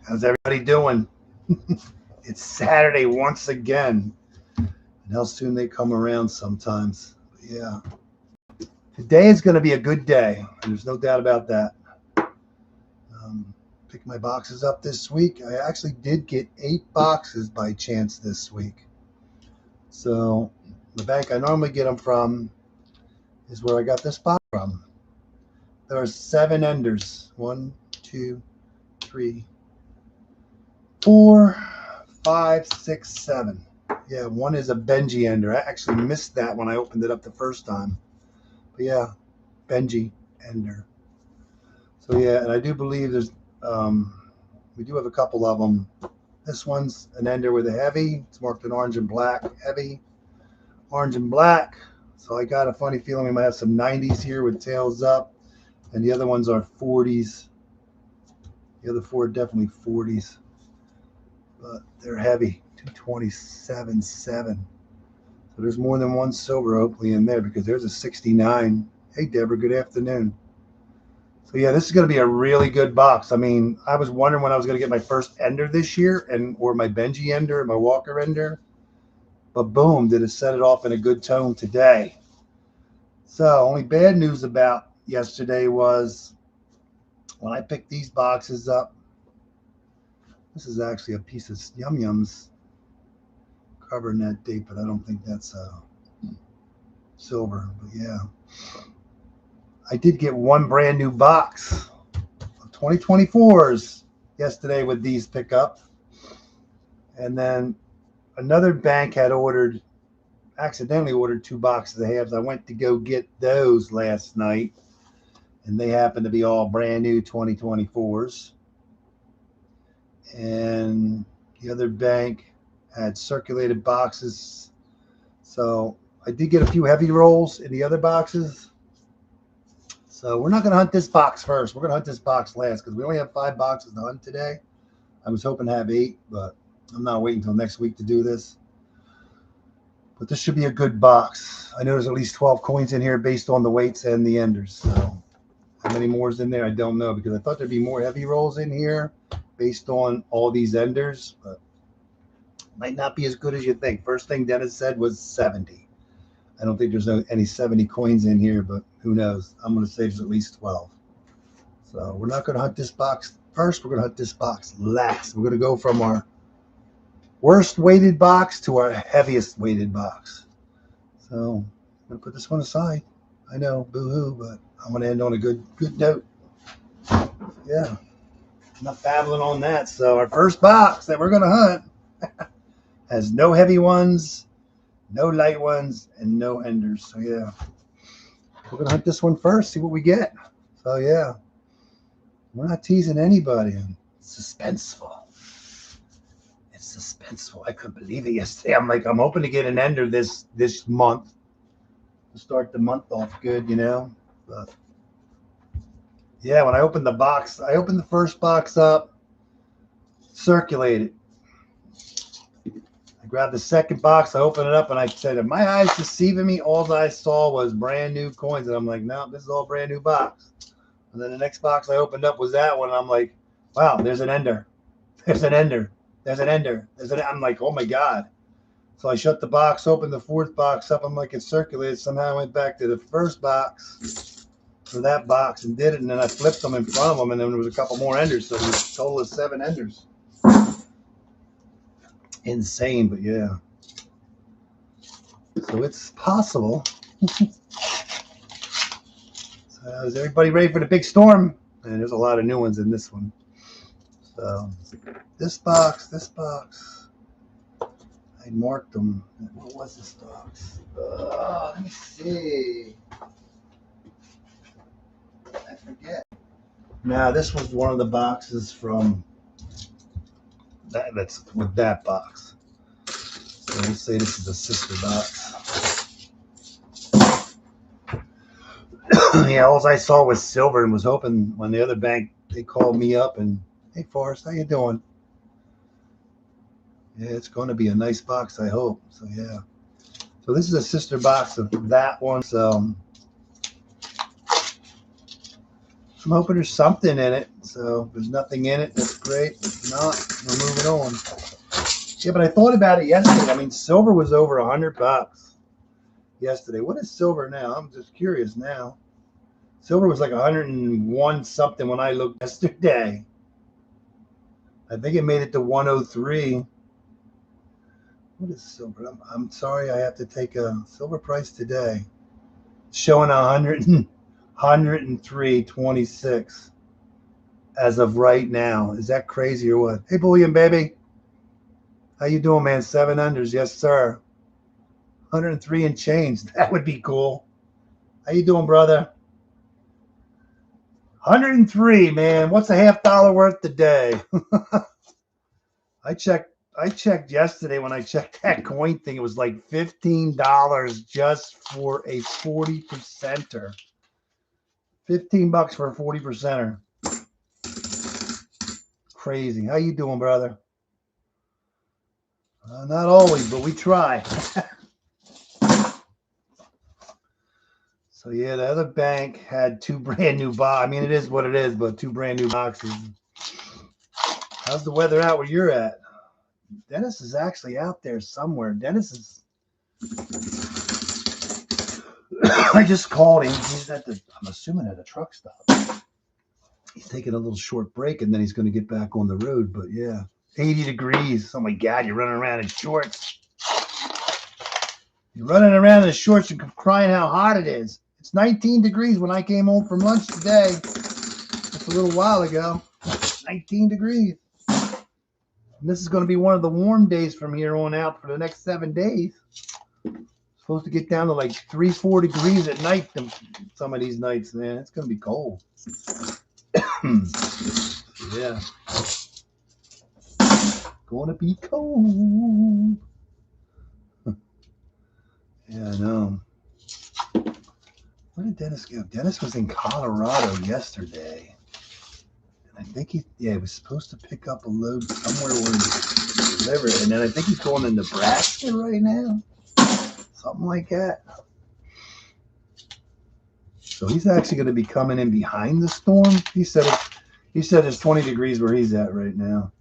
How's everybody doing? It's Saturday once again. And how soon they come around sometimes. But yeah. Today is going to be a good day. There's no doubt about that. Pick my boxes up this week. I actually did get 8 boxes by chance this week. So the bank I normally get them from is where I got this box from. There are 7 enders. 1, 2, 3, 4, 5, 6, 7. Yeah, one is a Benji ender. I actually missed that when I opened it up the first time. But yeah, Benji ender. So yeah, and I do believe there's we do have a couple of them. This one's an ender with a heavy. It's marked in orange and black. Heavy, orange and black. So I got a funny feeling we might have some 90s here with tails up. And the other ones are 40s. The other 4 are definitely 40s. But they're heavy. 227.7. So there's more than one silver hopefully in there because there's a 69. Hey Deborah, good afternoon. So yeah, this is going to be a really good box. I mean, I was wondering when I was going to get my first ender this year or my Benji ender, my Walker ender. But boom, did it set it off in a good tone today. So only bad news about yesterday was when I picked these boxes up. This is actually a piece of Yum Yums covering that date, but I don't think that's silver. But yeah, I did get one brand new box of 2024s yesterday with these pickup. And then another bank had accidentally ordered 2 boxes of halves. I went to go get those last night, and they happened to be all brand new 2024s. And the other bank had circulated boxes. So I did get a few heavy rolls in the other boxes. So we're not going to hunt this box first. We're going to hunt this box last because we only have 5 boxes to hunt today. I was hoping to have 8, but I'm not waiting until next week to do this. But this should be a good box. I know there's at least 12 coins in here based on the weights and the enders. So how many more is in there? I don't know because I thought there'd be more heavy rolls in here based on all these enders, but might not be as good as you think. First thing Dennis said was 70. I don't think there's any 70 coins in here, but who knows? I'm going to say there's at least 12. So we're not going to hunt this box first. We're going to hunt this box last. We're going to go from our worst weighted box to our heaviest weighted box. So I'm going to put this one aside. I know, boo-hoo, but I'm going to end on a good note. Yeah, enough babbling on that. So our first box that we're going to hunt has no heavy ones, no light ones, and no enders. So yeah, we're going to hunt this one first, see what we get. So yeah, we're not teasing anybody. It's suspenseful. It's suspenseful. I couldn't believe it yesterday. I'm hoping to get an ender this month to start the month off good, you know. But yeah, when I opened the box, I opened the first box up, circulated. I grabbed the second box, I opened it up, and I said, "Are my eyes deceiving me?" All I saw was brand new coins, and I'm like, "No, this is all brand new box." And then the next box I opened up was that one, and I'm like, "Wow, there's an ender. There's an ender. There's an ender. I'm like, oh my God." So I shut the box, opened the 4th box up. I'm like, it circulated. Somehow I went back to the first box for that box and did it. And then I flipped them in front of them. And then there was a couple more enders. So there was a total of 7 enders. Insane, but yeah. So it's possible. So is everybody ready for the big storm? And there's a lot of new ones in this one. So this box. I marked them. What was this box? Let me see. I forget. Now, this was one of the boxes from that's with that box. So let's say this is a sister box. Yeah, all I saw was silver and was hoping when the other bank, they called me up and, "Hey, Forrest, how you doing?" Yeah, it's going to be a nice box, I hope. So, yeah. So this is a sister box of that one. So I'm hoping there's something in it. So if there's nothing in it, that's great. If not, we're moving on. Yeah, but I thought about it yesterday. I mean, silver was over $100 yesterday. What is silver now? I'm just curious now. Silver was like 101 something when I looked yesterday. I think it made it to 103. What is silver? I'm sorry, I have to take a silver price today. Showing 103.26 as of right now. Is that crazy or what? Hey, bullion baby, how you doing, man? 7 unders, yes sir. 103 and change. That would be cool. How you doing, brother? 103, man. What's a $50 worth today? I checked yesterday when I checked that coin thing. It was like $15 just for a 40%er. $15 for a 40%er. Crazy. How you doing, brother? Not always, but we try. So yeah, the other bank had 2 brand new boxes. I mean, it is what it is, but 2 brand new boxes. How's the weather out where you're at? Dennis is actually out there somewhere. Dennis is. I just called him. He's at the. I'm assuming at a truck stop. He's taking a little short break, and then he's going to get back on the road. But yeah, 80 degrees. Oh my God, you're running around in shorts. You're running around in shorts and crying how hot it is. It's 19 degrees when I came home from lunch today. Just a little while ago. 19 degrees. And this is going to be one of the warm days from here on out for the next 7 days. It's supposed to get down to like 3-4 degrees at night some of these nights, man. It's going to be cold. Yeah. Going to be cold. Yeah, I know. Where did Dennis go? Dennis was in Colorado yesterday. And I think he was supposed to pick up a load somewhere where he delivered. And then I think he's going to Nebraska right now. Something like that. So he's actually going to be coming in behind the storm. He said it's 20 degrees where he's at right now.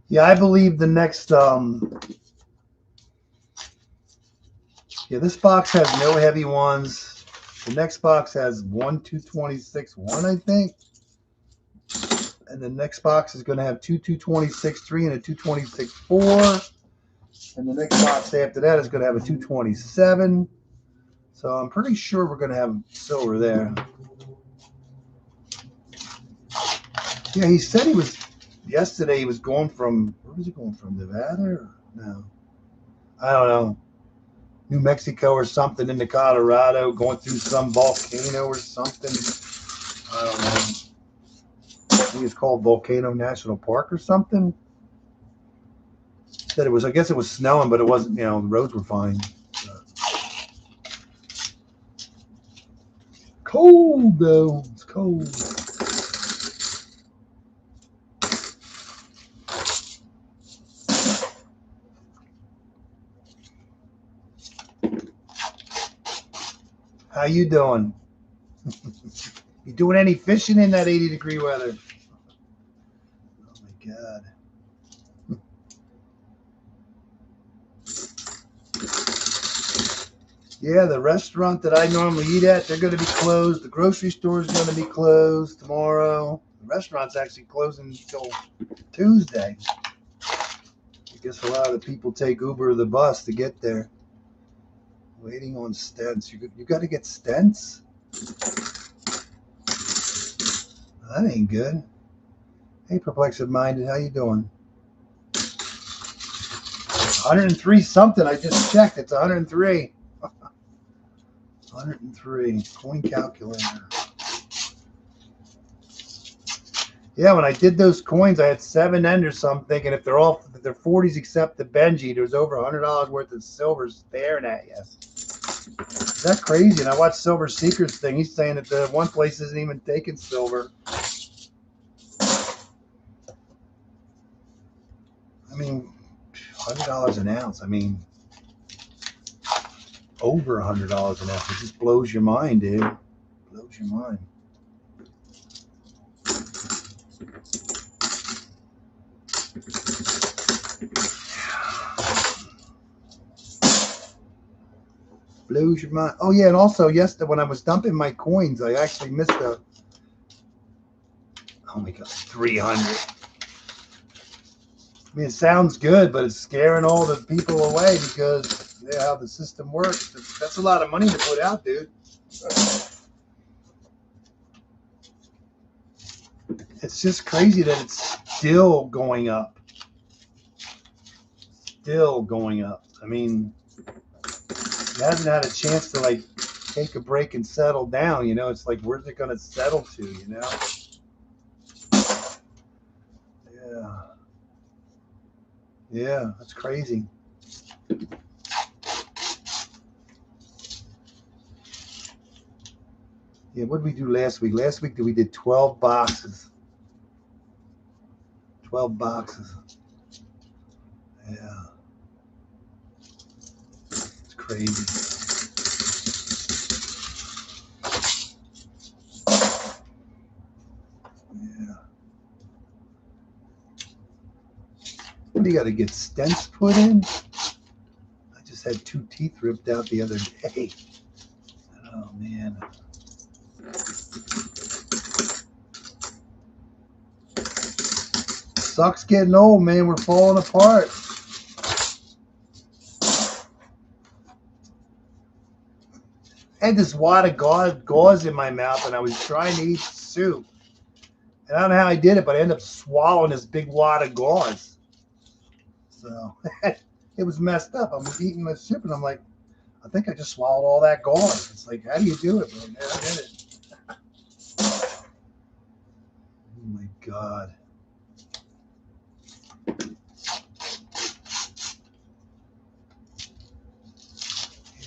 Yeah, I believe the next this box has no heavy ones. The next box has 1 226.1, I think. And the next box is going to have 2 226.3 and a 226.4. And the next box after that is going to have a 227. So I'm pretty sure we're going to have silver there. Yeah, he said yesterday he was going from, where was he going from, Nevada? Or, no, I don't know. New Mexico or something into Colorado, going through some volcano or something. I don't know. I think it's called Volcano National Park or something. Said it was, I guess it was snowing, but it wasn't, the roads were fine. Cold though. It's cold. How you doing? You doing any fishing in that 80-degree weather? Oh my God. Yeah, the restaurant that I normally eat at, they're going to be closed. The grocery store is going to be closed tomorrow. The restaurant's actually closing until Tuesday. I guess a lot of the people take Uber or the bus to get there. Waiting on stents. You got to get stents? That ain't good. Hey, Perplexed Minded, how you doing? 103 something. I just checked. It's 103. 103. Coin calculator. Yeah, when I did those coins, I had 7 enders. So I'm thinking if they're 40s except the Benji, there's over $100 worth of silver staring at you. Is that crazy? And I watched Silver Secrets thing. He's saying that the one place isn't even taking silver. I $100 an ounce. I mean, over $100 an ounce. It just blows your mind, dude. Blows your mind. Blows your mind. Oh yeah, and also yesterday when I was dumping my coins, I actually missed a. Oh my God, 300. I mean, it sounds good, but it's scaring all the people away because how the system works. That's a lot of money to put out, dude. It's just crazy that it's still going up. Still going up. I mean, it hasn't had a chance to like take a break and settle down. You know, it's like, where's it going to settle to? You know? Yeah. Yeah, that's crazy. Yeah, what did we do last week? Last week we did 12 boxes. 12 boxes. Yeah. It's crazy. Yeah. What do you got to get stents put in? I just had 2 teeth ripped out the other day. Oh, man. Sucks getting old, man. We're falling apart. I had this wad of gauze in my mouth, and I was trying to eat soup. And I don't know how I did it, but I ended up swallowing this big wad of gauze. So it was messed up. I'm eating my soup, and I'm like, I think I just swallowed all that gauze. It's like, how do you do it, bro? Man, I did it. Oh, my God.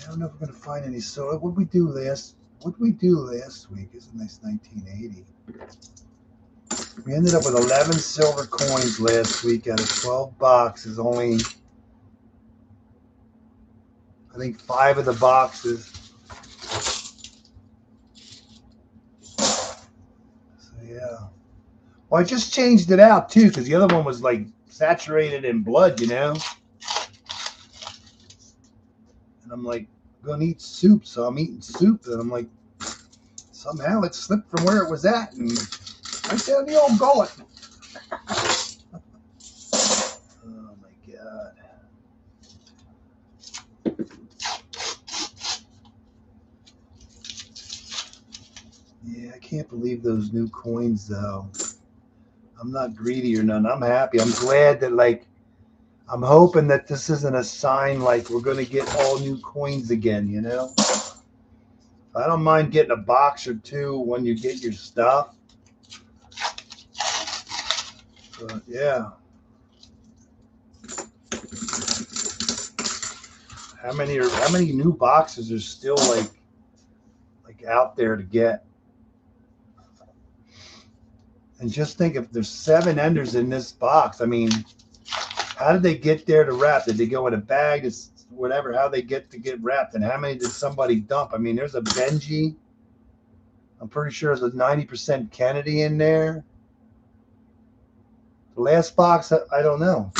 I don't know if we're going to find any. So what we do last week is a nice 1980. We ended up with 11 silver coins last week out of 12 boxes. Only, I think, 5 of the boxes. So yeah. Well, I just changed it out too because the other one was like saturated in blood, you know. And I'm like, gonna eat soup, so I'm eating soup, and I'm like, somehow it slipped from where it was at, and right down the old gullet. Oh my God. Yeah, I can't believe those new coins though. I'm not greedy or none. I'm happy. I'm glad that, like, I'm hoping that this isn't a sign like we're gonna get all new coins again, you know? I don't mind getting a box or 2 when you get your stuff. But yeah. How many new boxes are still like out there to get? And just think, if there's 7 enders in this box, I mean, how did they get there to wrap? Did they go in a bag? It's whatever, how they get wrapped, and how many did somebody dump? I mean, there's a Benji. I'm pretty sure there's a 90% Kennedy in there. The last box, I don't know.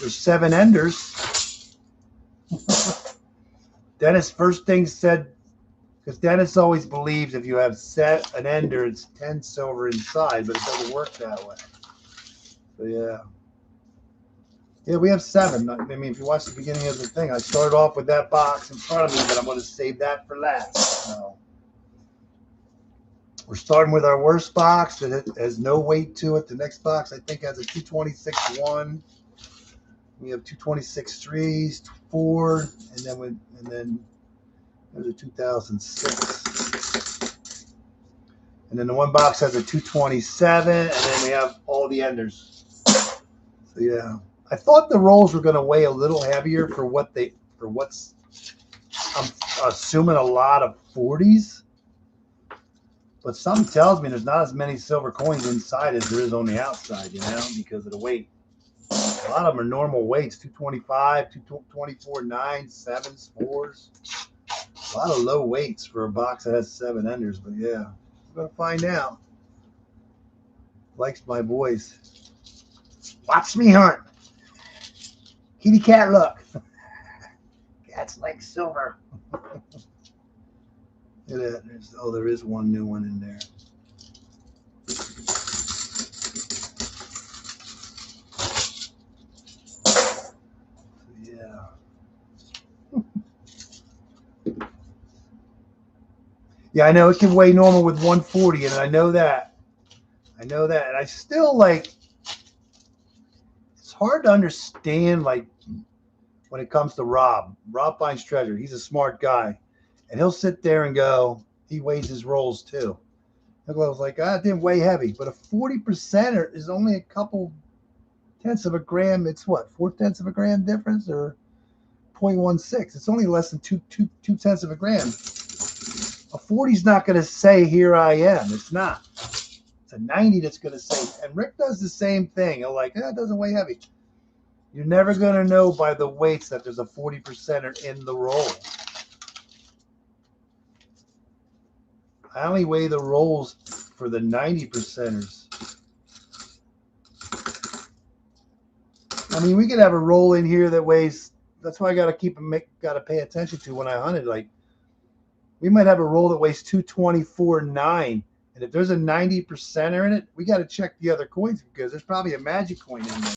There's 7 enders. Dennis first thing said, because Dennis always believes if you have set an ender, it's 10 silver inside, but it doesn't work that way. So yeah. Yeah, we have 7. I mean, if you watch the beginning of the thing, I started off with that box in front of me, but I'm going to save that for last. So we're starting with our worst box that has no weight to it. The next box, I think, has a 226-1. We have 226 3s, 4, and then there's a 2006. And then the one box has a 227, and then we have all the enders. So yeah. I thought the rolls were going to weigh a little heavier for what's I'm assuming a lot of 40s, but something tells me there's not as many silver coins inside as there is on the outside, you know, because of the weight. A lot of them are normal weights, 225, 224, 9s, 7s, 4s. A lot of low weights for a box that has 7 enders, but yeah, we're gonna find out. Likes my voice. Watch me hunt. Kitty cat look. Cats like silver. Look at that. Oh, there is one new one in there. Yeah. Yeah, I know it can weigh normal with 140, and I know that. I know that. And I still like, it's hard to understand, like, when it comes to Rob. Rob finds treasure. He's a smart guy. And he'll sit there and go, he weighs his rolls too. I was like, it didn't weigh heavy. But a 40% is only a couple tenths of a gram. It's what, 4/10 of a gram difference or 0.16? It's only less than two tenths of a gram. A 40 is not going to say, here I am. It's not. It's a 90 that's going to say, and Rick does the same thing. He'll like, it doesn't weigh heavy. You're never going to know by the weights that there's a 40% in the roll. I only weigh the rolls for the 90%ers. I mean, we could have a roll in here that weighs, that's why I got to pay attention to when I hunt it. Like, we might have a roll that weighs 224.9. And if there's a 90%er in it, we got to check the other coins because there's probably a magic coin in there.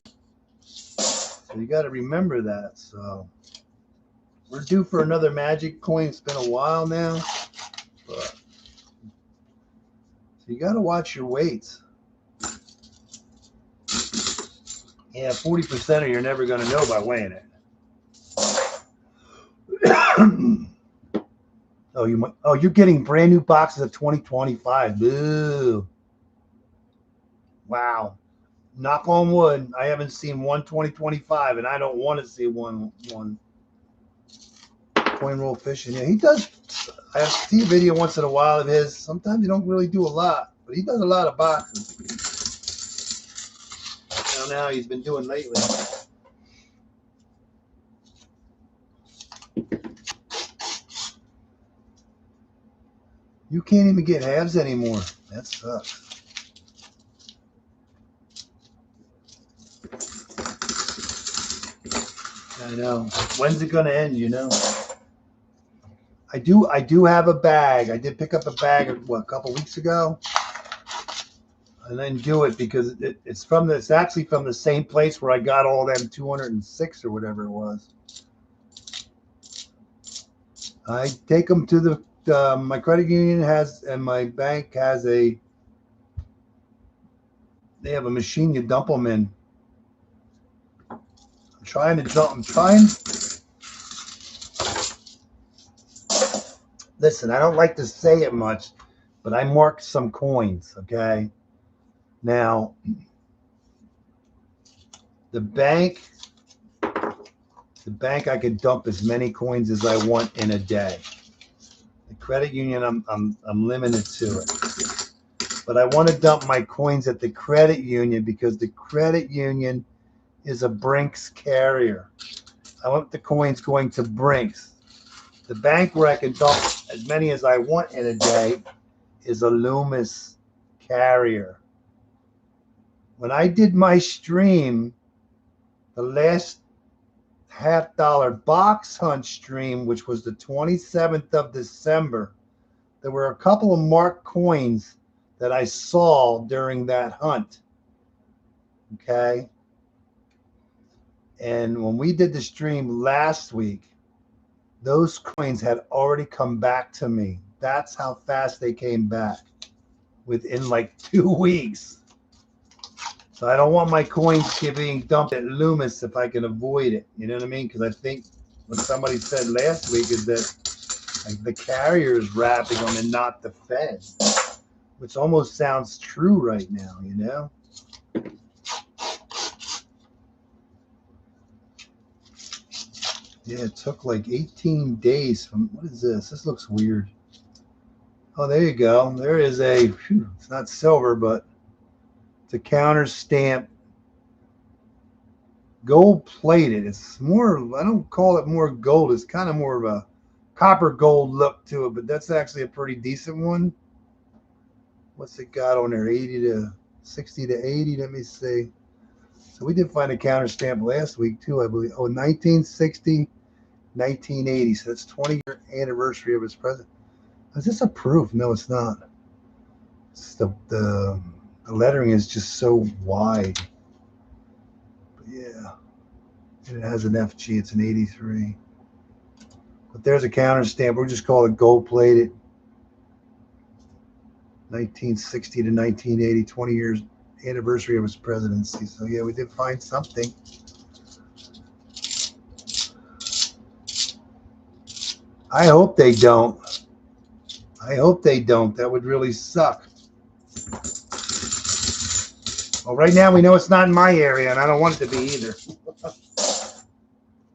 So you got to remember that. So we're due for another magic coin. It's been a while now. But, so you got to watch your weights. Yeah, 40%er you're never going to know by weighing it. You're getting brand new boxes of 2025. Boo. Wow. Knock on wood. I haven't seen one 2025, and I don't want to see one coin roll fishing. Yeah, he does. I see a video once in a while of his. Sometimes he don't really do a lot, but he does a lot of boxes. I don't know how he's been doing lately. You can't even get halves anymore. That sucks. I know. When's it gonna end? You know. I do have a bag. I did pick up a bag a couple weeks ago. And then do it because it's actually from the same place where I got all them 206 or whatever it was. I take them to my credit union and my bank has they have a machine you dump them in. I'm trying. Listen, I don't like to say it much, but I marked some coins, okay? Now, the bank I can dump as many coins as I want in a day. The credit union, I'm limited to it. But I want to dump my coins at the credit union because the credit union is a Brinks carrier. I want the coins going to Brinks. The bank where I can dump as many as I want in a day is a Loomis carrier. When I did my stream, the last $50 box hunt stream, which was the 27th of December, there were a couple of marked coins that I saw during that hunt. Okay. And when we did the stream last week, those coins had already come back to me. That's how fast they came back within like 2 weeks. So I don't want my coins being dumped at Loomis if I can avoid it. You know what I mean? Because I think what somebody said last week is that like, the carrier is wrapping them and not the Fed, which almost sounds true right now, you know? Yeah, it took like 18 days from, what is this? This looks weird. Oh, there you go. There is it's not silver, but it's a counter stamp gold plated. It's more, I don't call it more gold. It's kind of more of a copper gold look to it, but that's actually a pretty decent one. What's it got on there? 80 to 60 to 80. Let me see. So we did find a counter stamp last week too, I believe. Oh, 1960, 1980. So that's 20-year anniversary of his president. Is this a proof? No, it's not. It's the lettering is just so wide. But yeah. And it has an FG. It's an 83. But there's a counter stamp. We'll just call it gold plated. 1960 to 1980, 20 years anniversary of his presidency. So yeah, we did find something. I hope they don't. I hope they don't. That would really suck. Well, right now we know it's not in my area, and I don't want it to be either.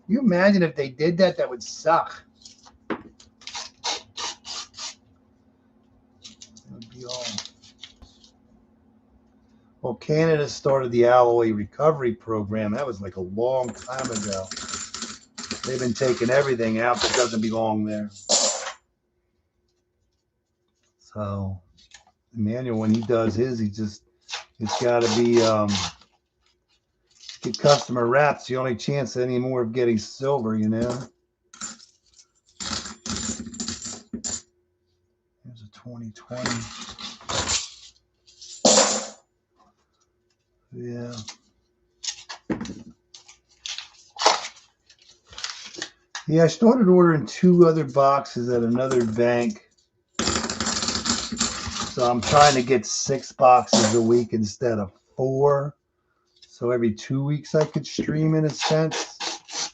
You imagine if they did that? That would suck. That would be all. Well, Canada started the alloy recovery program. That was like a long time ago. They've been taking everything out that doesn't belong there. So Emmanuel, when he does his, it's got to be get customer wraps. The only chance anymore of getting silver, you know. Here's a 2020. Yeah. Yeah, I started ordering 2 other boxes at another bank. So I'm trying to get 6 boxes a week instead of 4. So every 2 weeks I could stream in a sense.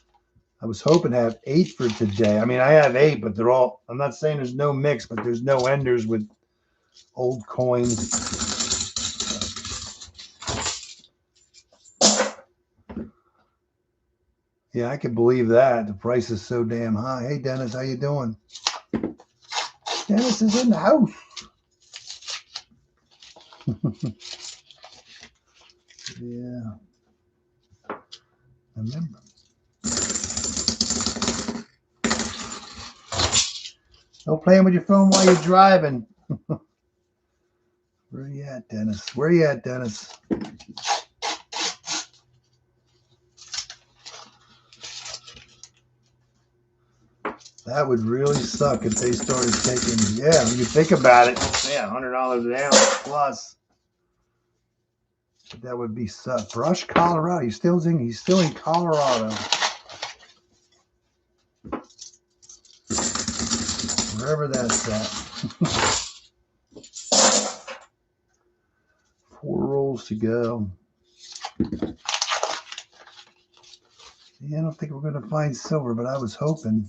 I was hoping to have 8 for today. I mean, I have 8, but they're all, I'm not saying there's no mix, but there's no enders with old coins. Yeah, I can believe that. The price is so damn high. Hey, Dennis, how you doing? Dennis is in the house. Yeah. Remember. No playing with your phone while you're driving. Where you at, Dennis? Where you at, Dennis? That would really suck if they started taking, yeah, when you think about it, yeah, $100 an ounce plus. That would be suck. Brush, Colorado. He's still in Colorado. Wherever that's at. 4 rolls to go. Yeah, I don't think we're going to find silver, but I was hoping.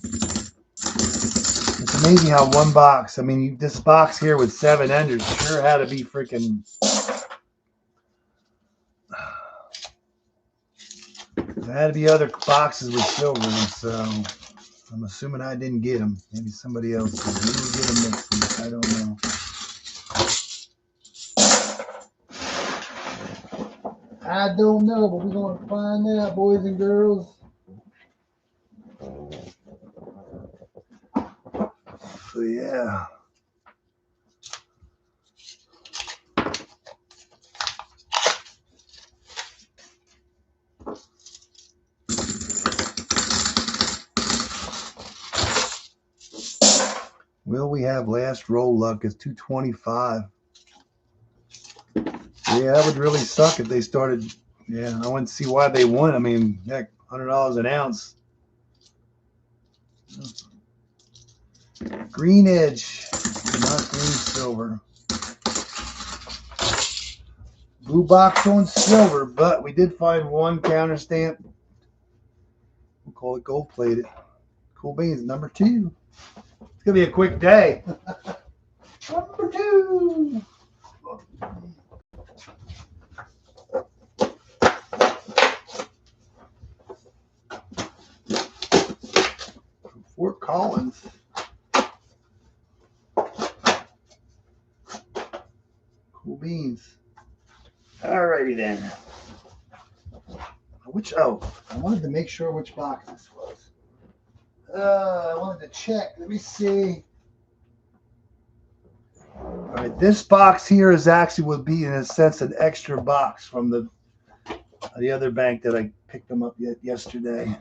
It's amazing how one box, I mean, this box here with 7 enders sure had to be freaking. There had to be other boxes with silver, and so I'm assuming I didn't get them. Maybe somebody else did. Maybe we'll get them next week. I don't know. I don't know, but we're going to find out, boys and girls. So, yeah. Will we have last roll luck is 225. Yeah, that would really suck if they started. Yeah, I wouldn't see why they won. I mean, heck, $100 an ounce. Green edge, not green silver. Blue box on silver, but we did find 1 counter stamp. We'll call it gold plated. Cool beans, number 2. It's gonna be a quick day. Number 2. Fort Collins. Cool beans. Alrighty then. Which, oh, I wanted to make sure which box this was. I wanted to check. Let me see. All right, this box here is actually would be in a sense an extra box from the other bank that I picked them up yesterday.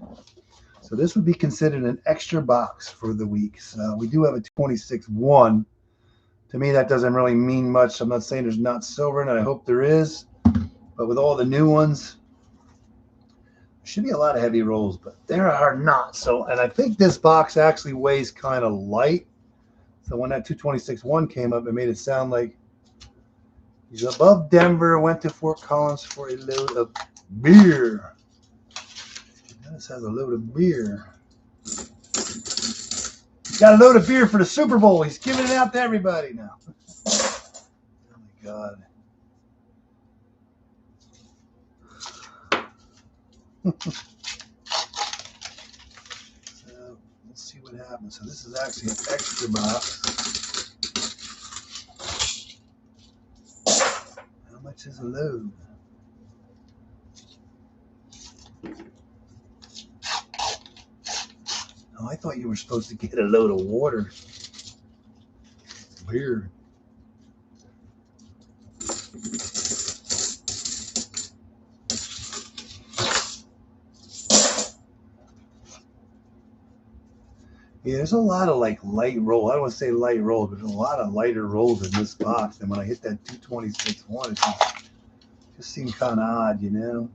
So this would be considered an extra box for the week. So we do have a 26-1. To me, that doesn't really mean much. I'm not saying there's not silver in it. I hope there is. But with all the new ones, there should be a lot of heavy rolls, but there are not. So, and I think this box actually weighs kind of light. So when that 226-1 came up, it made it sound like he's above Denver, went to Fort Collins for a load of beer. Dennis has a load of beer. He's got a load of beer for the Super Bowl. He's giving it out to everybody now. Oh, my God. So let's see what happens. So this is actually an extra box. How much is a load? Oh, I thought you were supposed to get a load of water. Weird. Yeah, there's a lot of like light roll. I don't want to say light rolls, but there's a lot of lighter rolls in this box. And when I hit that 226-1, it just seemed kind of odd, you know?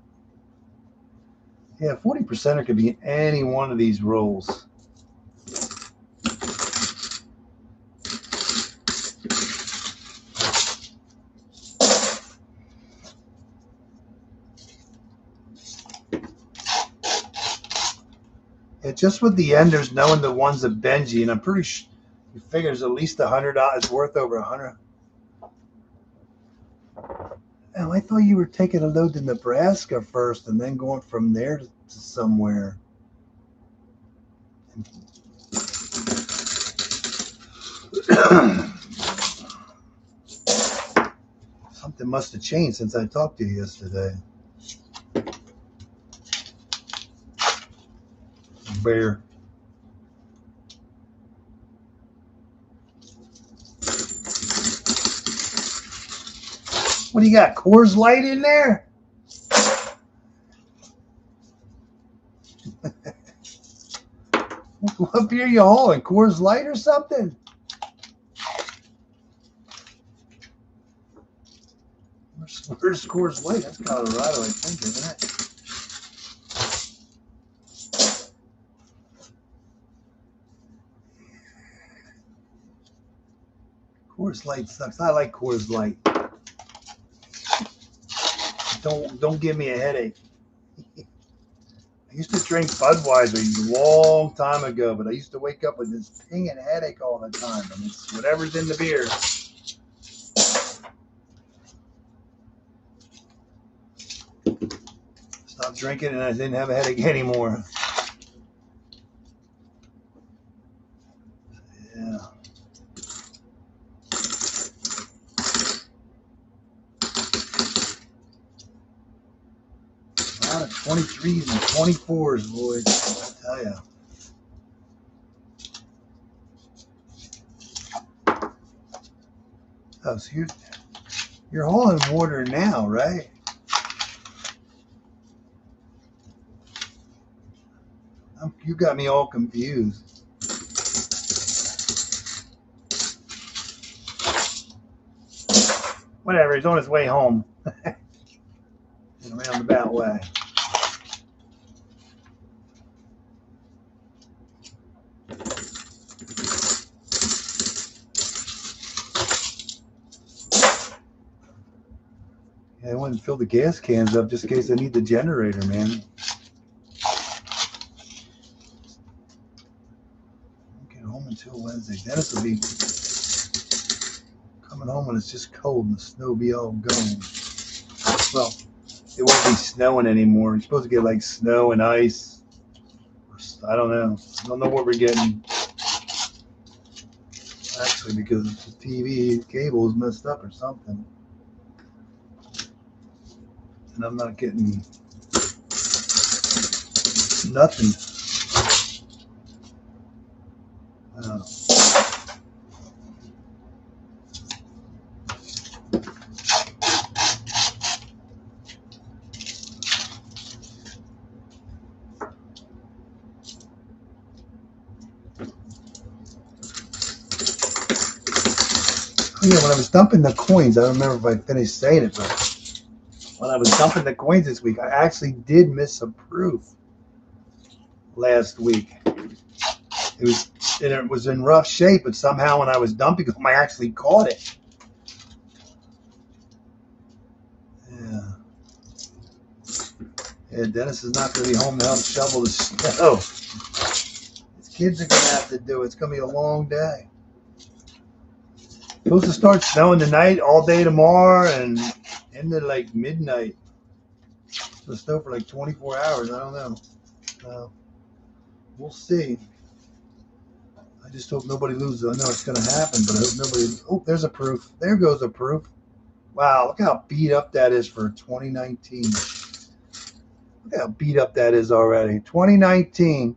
Yeah, 40%er could be in any one of these rolls. Yeah, just with the enders, knowing the ones of Benji, and I'm pretty sure you figure there's at least $100. It's worth over 100. Oh, I thought you were taking a load to Nebraska first and then going from there to somewhere. Something must have changed since I talked to you yesterday. Bear. What do you got? Coors Light in there? What beer you hauling? Coors Light or something? Where's Coors Light? That's Colorado, I think, isn't it? Coors Light sucks. I like Coors Light. Don't give me a headache. I used to drink Budweiser a long time ago, but I used to wake up with this pinging headache all the time. And it's whatever's in the beer. Stopped drinking and I didn't have a headache anymore. Yeah. A lot of 23s and 24s, boys. I tell you. Oh, so you're hauling water now, right? You got me all confused. Whatever, he's on his way home. In a roundabout way. Yeah, I went and filled the gas cans up just in case I need the generator, man. Until Wednesday. Dennis will be coming home when it's just cold and the snow will be all gone. Well, it won't be snowing anymore. You're supposed to get like snow and ice. I don't know. I don't know what we're getting. Actually, because the TV cable is messed up or something. And I'm not getting nothing. Yeah, when I was dumping the coins, I don't remember if I finished saying it, but when I was dumping the coins this week, I actually did miss a proof last week. It was in rough shape, but somehow when I was dumping them, I actually caught it. Yeah. Yeah, Dennis is not going to be home to help shovel the snow. His kids are going to have to do it. It's going to be a long day. Supposed to start snowing tonight, all day tomorrow, and into like midnight. It'll snow for like 24 hours. I don't know. We'll see. I just hope nobody loses. I know it's going to happen, but I hope nobody. Oh, there's a proof. There goes a proof. Wow, look how beat up that is for 2019. Look how beat up that is already. 2019.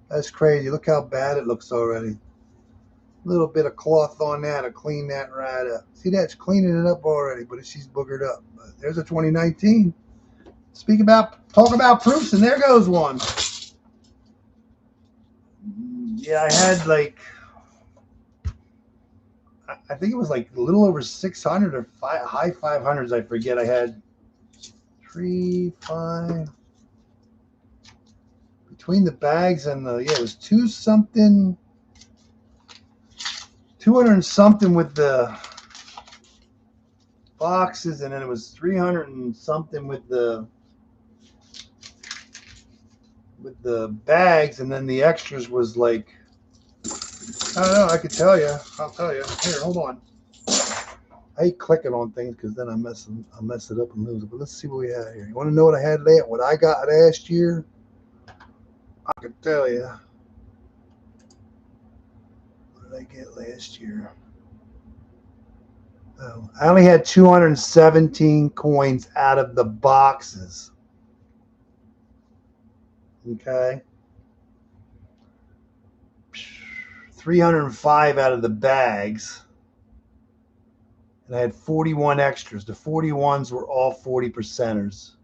That's crazy. Look how bad it looks already. Little bit of cloth on that to clean that right up. See, that's cleaning it up already, but she's boogered up. But there's a 2019. Talk about proofs, and there goes one. Yeah, I had like, I think it was like a little over 600 or high 500s. I forget. I had 3, 5 between the bags and it was 200 and something with the boxes, and then it was 300 and something with the bags, and then the extras was like, I don't know. I could tell you. I'll tell you. Here, hold on. I hate clicking on things because then I mess it up and lose it. But let's see what we had here. You want to know what I had last? What I got last year? I can tell you. What did I get last year? Oh, I only had 217 coins out of the boxes. Okay. 305 out of the bags. And I had 41 extras. The 41s were all 40%ers.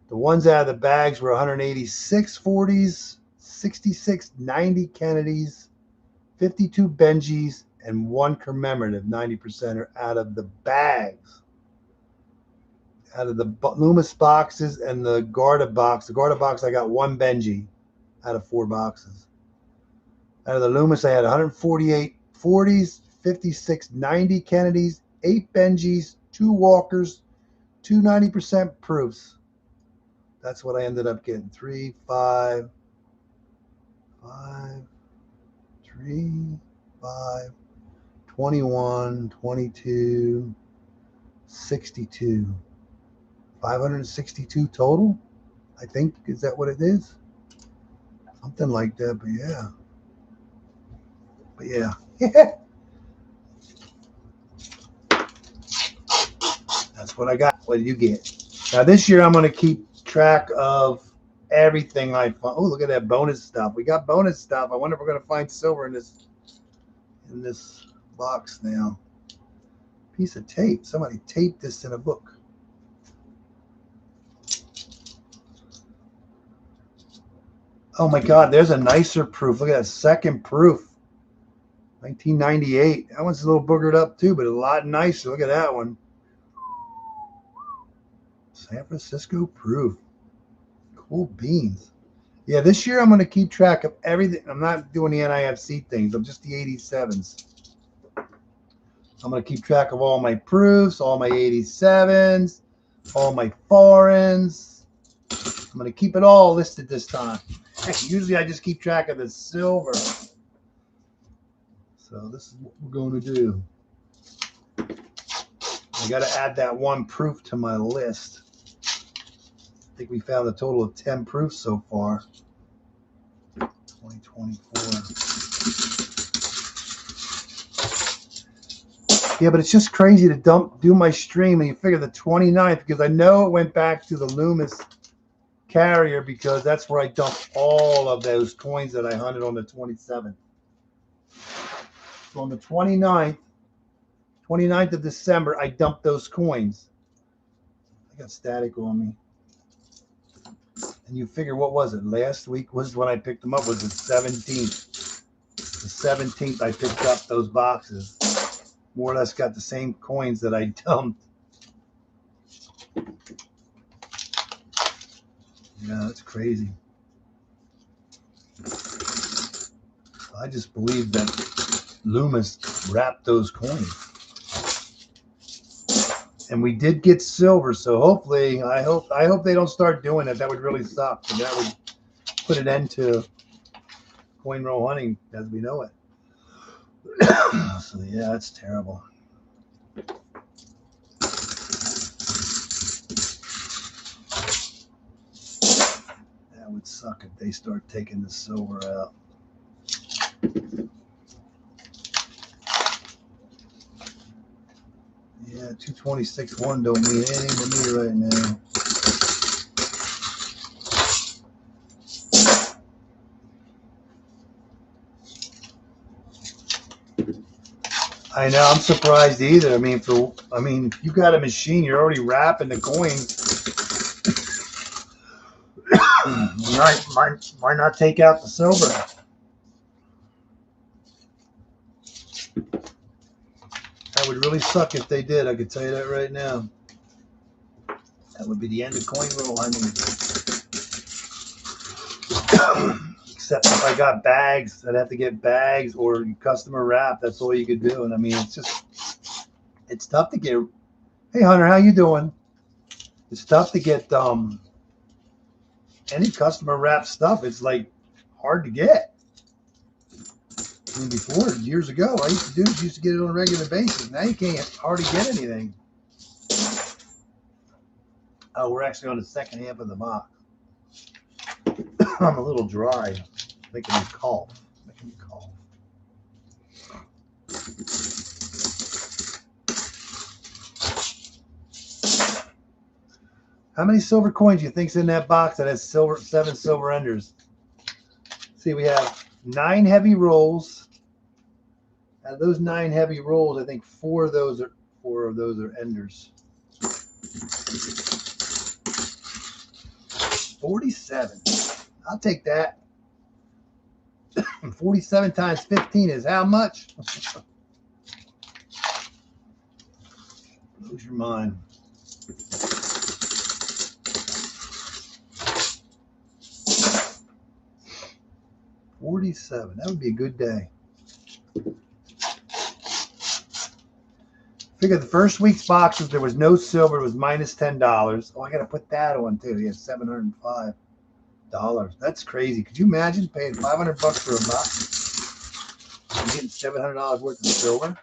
The ones out of the bags were 186 40s, 66 90 Kennedys, 52 Benjis, and 1 commemorative 90%er out of the bags. Out of the Loomis boxes and the Garda box. The Garda box, I got 1 Benji out of 4 boxes. Out of the Loomis, I had 148 40s, 56 90 Kennedys, 8 Benjis, 2 Walkers, 2 90% proofs. That's what I ended up getting. 3, 5, 5, 3, 5, 21, 22, 62. 562 total, I think. Is that what it is? Something like that, but yeah. That's what I got. What did you get? Now this year I'm going to keep track of everything I find. Oh, look at that bonus stuff. We got bonus stuff. I wonder if we're going to find silver in this box now. Piece of tape. Somebody taped this in a book. Oh my God, there's a nicer proof. Look at that second proof. 1998. That one's a little boogered up too, but a lot nicer. Look at that one. San Francisco proof. Cool beans. Yeah, this year I'm going to keep track of everything. I'm not doing the NIFC things. I'm just the 87s. I'm going to keep track of all my proofs, all my 87s, all my foreigns. I'm going to keep it all listed this time. Usually I just keep track of the silver. So this is what we're going to do. I got to add that 1 proof to my list. I think we found a total of 10 proofs so far. 2024. Yeah, but it's just crazy to do my stream and you figure the 29th, because I know it went back to the Loomis carrier because that's where I dumped all of those coins that I hunted on the 27th. So on the 29th of December, I dumped those coins. I got static on me. And you figure, what was it? Last week was when I picked them up, was the 17th. The 17th, I picked up those boxes. More or less got the same coins that I dumped. Yeah, that's crazy. I just believe that Loomis wrapped those coins. And we did get silver, so hopefully, I hope they don't start doing that. That would really suck. And that would put an end to coin roll hunting as we know it. So yeah, that's terrible. That would suck if they start taking the silver out. Yeah, 226.1 don't mean anything to me right now. I know, I'm surprised either. I mean, if you got a machine, you're already wrapping the coins. Why not take out the silver? That would really suck if they did. I could tell you that right now. That would be the end of coin roll hunting. Except if I got bags, I'd have to get bags or customer wrap. That's all you could do. And I mean, it's tough to get. Hey Hunter, how you doing? It's tough to get any customer wrap stuff. It's like hard to get. I mean, before, years ago, I used to get it on a regular basis. Now you can't hardly get anything. Oh, we're actually on the second half of the box. I'm a little dry, making me cough. How many silver coins do you think's in that box that has 7 silver enders? See, we have 9 heavy rolls. Out of those 9 heavy rolls, I think 4 of those are enders. 47. I'll take that. 47 times 15 is how much? Blows your mind. $47. That would be a good day. Figure the first week's boxes, there was no silver. It was minus $10. Oh, I got to put that on too. Yeah, $705. That's crazy. Could you imagine paying $500 for a box and getting $700 worth of silver?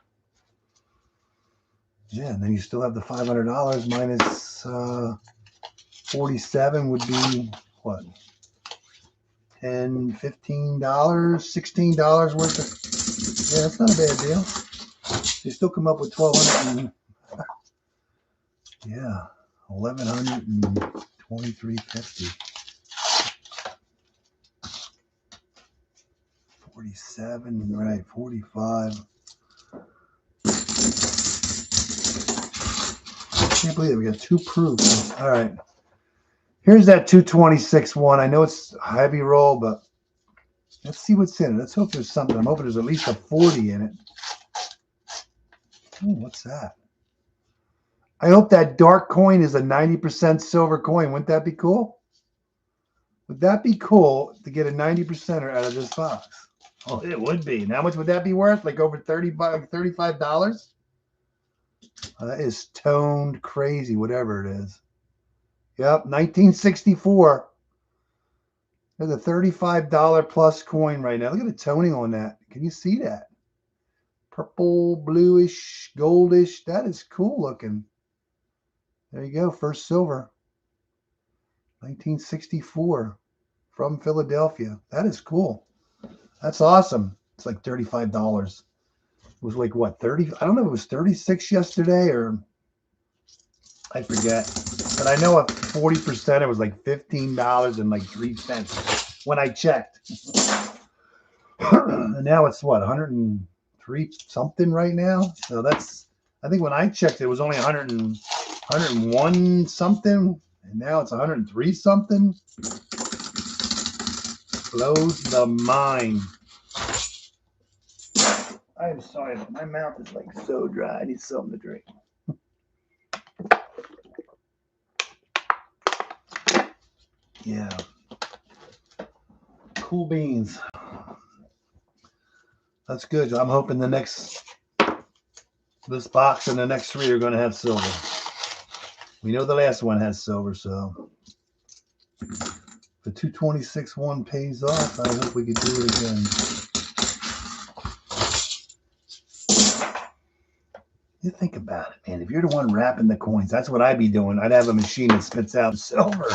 Yeah, and then you still have the $500 minus 47 would be what? $10, $15, $16 worth of. Yeah, that's not a bad deal. You still come up with $1,200. Yeah, $1,123.50. 47, right? 45. I can't believe it. We got 2 proofs. All right. Here's that 226.1. I know it's a heavy roll, but let's see what's in it. Let's hope there's something. I'm hoping there's at least a 40 in it. Oh, what's that? I hope that dark coin is a 90% silver coin. Wouldn't that be cool? Would that be cool to get a 90%er out of this box? Oh, it would be. And how much would that be worth? Like over $35? That is toned crazy, whatever it is. Yep, 1964. There's a $35 plus coin right now. Look at the toning on that. Can you see that? Purple, bluish, goldish. That is cool looking. There you go. First silver. 1964 from Philadelphia. That is cool. That's awesome. It's like $35. It was like what, 30? I don't know if it was 36 yesterday or I forget. But I know at 40% it was like $15.03 when I checked. And now it's what, 103 something right now? So that's, I think when I checked it was only 101 something, and now it's 103 something. Blows the mind. I am sorry, but my mouth is like so dry. I need something to drink. Yeah. Cool beans. That's good. I'm hoping this box and the next 3 are going to have silver. We know the last one has silver, so the 226 one pays off. I hope we could do it again. You think about it, man. If you're the one wrapping the coins, that's what I'd be doing. I'd have a machine that spits out silver.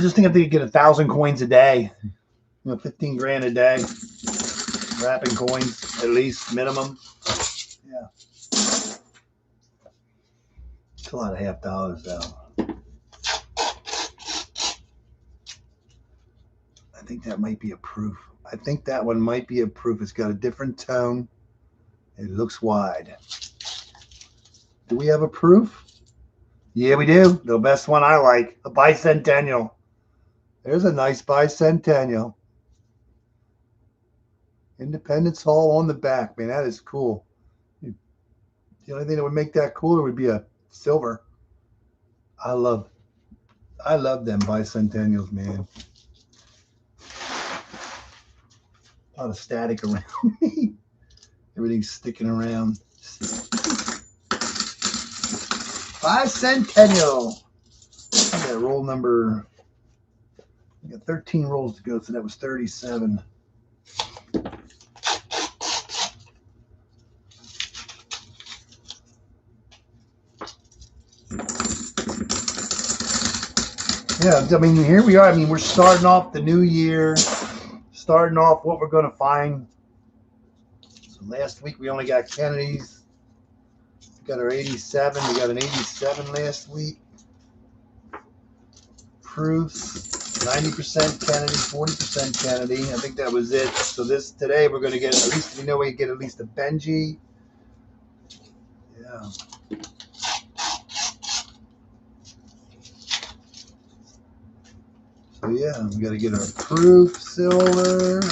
Just think if they could get 1,000 coins a day, 15 grand a day, wrapping coins at least minimum. Yeah, it's a lot of half dollars though. I think that might be a proof. I think that one might be a proof. It's got a different tone. It looks wide. Do we have a proof? Yeah, we do. The best one I like, a bicentennial. There's a nice bicentennial. Independence Hall on the back, man. That is cool. The only thing that would make that cooler would be a silver. I love them bicentennials, man. A lot of static around me. Everything's sticking around. Bicentennial. I got roll number. I got 13 rolls to go, so that was 37. Yeah, I mean, here we are. I mean, we're starting off the new year, starting off what we're going to find. So last week we only got Kennedy's. We got our 87. We got an 87 last week. Proofs, 90% Kennedy, 40% Kennedy. I think that was it. So today we're going to get, at least we know we get at least a Benji. Yeah. So yeah, we got to get our proof silver. Did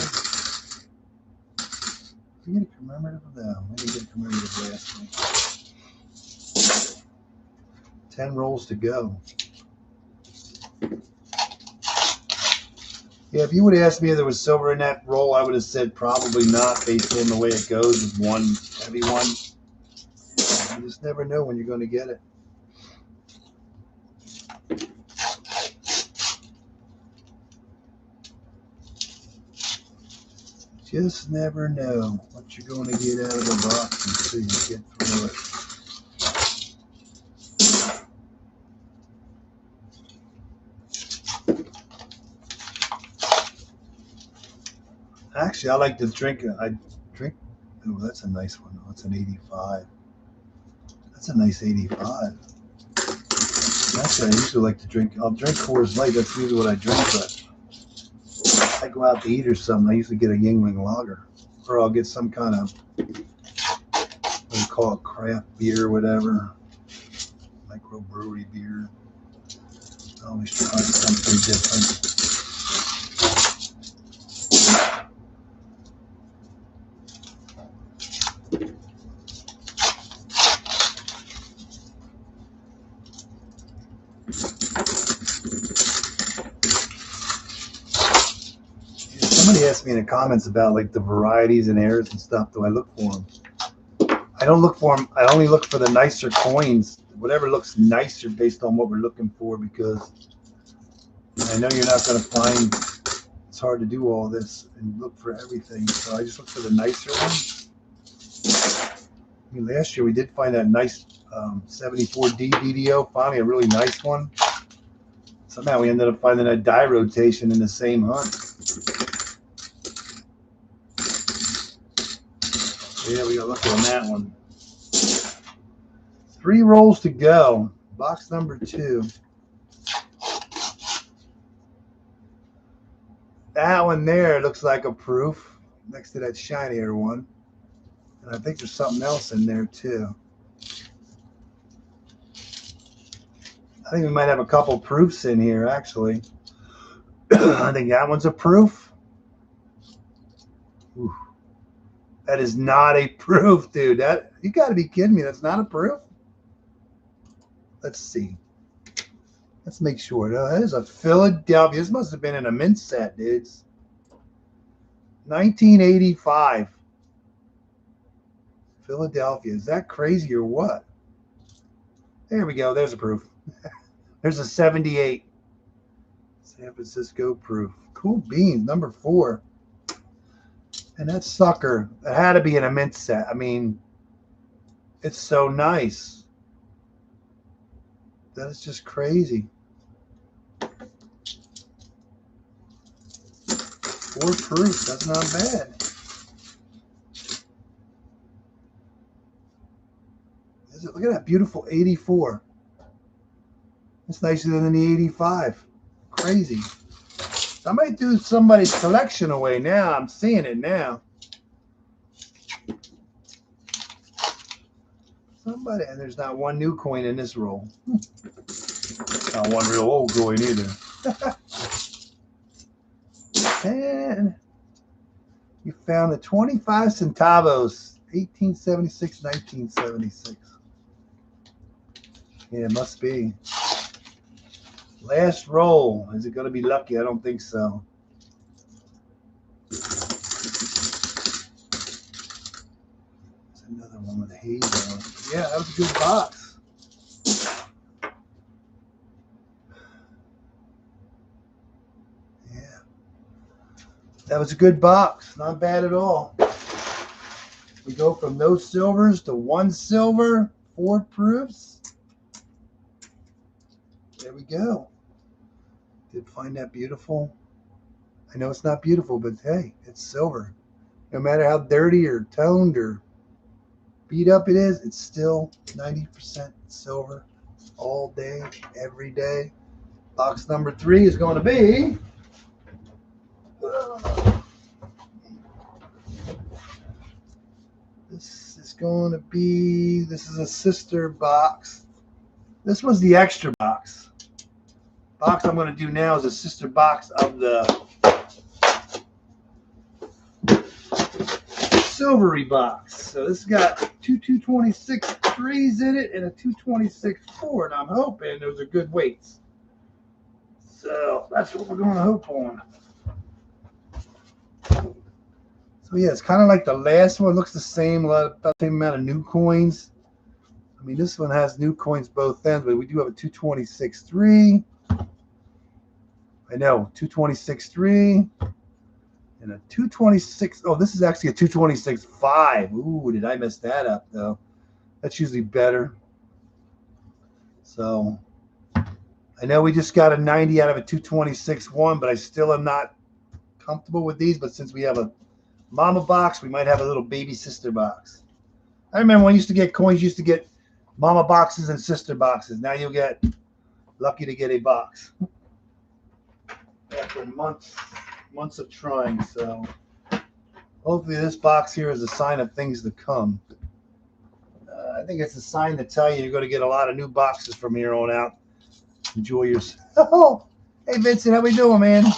we get a commemorative? No, we didn't get a commemorative last week. 10 rolls to go. Yeah, if you would have asked me if there was silver in that roll, I would have said probably not, based on the way it goes with one heavy one. You just never know when you're going to get it. Just never know what you're going to get out of the box until you get through it. Actually, I like to drink. Oh, that's a nice one. Oh, that's an 85. That's a nice 85. Actually, I usually like to drink. I'll drink Coors Light. That's usually what I drink, but if I go out to eat or something, I usually get a Yingling lager. Or I'll get some kind of, what do you call it, craft beer or whatever. Microbrewery beer. I always try something different. Somebody asked me in the comments about like the varieties and errors and stuff. Do I look for them? I don't look for them. I only look for the nicer coins. Whatever looks nicer based on what we're looking for, because I know you're not going to find, it's hard to do all this and look for everything. So I just look for the nicer ones. I mean, last year we did find that nice 74D DDO, finally a really nice one. Somehow we ended up finding a die rotation in the same hunt. Yeah, we got lucky on that one. 3 rolls to go. Box number 2. That one there looks like a proof next to that shinier one. And I think there's something else in there too. I think we might have a couple proofs in here actually. I think that one's a proof. Ooh. That is not a proof, dude. That, you got to be kidding me. That's not a proof. Let's see. Let's make sure. That is a Philadelphia. This must have been in a mint set, dudes. 1985. Philadelphia. Is that crazy or what? There we go. There's a proof. There's a 78. San Francisco proof. Cool beans. Number 4. And that sucker, it had to be in a mint set. I mean, it's so nice. That is just crazy. 4 proofs. That's not bad. Look at that beautiful 84. It's nicer than the 85. Crazy. I might do somebody's collection away now. I'm seeing it now. Somebody, and there's not one new coin in this roll. Not one real old coin either. And you found the 25 centavos, 1876, 1976. Yeah, it must be. Last roll. Is it going to be lucky? I don't think so. It's another one with a haze on it. Yeah, that was a good box. Yeah. That was a good box. Not bad at all. We go from no silvers to 1 silver, 4 proofs. There we go. Did find that beautiful? I know it's not beautiful, but hey, it's silver. No matter how dirty or toned or beat up it is, it's still 90% silver all day, every day. Box number 3 is going to be this is a sister box. This was the extra box. Box I'm going to do now is a sister box of the silvery box. So this has got 2 226 3s in it and a 226 4, and I'm hoping those are good weights. So that's what we're going to hope on. So yeah, it's kind of like the last one. It looks the same, about the same amount of new coins. I mean, this one has new coins both ends, but we do have a 226 3. I know, 226 3 and a 226. Oh, this is actually a 226 5. Ooh, did I mess that up though? That's usually better. So I know we just got a 90 out of a 226 1, but I still am not comfortable with these. But since we have a mama box, we might have a little baby sister box. I remember when I used to get coins, you used to get mama boxes and sister boxes. Now you'll get lucky to get a box. After months of trying, so hopefully this box here is a sign of things to come. I think it's a sign to tell you you're going to get a lot of new boxes from here on out. Enjoy yourself. Oh, hey Vincent, how we doing, man? I'm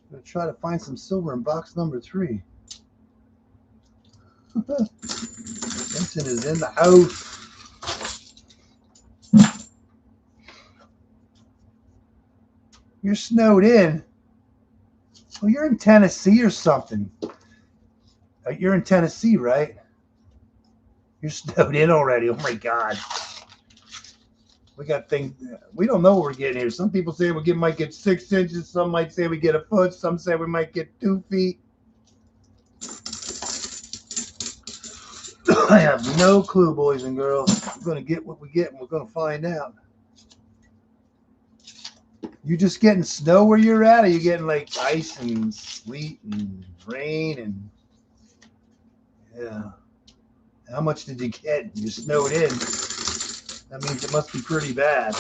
going to try to find some silver in box number 3. Vincent is in the house. You're snowed in. Well, you're in Tennessee or something. You're in Tennessee, right? You're snowed in already. Oh, my God. We got things. We don't know what we're getting here. Some people say might get 6 inches. Some might say we get a foot. Some say we might get 2 feet. I have no clue, boys and girls. We're going to get what we get, and we're going to find out. You just getting snow where you're at? Or are you getting like ice and sleet and rain and yeah? How much did you get? You snowed in. That means it must be pretty bad.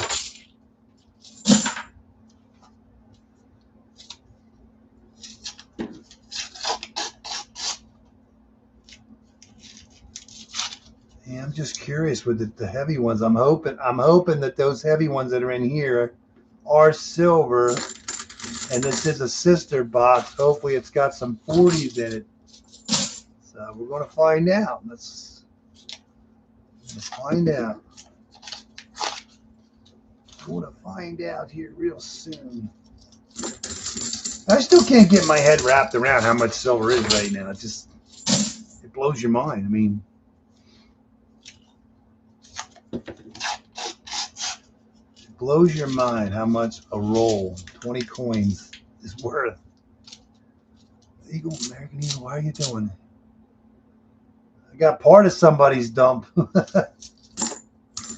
Yeah, I'm just curious with the heavy ones. I'm hoping that those heavy ones that are in here are silver, and this is a sister box. Hopefully, it's got some 40s in it. So we're going to find out. Let's find out. We're going to find out here real soon. I still can't get my head wrapped around how much silver is right now. It blows your mind. I mean, it blows your mind how much a roll, 20 coins, is worth. Eagle, American Eagle, why are you doing it? I got part of somebody's dump. I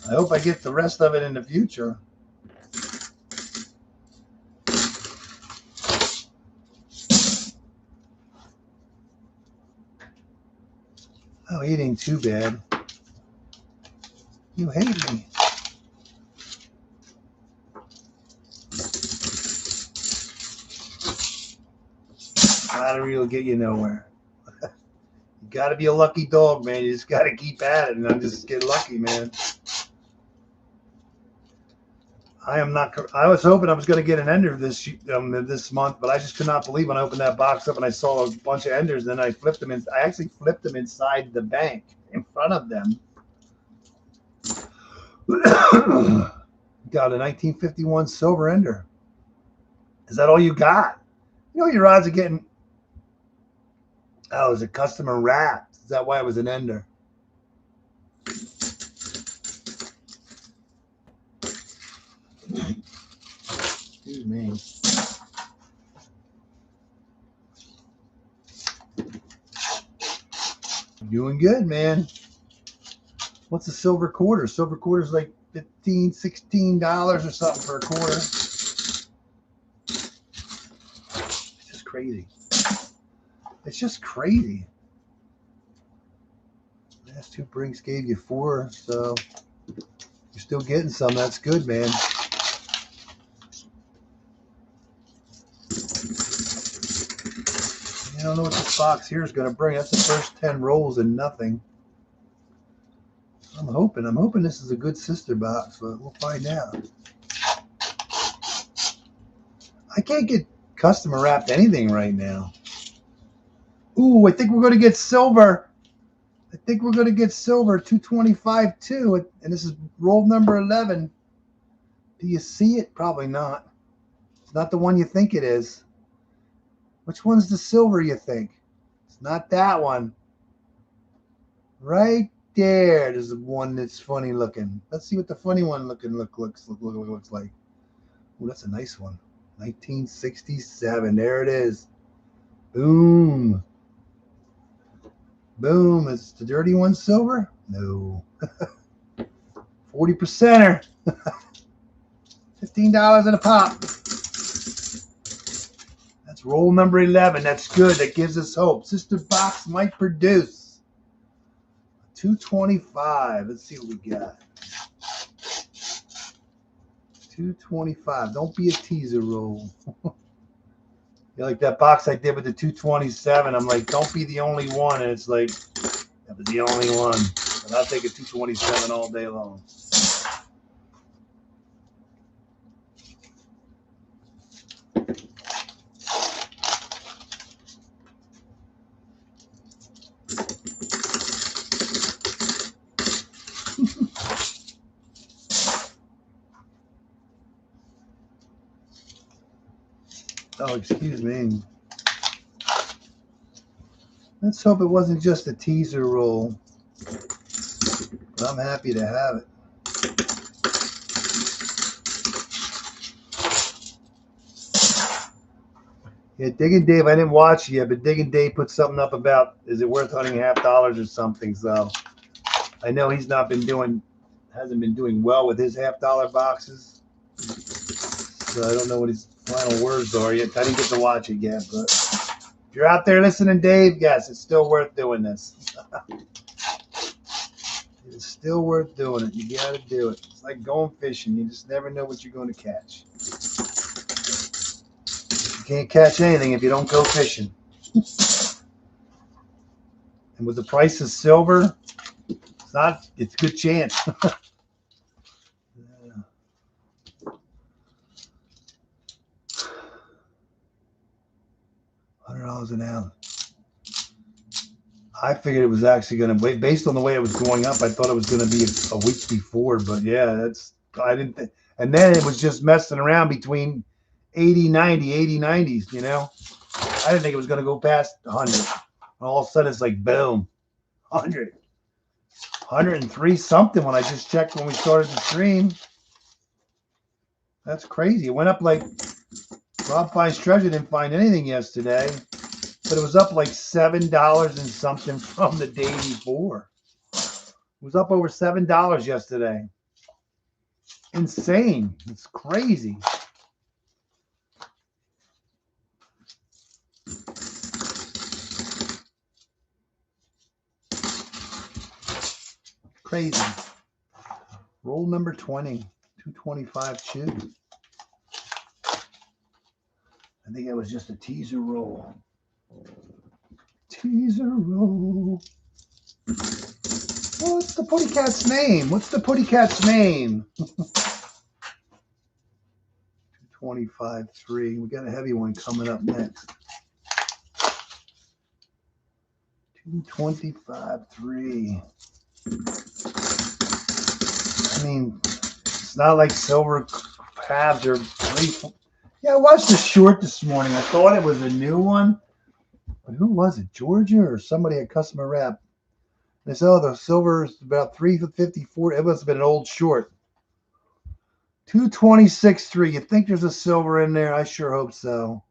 hope I get the rest of it in the future. Oh, it ain't too bad. You hate me. Lottery will get you nowhere. You got to be a lucky dog, man. You just got to keep at it, and I'm just get lucky, man. I am not. I was hoping I was going to get an ender this month, but I just could not believe when I opened that box up and I saw a bunch of enders. Then I flipped them in. I actually flipped them inside the bank in front of them. Got a 1951 silver ender. Is that all you got? You know your odds of getting. Oh, it was a customer wrapped. Is that why it was an ender? Excuse me. Doing good, man. What's a silver quarter? Silver quarter's like $15, $16 or something for a quarter. It's just crazy. It's just crazy. Last two brings gave you 4, so you're still getting some. That's good, man. I don't know what this box here is going to bring. That's the first 10 rolls and nothing. I'm hoping this is a good sister box, but we'll find out. I can't get customer wrapped anything right now. Ooh, I think we're going to get silver. I think we're going to get silver, 225 too, and this is roll number 11. Do you see it? Probably not. It's not the one you think it is. Which one's the silver you think? It's not that one. Right there. There's one that's funny looking. Let's see what the funny one looks like. Oh, that's a nice one. 1967. There it is. Boom. Boom. Is the dirty one silver? No. 40%er. $15 in a pop. That's roll number 11. That's good. That gives us hope. Sister box might produce. 225. Let's see what we got. 225. Don't be a teaser roll. You like that box I did with the 227. I'm like, don't be the only one. And it's like, that was the only one. But I'll take a 227 all day long. Oh, excuse me. Let's hope it wasn't just a teaser roll. But I'm happy to have it. Yeah, Digging Dave, I didn't watch it yet, but Digging Dave put something up about, is it worth hunting $50 or something? So I know he's not been doing, hasn't been doing well with his $50 boxes. So I don't know what his final words are yet. I didn't get to watch it yet, but if you're out there listening, Dave, yes, it's still worth doing this. It's still worth doing it. You got to do it. It's like going fishing. You just never know what you're going to catch. You can't catch anything if you don't go fishing. And with the price of silver, it's a good chance. Yeah. $100 an ounce. I figured it was actually going to, based on the way it was going up, I thought it was going to be a week before. But yeah, I didn't think. And then it was just messing around between 80, 90, 80, 90s, you know. I didn't think it was going to go past 100. All of a sudden, it's like, boom, 100. 103 something when I just checked when we started the stream. That's crazy. It went up like, Rob Finds Treasure didn't find anything yesterday, but it was up like $7 and something from the day before. It was up over $7 yesterday. Insane. It's crazy. Crazy. Roll number 20, 225 chew. I think it was just a teaser roll. Teaser roll. What's the putty cat's name? What's the putty cat's name? 225.3. We got a heavy one coming up next. 225.3. I mean, it's not like silver halves are pretty. Yeah, I watched the short this morning. I thought it was a new one, but who was it? Georgia or somebody at Customer Rep? They said, oh, the silver is about 354. It must have been an old short. 226.3. You think there's a silver in there? I sure hope so.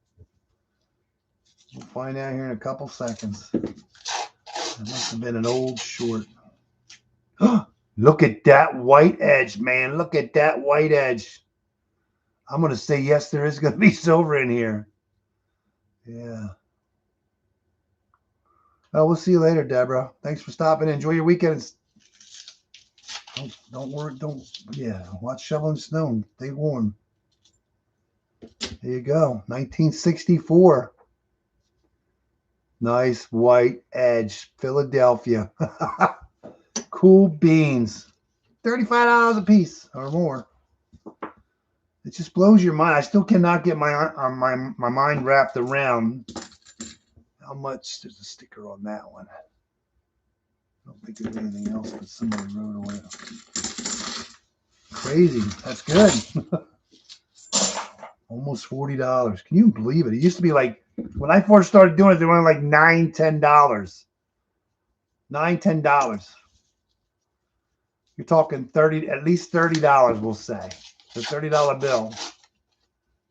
We'll find out here in a couple seconds. It must have been an old short. Look at that white edge, man. Look at that white edge. I'm going to say, yes, there is going to be silver in here. Yeah. Well, we'll see you later, Deborah. Thanks for stopping in. Enjoy your weekend. Don't worry. Watch Shoveling Snow. Stay warm. There you go. 1964. Nice white edge. Philadelphia. Cool beans. $35 a piece or more. It just blows your mind. I still cannot get my mind wrapped around how much. There's a sticker on that one. I don't think there's anything else, but somebody wrote away. Crazy. That's good. Almost $40. Can you believe it? It used to be like, when I first started doing it, they were like $9, $10. $9, $10. You're talking 30, at least $30, we'll say. The $30 bill.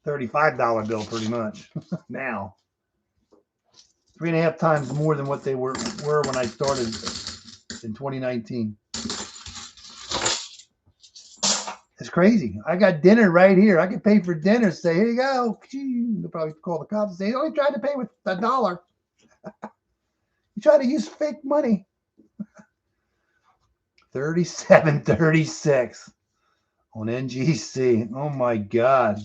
$35 bill, pretty much. Now. 3.5 times more than what they were when I started in 2019. It's crazy. I got dinner right here. I can pay for dinner. Say, here you go. They'll probably call the cops and say, oh, you tried to pay with $1. You try to use fake money. 37.36 on NGC. Oh my God.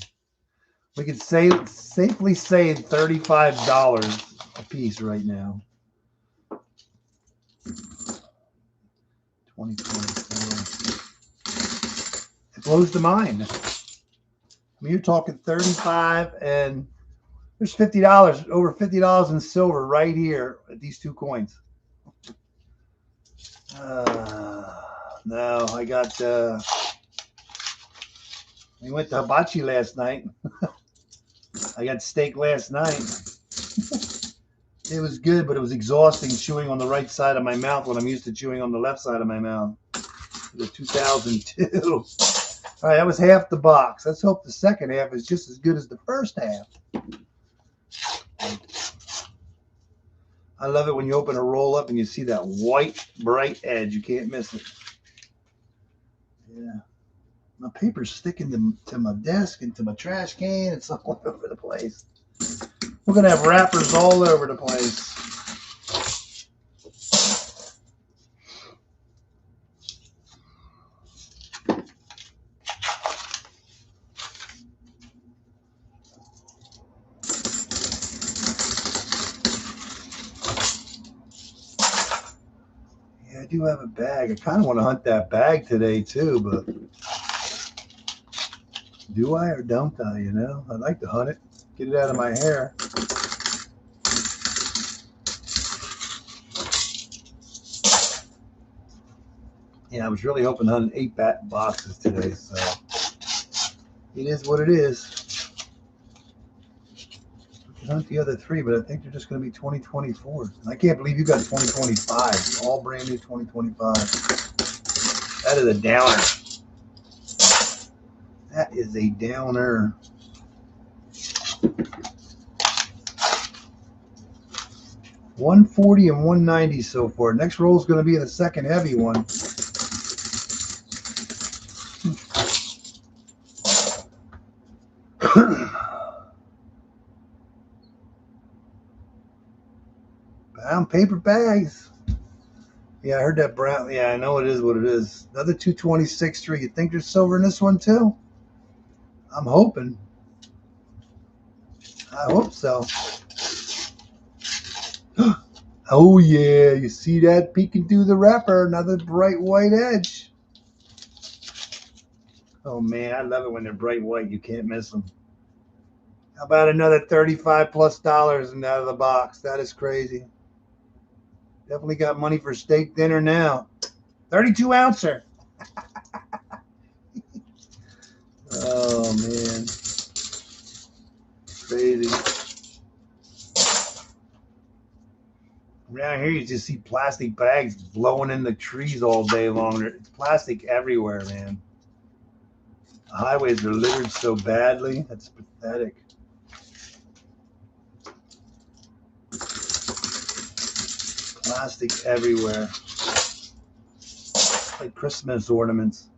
We could safely say $35 a piece right now. 2024. It blows the mind. I mean, you're talking 35 and there's $50, over $50 in silver right here at these two coins. No, I got, we went to hibachi last night. I got steak last night. It was good, but it was exhausting chewing on the right side of my mouth when I'm used to chewing on the left side of my mouth. The 2002. All right, that was half the box. Let's hope the second half is just as good as the first half. I love it when you open a roll up and you see that white, bright edge. You can't miss it. Yeah. My paper's sticking to my desk and to my trash can. It's all over the place. We're going to have wrappers all over the place. do have a bag. I kind of want to hunt that bag today too, but do I or don't I? You know, I'd like to hunt it, get it out of my hair. Yeah, I was really hoping to hunt 8 boxes today, so it is what it is. We can hunt the other 3, but I think they're just going to be 2024. I can't believe you got 2025, all brand new 2025. That is a downer. That is a downer. $140 and $190 so far. Next roll is going to be the second heavy one. Brown paper bags. Yeah, I heard that brown. Yeah, I know it is what it is. Another 226.3. You think there's silver in this one too? I'm hoping. I hope so. Oh yeah, you see that peeking through the wrapper? Another bright white edge. Oh man, I love it when they're bright white. You can't miss them. How about another $35+ and out of the box? That is crazy. Definitely got money for steak dinner now. 32 ouncer. Oh man, crazy. Around here, you just see plastic bags blowing in the trees all day long. It's plastic everywhere, man. The highways are littered so badly. That's pathetic. Plastic everywhere. Like Christmas ornaments.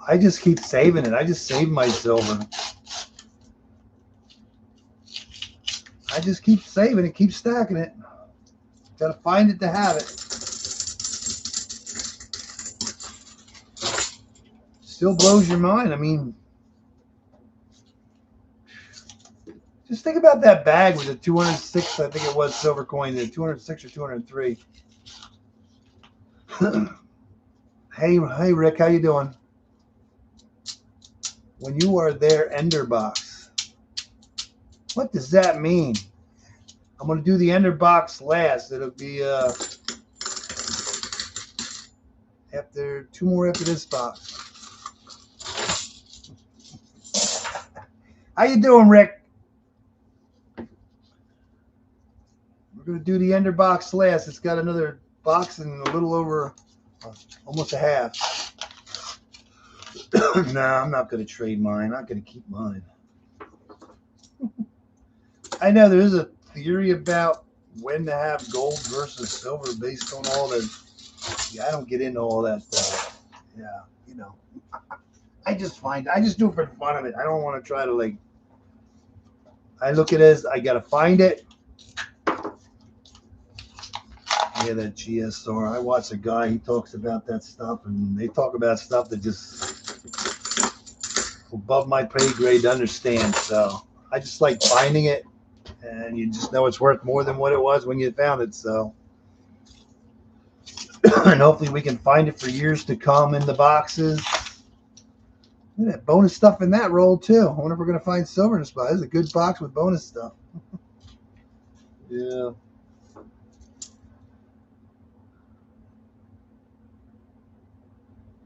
I just keep saving it. I just save my silver. I just keep saving it, keep stacking it. Gotta find it to have it. Still blows your mind. I mean, just think about that bag with the 206, I think it was, silver coin there, 206 or 203. Hey, Rick, how you doing? When you are there, Ender box. What does that mean? I'm going to do the Ender box last. It'll be after 2 more after this box. How you doing, Rick? We're going to do the Ender box last. It's got another box and a little over, almost a half. No, I'm not going to trade mine. I'm not going to keep mine. I know there is a theory about when to have gold versus silver based on all the. Yeah, I don't get into all that stuff. Yeah, you know. I just do it for the fun of it. I don't want to try to like. I look at it as I got to find it. Yeah, that GSR. I watch a guy, he talks about that stuff, and they talk about stuff that just above my pay grade to understand. So I just like finding it, and you just know it's worth more than what it was when you found it. So, and hopefully we can find it for years to come in the boxes. Look at that bonus stuff in that roll too. I wonder if we're going to find silver in this box. This is a good box with bonus stuff. Yeah.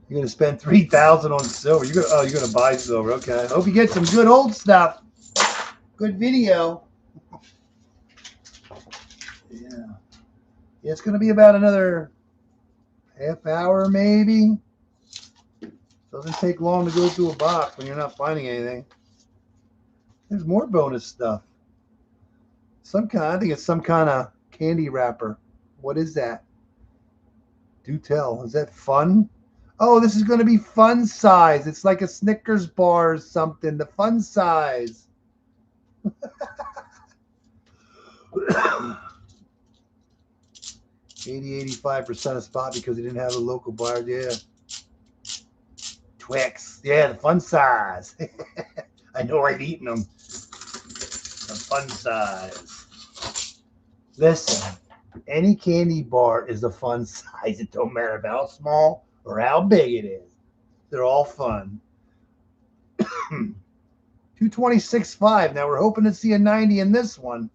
You're gonna spend $3,000 on silver. You're gonna buy silver. Okay. I hope you get some good old stuff. Good video. Yeah. Yeah, it's gonna be about another half hour maybe. Doesn't take long to go through a box when you're not finding anything. There's more bonus stuff. I think it's some kind of candy wrapper. What is that? Do tell. Is that fun? Oh, this is going to be fun size. It's like a Snickers bar or something. The fun size. 85% of spot because he didn't have a local bar. Yeah. Twix. Yeah, the fun size. I know I've eaten them. The fun size. Listen, Any candy bar is a fun size. It don't matter how small or how big it is. They're all fun. 226.5. Now we're hoping to see a 90 in this one.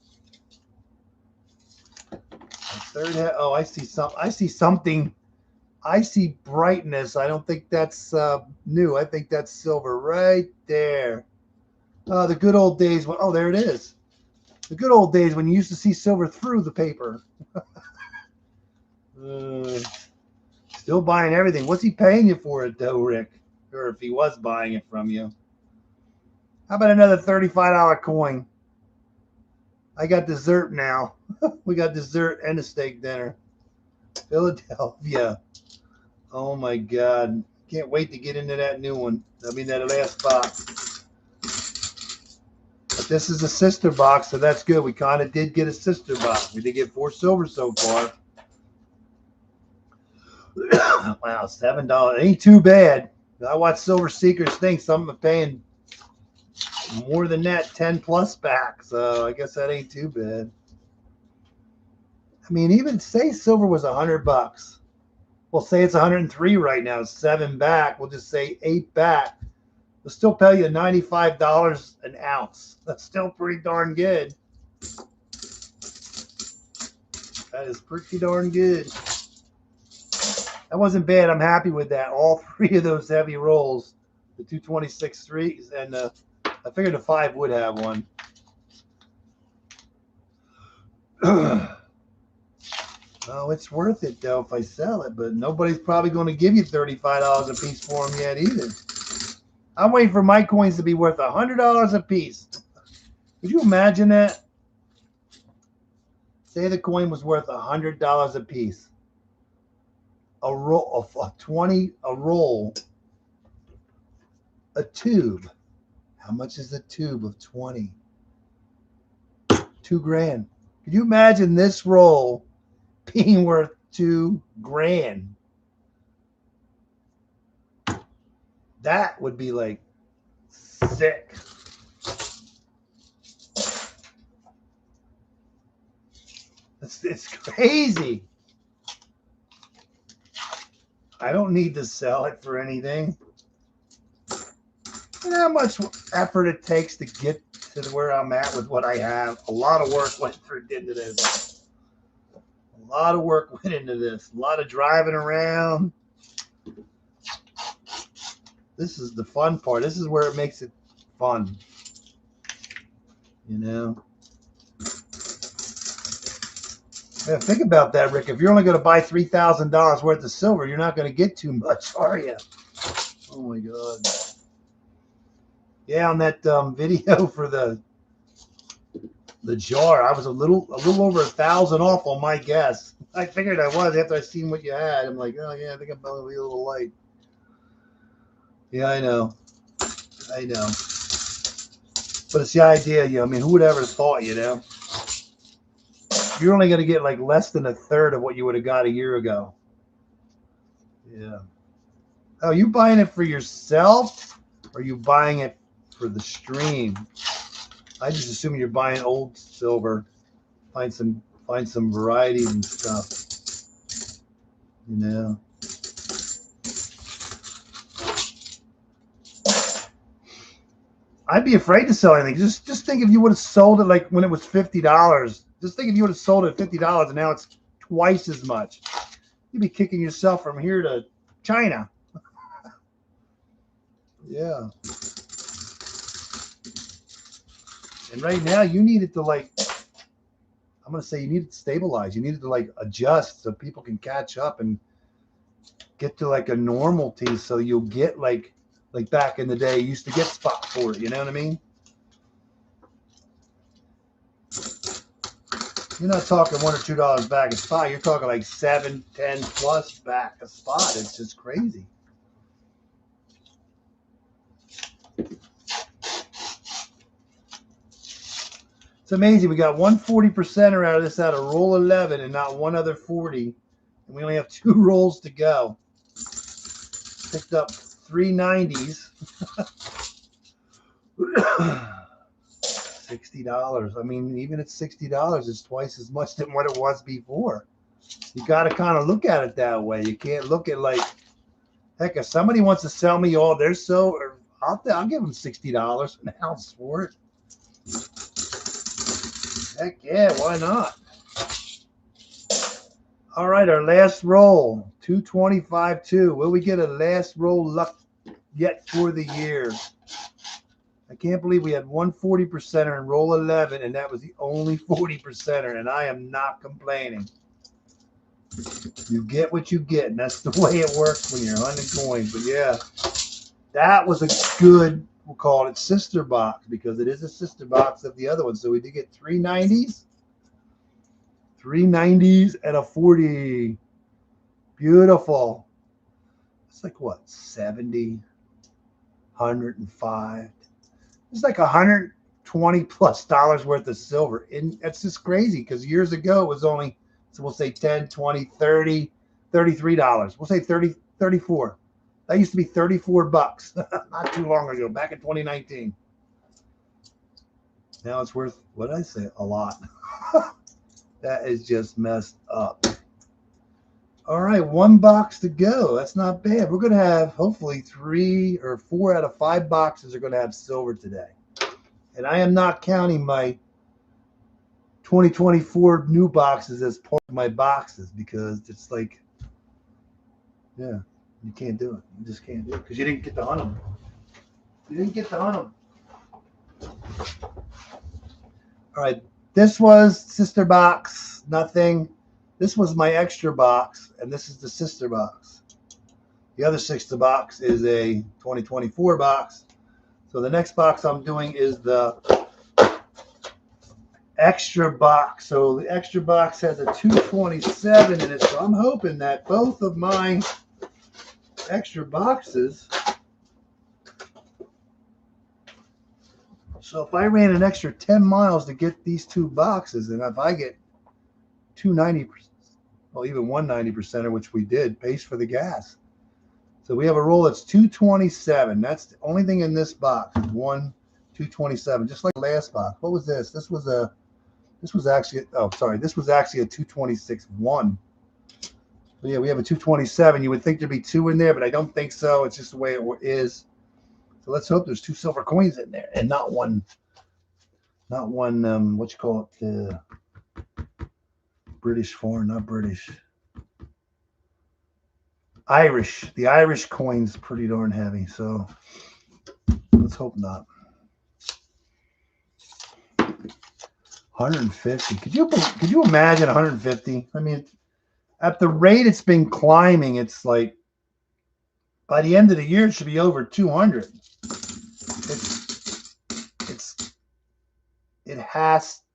Third, oh, I see something. I see brightness. I don't think that's new. I think that's silver right there. The good old days. Oh, there it is. The good old days when you used to see silver through the paper. Still buying everything. What's he paying you for it, though, Rick? Or if he was buying it from you. How about another $35 coin? I got dessert now. We got dessert and a steak dinner. Philadelphia. Oh, my God. Can't wait to get into that new one. I mean, that last box. But this is a sister box, so that's good. We kind of did get a sister box. We did get 4 silver so far. Wow, $7. Ain't too bad. I watch Silver Seekers think something paying more than that, 10 plus back. So I guess that ain't too bad. I mean, even say silver was $100. We'll say it's 103 right now, 7 back. We'll just say 8 back. We'll still pay you $95 an ounce. That's still pretty darn good. That is pretty darn good. That wasn't bad. I'm happy with that. All 3 of those heavy rolls, the 226.3s, and I figured the 5 would have one. Oh, it's worth it, though, if I sell it, but nobody's probably going to give you $35 a piece for them yet either. I'm waiting for my coins to be worth $100 a piece. Could you imagine that? Say the coin was worth $100 a piece. A roll of 20, a roll, a tube. How much is a tube of 20? $2,000. Could you imagine this roll being worth $2,000? That would be like sick. It's crazy. I don't need to sell it for anything. You know how much effort it takes to get to where I'm at with what I have? A lot of work went into this. A lot of work went into this. A lot of driving around. This is the fun part. This is where it makes it fun. You know? Yeah, think about that, Rick. If you're only going to buy $3,000 worth of silver, you're not going to get too much, are you? Oh, my God. Yeah, on that video for the jar, I was a little over 1,000 off on my guess. I figured I was after I seen what you had. I'm like, oh, yeah, I think I'm probably a little light. Yeah, I know. I know. But it's the idea, you know, I mean, who would ever thought, you know? You're only going to get like less than 1/3 of what you would have got a year ago. Yeah. Oh, you buying it for yourself, or are you buying it for the stream? I just assume you're buying old silver. Find some varieties and stuff. You know. I'd be afraid to sell anything. Just think if you would have sold it like when it was $50. Just think if you would have sold it at $50 and now it's twice as much. You'd be kicking yourself from here to China. Yeah. And right now you need it to like, I'm going to say you need it to stabilize. You need it to like adjust so people can catch up and get to like a normalcy so you'll get like back in the day, you used to get spot for it. You know what I mean? You're not talking $1 or $2 back a spot. You're talking like 7, 10 plus back a spot. It's just crazy. It's amazing. We got 140% out of this out of roll 11 and not one other 40. And we only have 2 rolls to go. Picked up 3 90s. $60. I mean, even at $60, it's twice as much than what it was before. You got to kind of look at it that way. You can't look at like, heck, if somebody wants to sell me all their silver, I'll give them $60 an ounce for it. Heck yeah, why not? All right, our last roll, 225.2. Will we get a last roll luck yet for the year? I can't believe we had one 40%er in roll 11, and that was the only 40%er, and I am not complaining. You get what you get, and that's the way it works when you're hunting coins. But yeah, that was a good, we'll call it sister box, because it is a sister box of the other one. So we did get 390s. 390s and a 40. Beautiful. It's like what, 70, 105. It's like $120 plus worth of silver. And that's just crazy, because years ago it was only, so we'll say 10, 20, 30, $33. We'll say 30, 34. That used to be 34 bucks not too long ago, back in 2019. Now it's worth, what did I say? A lot. That is just messed up. All right, one box to go. That's not bad. We're going to have hopefully 3 or 4 out of 5 boxes are going to have silver today. And I am not counting my 2024 new boxes as part of my boxes, because it's like, yeah, you can't do it. You just can't do it because you didn't get to hunt them. You didn't get to hunt them. All right, this was sister box, nothing. This was my extra box, and this is the sister box. The other sister box is a 2024 box. So the next box I'm doing is the extra box. So the extra box has a 227 in it. So I'm hoping that both of my extra boxes. So if I ran an extra 10 miles to get these 2 boxes, and if I get 290%, well, even 190%, which we did, pays for the gas. So we have a roll that's 227. That's the only thing in this box. 227, just like the last box. What was this? This was actually a 226-1. But yeah, we have a 227. You would think there'd be 2 in there, but I don't think so. It's just the way it is. So let's hope there's 2 silver coins in there, and not one. What you call it? British foreign, not British. Irish. The Irish coin's pretty darn heavy, so let's hope not. 150. Could you imagine 150? I mean, at the rate it's been climbing, it's like by the end of the year it should be over 200.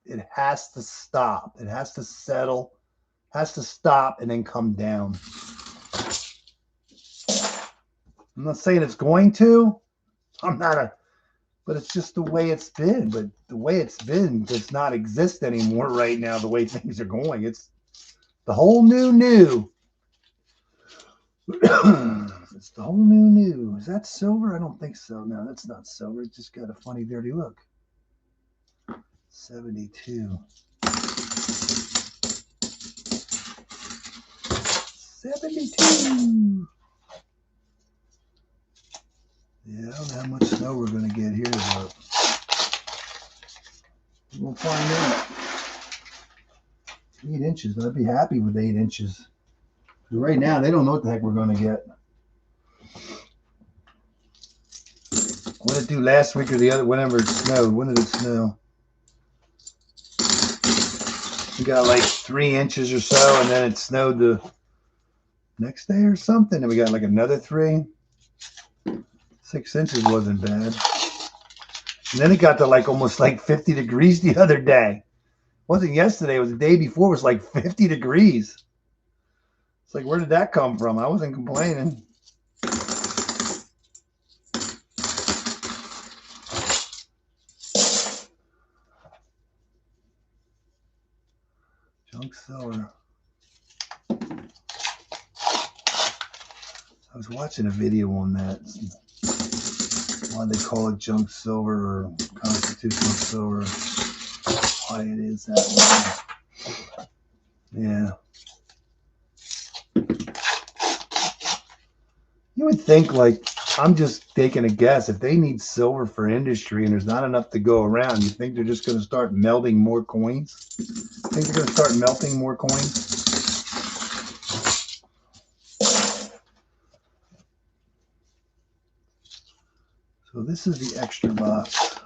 It has to stop. It has to settle. Has to stop and then come down. I'm not saying it's going to. But it's just the way it's been. But the way it's been does not exist anymore right now, the way things are going. It's the whole new. It's the whole new. Is that silver? I don't think so. No, that's not silver. It's just got a funny, dirty look. 72. 72. Yeah, I don't know how much snow we're going to get here, but we'll find out. 8 inches. I'd be happy with 8 inches. Right now, they don't know what the heck we're going to get. What did it do last week or the other? Whenever it snowed. When did it snow? We got like 3 inches or so, and then it snowed the next day or something, and we got like another 3. 6 inches wasn't bad. And then it got to like almost like 50 degrees the other day. It wasn't yesterday, it was the day before. It was like 50 degrees. It's like, where did that come from? I wasn't complaining. Junk silver. I was watching a video on that. why they call it junk silver or constitutional silver. Why it is that way. Yeah. You would think, like, I'm just taking a guess, if they need silver for industry and there's not enough to go around, you think they're just going to start melting more coins? I think they're going to start melting more coins? So this is the extra box.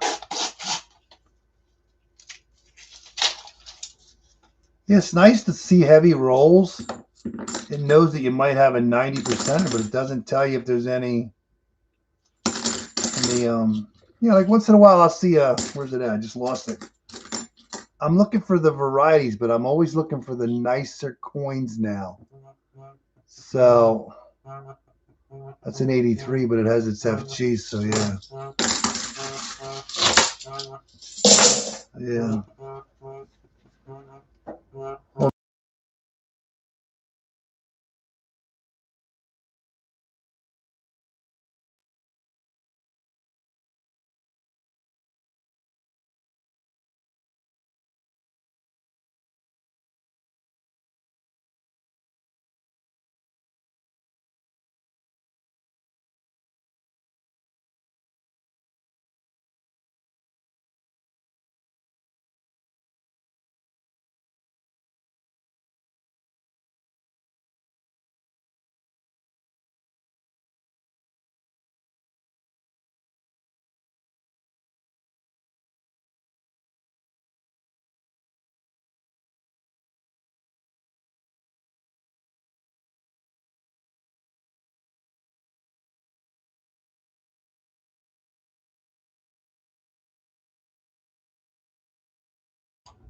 Yeah, it's nice to see heavy rolls. It knows that you might have a 90%, but it doesn't tell you if there's any like once in a while I'll see where's it at? I just lost it. I'm looking for the varieties, but I'm always looking for the nicer coins now. So that's an 83, but it has its FG, so yeah. Yeah.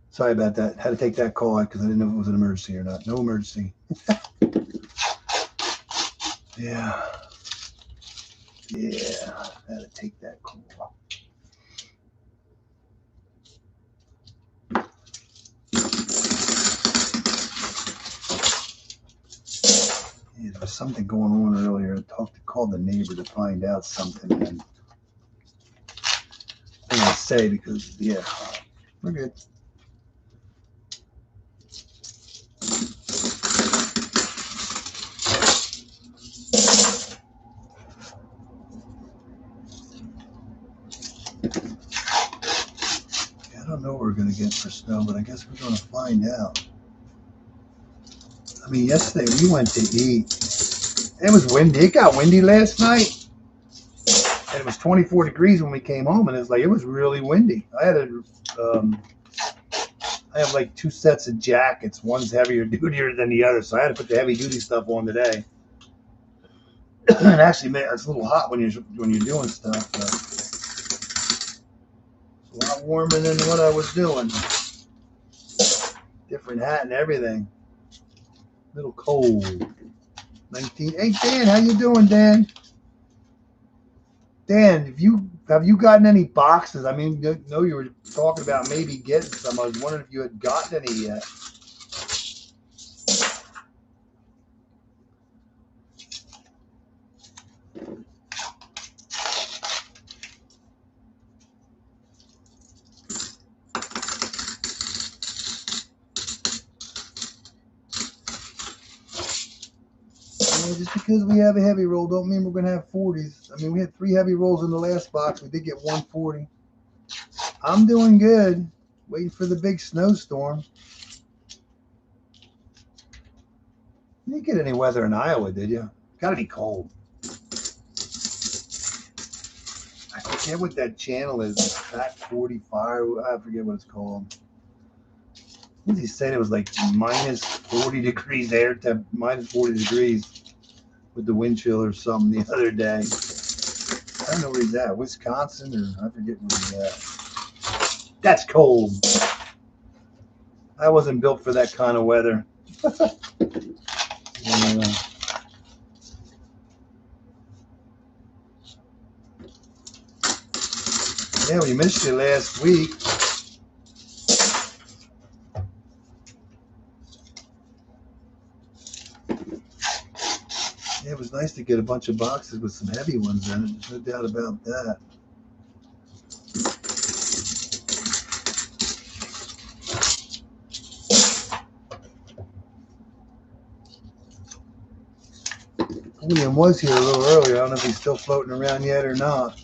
Sorry about that. Had to take that call because I didn't know if it was an emergency or not. No emergency. Yeah. Yeah. Had to take that call. Yeah, there was something going on earlier. I called the neighbor to find out something. And I'm going to say because, yeah, we're good. I don't know what we're going to get for snow, but I guess we're going to find out. I mean, yesterday we went to eat. It was windy. It got windy last night. And it was 24 degrees when we came home, and it was really windy. I have like two sets of jackets. One's heavier duty than the other, so I had to put the heavy duty stuff on today. And actually, man, it's a little hot when you're doing stuff. But it's a lot warmer than what I was doing. Different hat and everything. A little cold. 19. Hey Dan, how you doing, Dan? Dan, have you gotten any boxes? I mean, I know you were talking about maybe getting some. I was wondering if you had gotten any yet. Just because we have a heavy roll don't mean we're going to have 40s. I mean, we had 3 heavy rolls in the last box. We did get 140. I'm doing good. Waiting for the big snowstorm. You didn't get any weather in Iowa, did you? Got to be cold. I forget what that channel is. Fat 45. I forget what it's called. What did he say? It was like minus 40 degrees air temp, minus 40 degrees with the wind chill or something the other day. I don't know where he's at. Wisconsin or I forget where he's at. That's cold. I wasn't built for that kind of weather. Yeah, we missed you last week. It was nice to get a bunch of boxes with some heavy ones in it. There's no doubt about that. William was here a little earlier. I don't know if he's still floating around yet or not.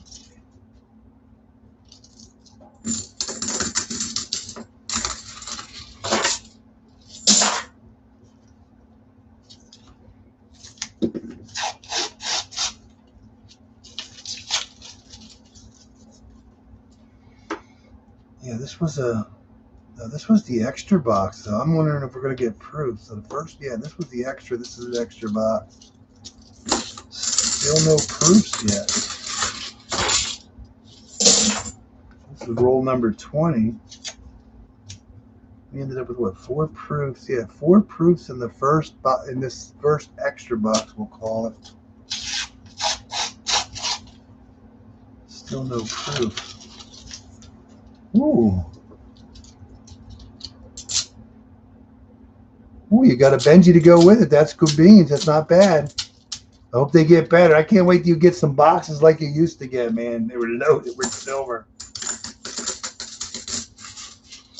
Yeah, this was the extra box. So I'm wondering if we're gonna get proof. So the first, yeah, this was the extra. This is the extra box. Still no proofs yet. This is roll number 20. We ended up with what? 4 proofs. Yeah, 4 proofs in the first in this first extra box, we'll call it. Still no proof. Ooh. Ooh, you got a Benji to go with it. That's good beans. That's not bad. I hope they get better. I can't wait till you get some boxes like you used to get, man. They were loaded with silver.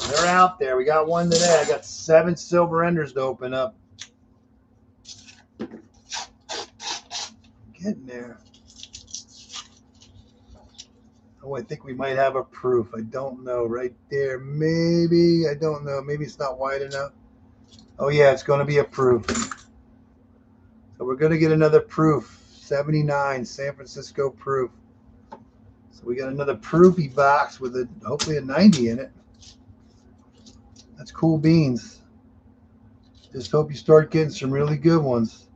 They're out there. We got one today. I got 7 silver enders to open up. Getting there. Oh, I think we might have a proof. I don't know. Right there. Maybe. I don't know. Maybe it's not wide enough. Oh, yeah. It's going to be a proof. So we're going to get another proof. 79. San Francisco proof. So we got another proofy box with hopefully a 90 in it. That's cool beans. Just hope you start getting some really good ones.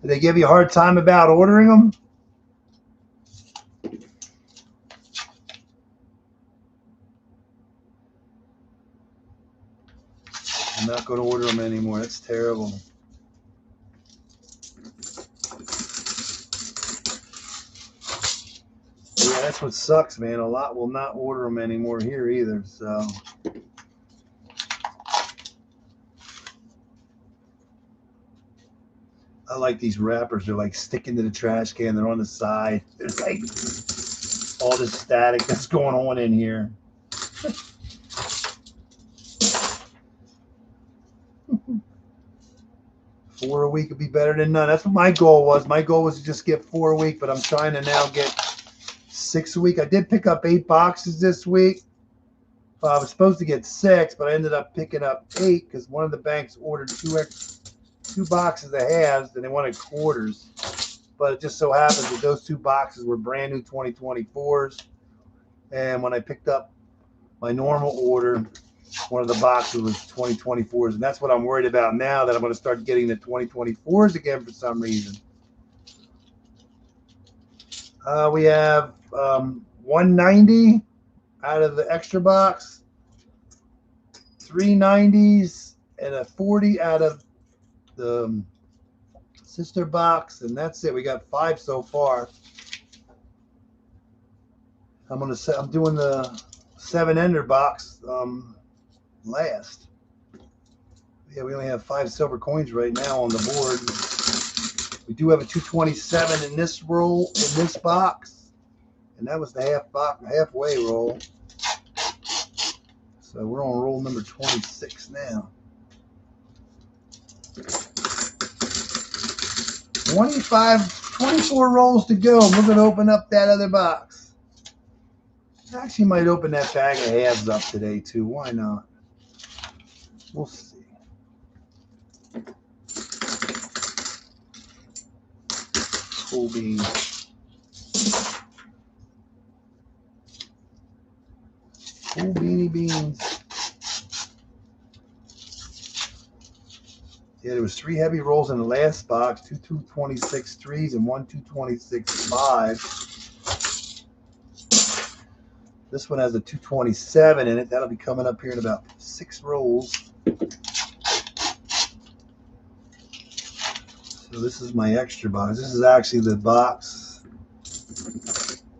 Did they give you a hard time about ordering them? I'm not going to order them anymore. That's terrible. Yeah, that's what sucks, man. A lot will not order them anymore here either. So. I like these wrappers. They're like sticking to the trash can. They're on the side. There's like all this static that's going on in here. 4 a week would be better than none. That's what my goal was. My goal was to just get 4 a week, but I'm trying to now get 6 a week. I did pick up 8 boxes this week. I was supposed to get 6, but I ended up picking up 8 because one of the banks ordered 2 boxes of halves and they wanted quarters. But it just so happens that those 2 boxes were brand new 2024s. And when I picked up my normal order, one of the boxes was 2024s. And that's what I'm worried about now, that I'm going to start getting the 2024s again for some reason. We have 190 out of the extra box, 3 90s, and a 40 out of the sister box, and that's it. We got 5 so far. I'm doing the 7 ender box last. Yeah, we only have 5 silver coins right now on the board. We do have a 227 in this roll, in this box, and that was the halfway roll. So we're on roll number 26 now. 24 rolls to go. We're going to open up that other box. I actually might open that bag of halves up today too. Why not? We'll see. Cool beans. Cool beanie beans. Yeah, there was 3 heavy rolls in the last box, 2 226 3s and 1 226 5. This one has a 227 in it. That'll be coming up here in about 6 rolls. So this is my extra box. This is actually the box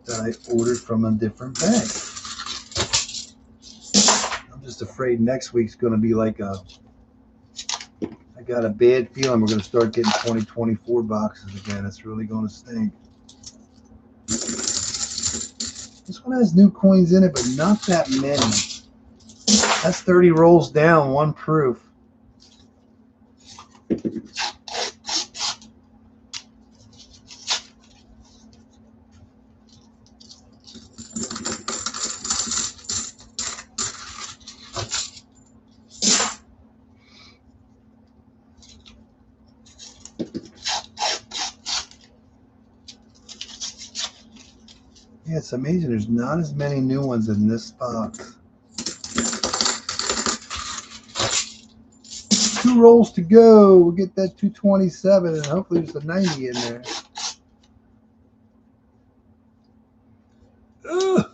that I ordered from a different bank. I'm just just afraid next week's going to be like a, I got a bad feeling we're going to start getting 2024 boxes again. It's really going to stink. This one has new coins in it, but not that many. That's 30 rolls down, one proof. Yeah, it's amazing. There's not as many new ones in this box. 2 rolls to go. We'll get that 227, and hopefully there's a 90 in there. Ugh.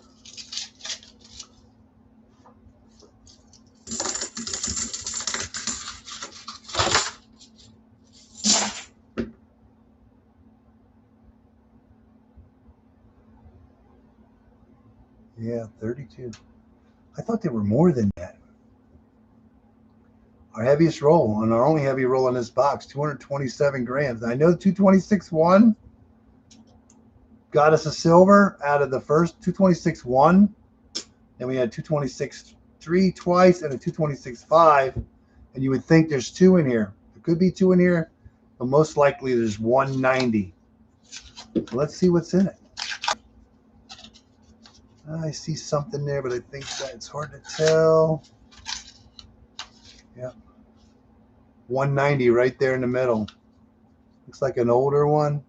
Yeah, 32. I thought there were more than that. Our heaviest roll, and our only heavy roll in this box, 227 grams. I know the 226 1 got us a silver out of the first 226 1. Then we had 226 3 twice and a 226 5. And you would think there's 2 in here. There could be 2 in here, but most likely there's 190. So let's see what's in it. I see something there, but I think that it's hard to tell. Yeah. 190 right there in the middle. Looks like an older one.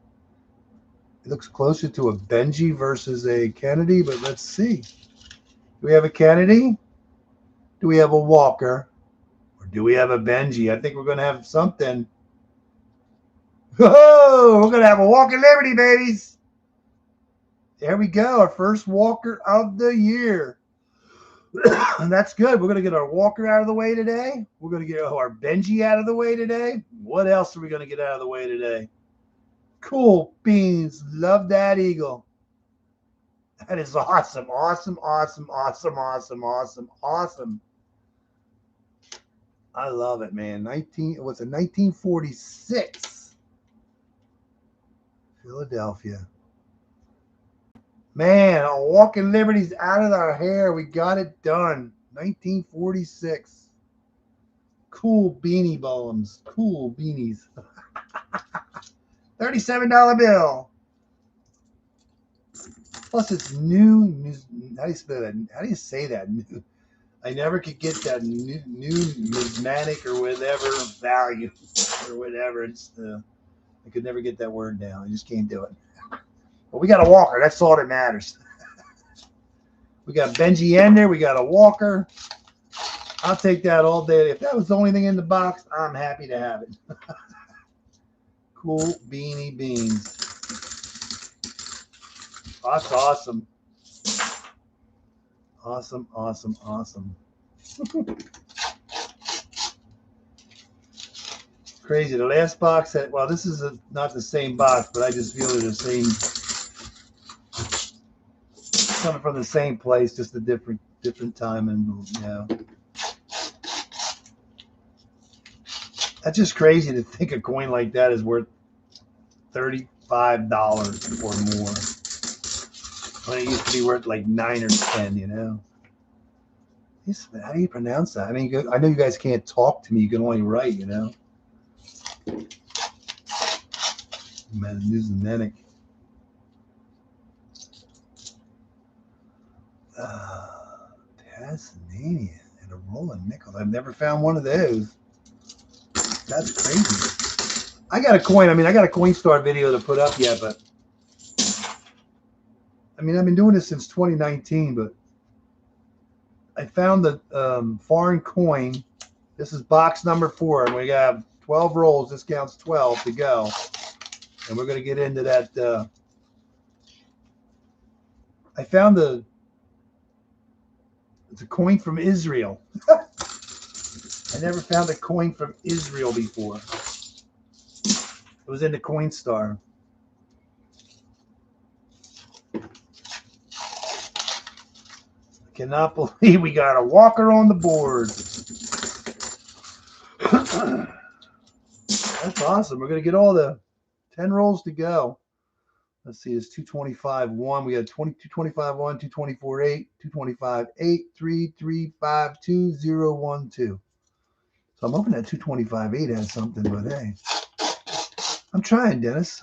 It looks closer to a Benji versus a Kennedy, but let's see. Do we have a Kennedy? Do we have a Walker? Or do we have a Benji? I think we're going to have something. Oh, we're going to have a Walker Liberty, babies. There we go. Our first Walker of the year. And that's good. We're going to get our Walker out of the way today. We're going to get our Benji out of the way today. What else are we going to get out of the way today? Cool beans. Love that eagle. That is awesome. Awesome, awesome, awesome, awesome, awesome, awesome. I love it, man. 1946. Philadelphia. Man, a Walking Liberty's out of our hair. We got it done. 1946. Cool beanie bums. Cool beanies. $37 bill. Plus it's new. How do you spell that? How do you say that? New. I never could get that new numismatic or whatever value or whatever. I could never get that word down. I just can't do it. But we got a Walker. That's all that matters. We got Benji in there. We got a Walker. I'll take that all day. If that was the only thing in the box, I'm happy to have it. Cool beanie beans. That's awesome. Awesome, awesome, awesome. Crazy. The last box had, well, this is not the same box, but I just feel they're the same. Coming from the same place, just a different time, and that's just crazy to think a coin like that is worth $35 or more. When it used to be worth like 9 or 10, you know. How do you pronounce that? I mean, I know you guys can't talk to me; you can only write, you know. Man, numismatic. Tasmania and a rolling nickel. I've never found one of those. That's crazy. I got a coin. I mean, I got a Coinstar video to put up yet, but I mean, I've been doing this since 2019, but I found the foreign coin. This is box number 4, and we got 12 rolls. This counts 12 to go, and we're going to get into that. I found it's a coin from Israel. I never found a coin from Israel before. It was in the Coinstar. Cannot believe we got a walker on the board. That's awesome. We're going to get all the 10 rolls to go. Let's see, it's 225 1. We got 225 1, 224 8, 225 8, 3, 3, 5, 2, 0, 1, 2. So I'm hoping that 225 8 has something, but hey, I'm trying, Dennis.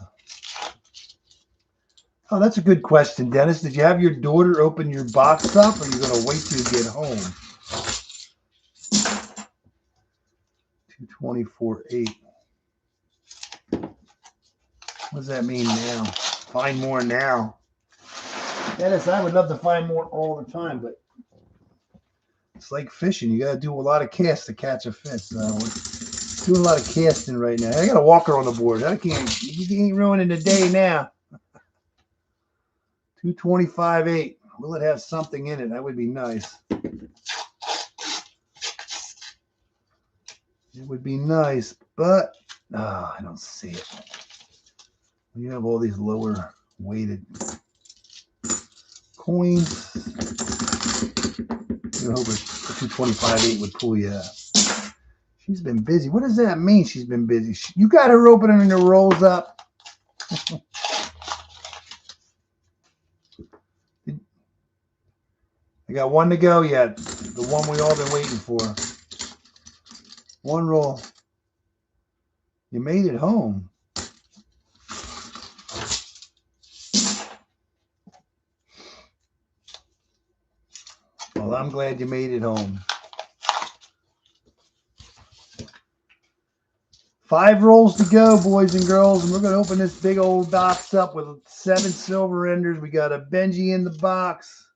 Oh, that's a good question, Dennis. Did you have your daughter open your box up, or are you going to wait till you get home? 224 8. What does that mean now? Find more now. Dennis, I would love to find more all the time, but it's like fishing. You got to do a lot of casts to catch a fish. So we're doing a lot of casting right now. I got a walker on the board. You ain't ruining the day now. 225 8. Will it have something in it? That would be nice. It would be nice, but I don't see it. You have all these lower weighted coins. I hope a 225 8 would pull you up. She's been busy. What does that mean? She's been busy. You got her opening the rolls up. I got one to go yet. The one we all been waiting for. One roll. You made it home. Well, I'm glad you made it home. 5 rolls to go, boys and girls, and we're going to open this big old box up with 7 silver enders. We got a Benji in the box.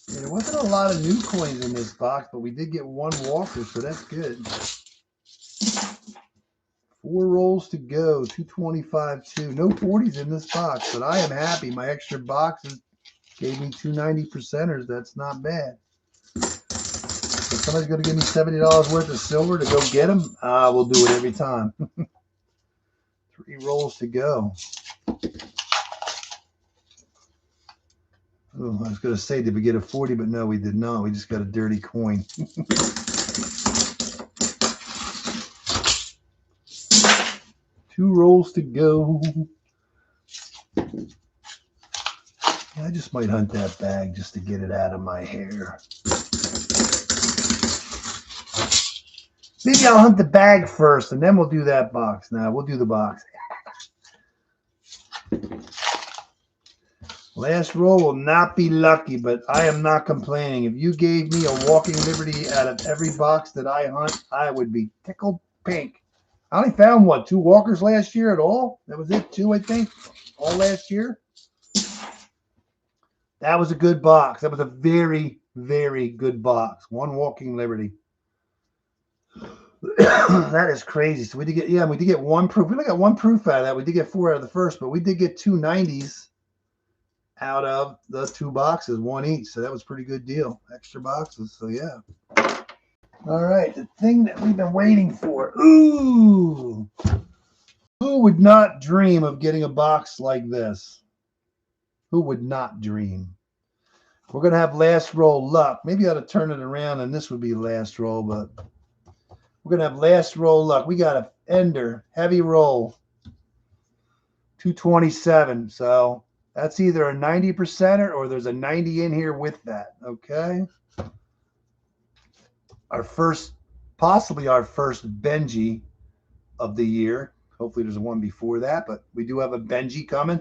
There wasn't a lot of new coins in this box, but we did get 1 walker, so that's good. 4 rolls to go, 225 2. No 40s in this box, but I am happy. My extra boxes gave me 2 90%ers. That's not bad. So somebody's going to give me $70 worth of silver to go get them. We'll do it every time. 3 rolls to go. Oh, I was going to say, did we get a 40? But no, we did not. We just got a dirty coin. 2 rolls to go. I just might hunt that bag just to get it out of my hair. Maybe I'll hunt the bag first, and then we'll do that box. Now, we'll do the box. Last roll will not be lucky, but I am not complaining. If you gave me a walking liberty out of every box that I hunt, I would be tickled pink. I only found, what, 2 walkers last year at all? That was it, 2, I think, all last year. That was a good box. That was a very, very good box. 1 walking liberty. That is crazy. So we did get, we did get 1 proof. We only got 1 proof out of that. We did get 4 out of the first, but we did get 2 90s out of the 2 boxes, 1 each. So that was a pretty good deal. Extra boxes. So yeah. All right, the thing that we've been waiting for. Ooh. Who would not dream of getting a box like this? Who would not dream? We're going to have last roll luck. Maybe I ought to turn it around and this would be last roll, but we're going to have last roll luck. We got an ender, heavy roll, 227. So that's either a 90%er or there's a 90 in here with that, okay? Our first, possibly our first Benji of the year. Hopefully there's one before that, but we do have a Benji coming.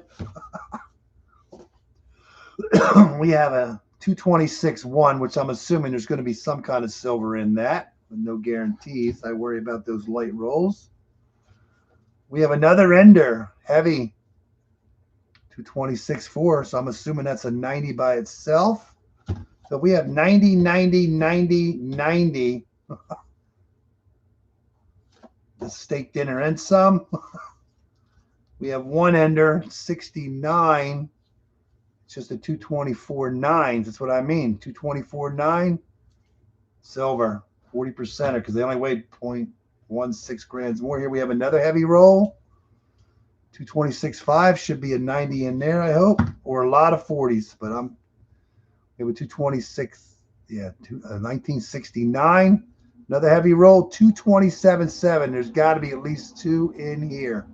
We have a 226-1, which I'm assuming there's going to be some kind of silver in that, with no guarantees. I worry about those light rolls. We have another ender, heavy, 226-4, so I'm assuming that's a 90 by itself. So we have 90, 90, 90, 90. The steak dinner and some. We have 1 ender, 69. It's just a 224.9. That's what I mean. 224.9. Silver, 40%er, because they only weighed 0.16 grams more. Here we have another heavy roll. 226.5 should be a 90 in there, I hope, or a lot of 40s, but I'm maybe 226. Yeah, 1969. Another heavy roll, 227.7. There's got to be at least 2 in here.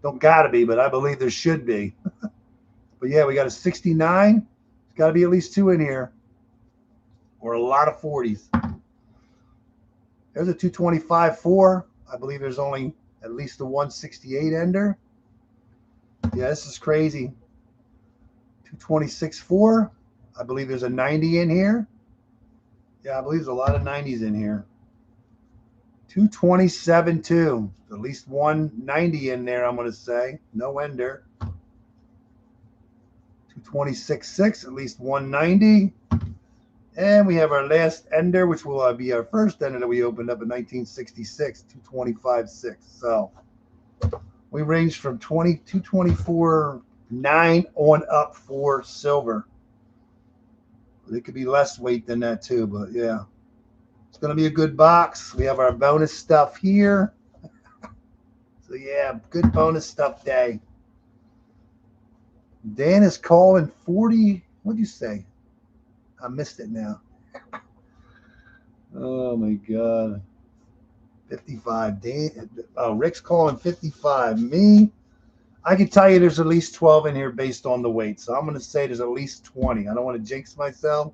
Don't got to be, but I believe there should be. But yeah, we got a 69. There's got to be at least 2 in here, or a lot of 40s. There's a 225.4. I believe there's only at least a 168 ender. Yeah, this is crazy. 226.4. I believe there's a 90 in here. Yeah, I believe there's a lot of 90s in here. 227.2. At least 190 in there, I'm going to say. No ender. 226.6. At least 190. And we have our last ender, which will be our first ender that we opened up in 1966. 225.6. So we ranged from 224.9 on up for silver. It could be less weight than that too, but yeah. It's going to be a good box. We have our bonus stuff here. So yeah, good bonus stuff day. Dan is calling 40. What'd you say? I missed it now. Oh my God. 55. Dan, Rick's calling 55. Me, I can tell you there's at least 12 in here based on the weight. So I'm going to say there's at least 20. I don't want to jinx myself.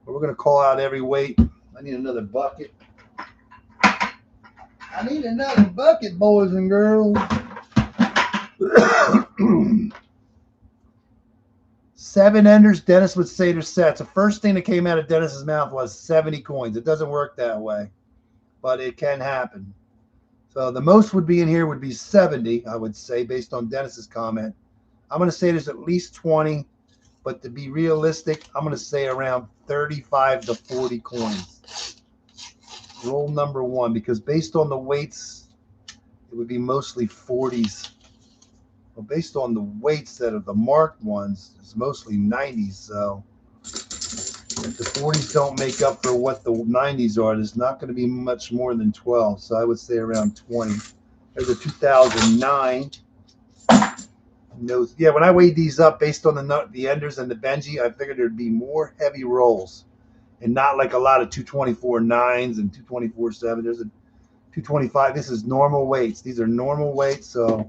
But we're going to call out every weight. I need another bucket. I need another bucket, boys and girls. 7 enders, Dennis would say there's sets. The first thing that came out of Dennis's mouth was 70 coins. It doesn't work that way, but it can happen. So the most would be in here would be 70, I would say, based on Dennis's comment. I'm going to say there's at least 20, but to be realistic, I'm going to say around 35 to 40 coins. Roll number 1, because based on the weights, it would be mostly 40s. Well, based on the weights that are the marked ones, it's mostly 90s. So if the 40s don't make up for what the 90s are, there's not going to be much more than 12. So I would say around 20. There's a 2009. Yeah, when I weighed these up based on the enders and the Benji, I figured there'd be more heavy rolls and not like a lot of 224.9s and 224.7. There's a 225. This is normal weights. These are normal weights, so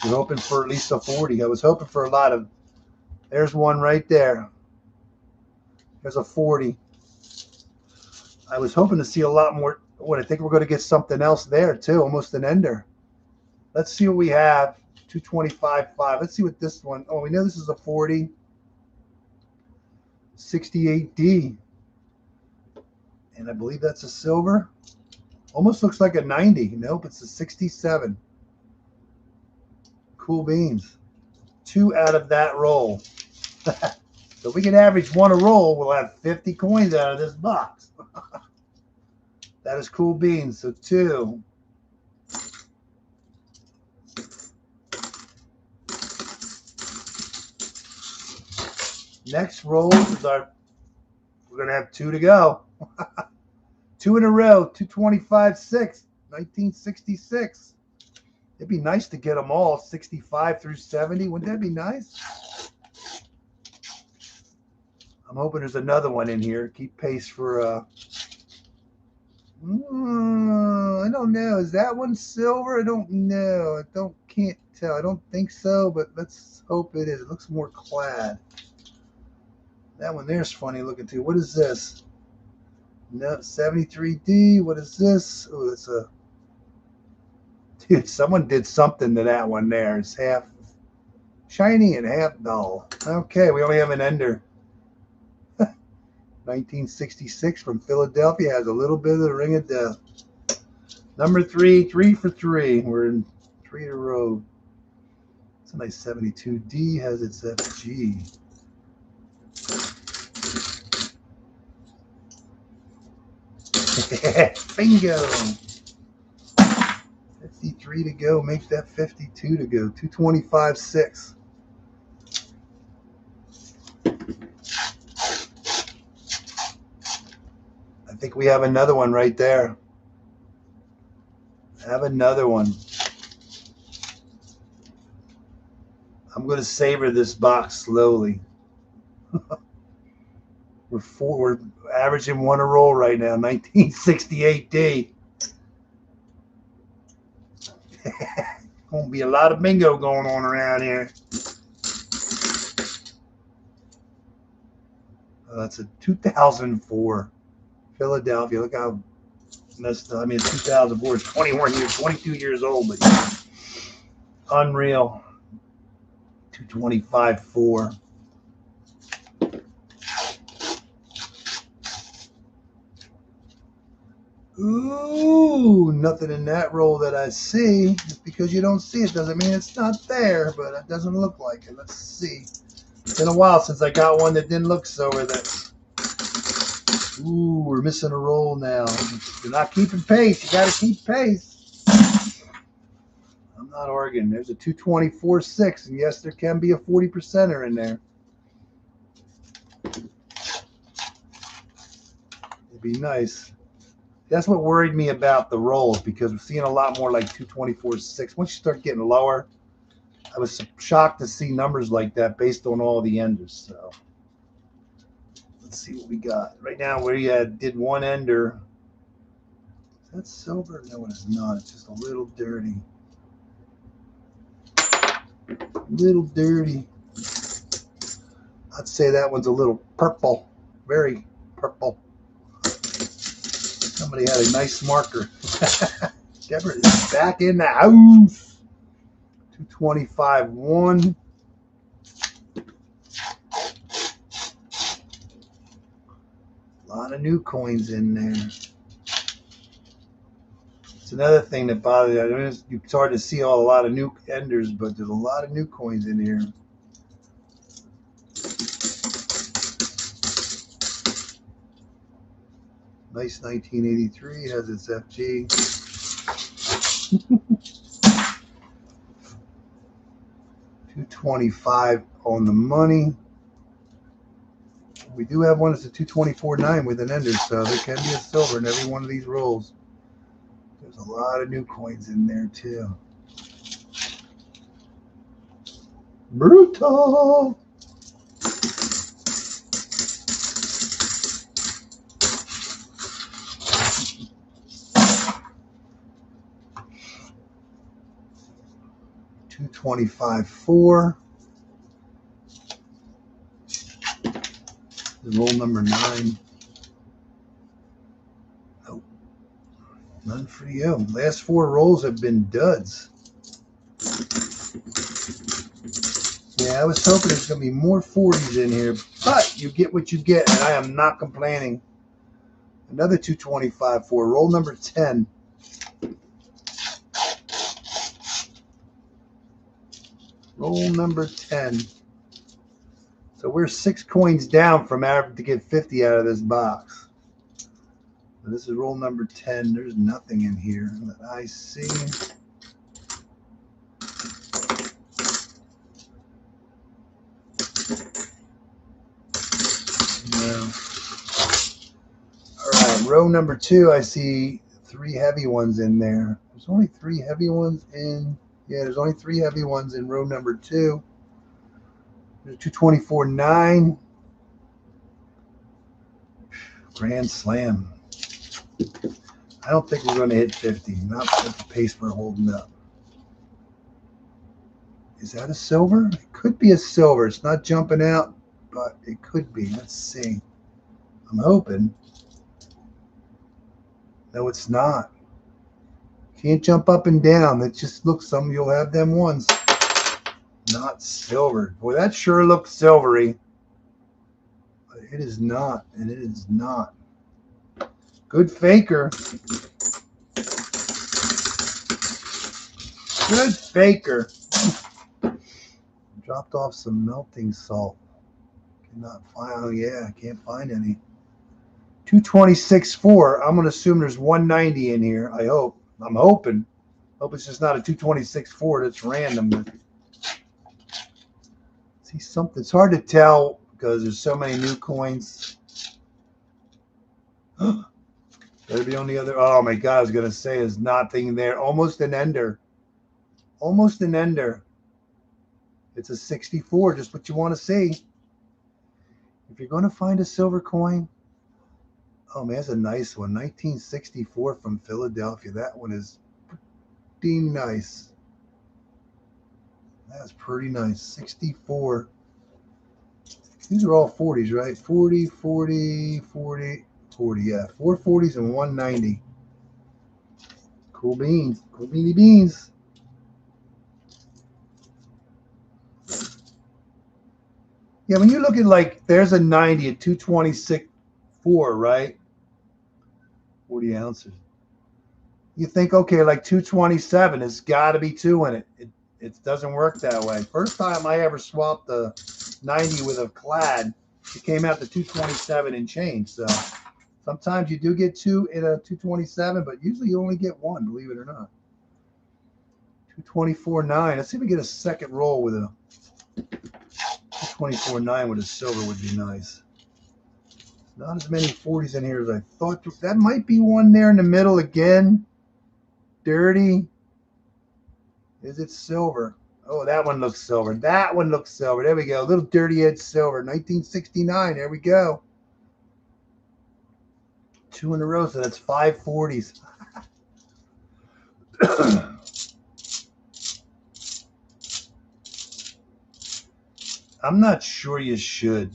we're hoping for at least a 40. I was hoping for a lot of. There's one right there. There's a 40. I was hoping to see a lot more. What I think we're going to get something else there too, almost an ender. Let's see what we have. 225.5. Let's see what this one. Oh, we know this is a 40. 68D. And I believe that's a silver. Almost looks like a 90. Nope, it's a 67. Cool beans. 2 out of that roll. So if we can average 1 a roll, we'll have 50 coins out of this box. That is cool beans. So 2. Next roll is we're going to have 2 to go. 2 in a row, 225.6, 1966. It'd be nice to get them all, 65 through 70. Wouldn't that be nice? I'm hoping there's another one in here. Keep pace for, I don't know. Is that one silver? I don't know. Can't tell. I don't think so, but let's hope it is. It looks more clad. That one there's funny looking too. What is this? No, 73D. What is this? Oh, it's a... Dude, someone did something to that one there. It's half shiny and half dull. Okay, we only have an ender. 1966 from Philadelphia. Has a little bit of the ring of death. Number 3, 3 for 3. We're in 3 in a row. It's a nice 72D. Has its FG. Bingo. 53 to go. Make that 52 to go. 225.6. I think we have another one right there. Have another one. I'm going to savor this box slowly. We're averaging one a roll right now. 1968 D. Gonna be a lot of bingo going on around here. That's a 2004 Philadelphia. Look how messed up. I mean, 2004 is 21 years, 22 years old, but unreal. 225-4. Ooh, nothing in that roll that I see. Just because you don't see it doesn't mean it's not there, but it doesn't look like it. Let's see. It's been a while since I got one that didn't look so with it. Ooh, we're missing a roll now. You're not keeping pace. You got to keep pace. I'm not arguing. There's a 224-6, and yes, there can be a 40%er in there. It'd be nice. That's what worried me about the rolls, because we're seeing a lot more like 224-6. Once you start getting lower, I was shocked to see numbers like that based on all the enders. So let's see what we got. Right now we did one ender. Is that silver? No, it is not. It's just a little dirty. Little dirty. I'd say that one's a little purple. Very purple. Somebody had a nice marker. Deborah is back in the house. 225-1. A lot of new coins in there. It's another thing that bothers me. I mean, it's hard to see a lot of new enders, but there's a lot of new coins in here. Nice 1983, has its FG. 225 on the money. We do have one that's a 224-9 with an ender, so there can be a silver in every one of these rolls. There's a lot of new coins in there too. Brutal. $225-4. Roll number 9. Nope. None for you. Last 4 rolls have been duds. Yeah, I was hoping there's going to be more 40s in here, but you get what you get, and I am not complaining. Another 225-4. Roll number 10. Roll number 10. So we're 6 coins down from average to get 50 out of this box. So this is roll number 10. There's nothing in here that I see. No. All right, row number 2, I see 3 heavy ones in there. There's only 3 heavy ones in. Yeah, there's only 3 heavy ones in row number 2. There's 224-9. Grand Slam. I don't think we're going to hit 50. Not at the pace we're holding up. Is that a silver? It could be a silver. It's not jumping out, but it could be. Let's see. I'm hoping. No, it's not. Can't jump up and down. It just looks some. You'll have them ones. Not silver. Boy, that sure looks silvery. But it is not, and it is not. Good faker. Good faker. Dropped off some melting salt. Cannot find. Oh yeah, I can't find any. 226-4. I'm gonna assume there's 190 in here. I hope. I'm hoping. Hope it's just not a 226-4 that's random. See something. It's hard to tell because there's so many new coins. Better be on the other. Oh my God! I was gonna say there's nothing there. Almost an ender. Almost an ender. It's a 64, just what you want to see. If you're going to find a silver coin, oh man, that's a nice one. 1964 from Philadelphia. That one is pretty nice. That's pretty nice. 64. These are all 40s, right? 40, 40, 40, 40. Yeah, 4 40s and 190. Cool beans. Cool beanie beans. Yeah, when you look at like, there's a 90 at 226.4, right? 40 ounces. You think, okay, like 227, it's got to be 2 in it. It doesn't work that way. First time I ever swapped the 90 with a clad, it came out to 227 and change. So sometimes you do get 2 in a 227, but usually you only get 1, believe it or not. 224.9. Let's see if we get a second roll with a 224.9 with a silver would be nice. Not as many 40s in here as I thought. That might be one there in the middle again. Dirty. Is it silver? Oh, that one looks silver. That one looks silver. There we go. A little dirty edge silver. 1969. There we go. 2 in a row. So that's 5 40s. I'm not sure you should.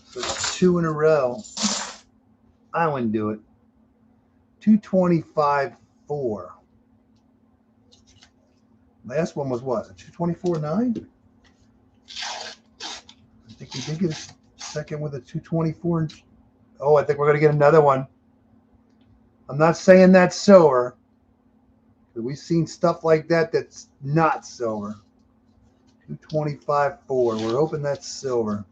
So it's 2 in a row. I wouldn't do it. 225.4. Last one was what? 224.9? I think we did get a second with a 224. Oh, I think we're going to get another one. I'm not saying that's silver. We've seen stuff like that that's not silver. 225.4. We're hoping that's silver.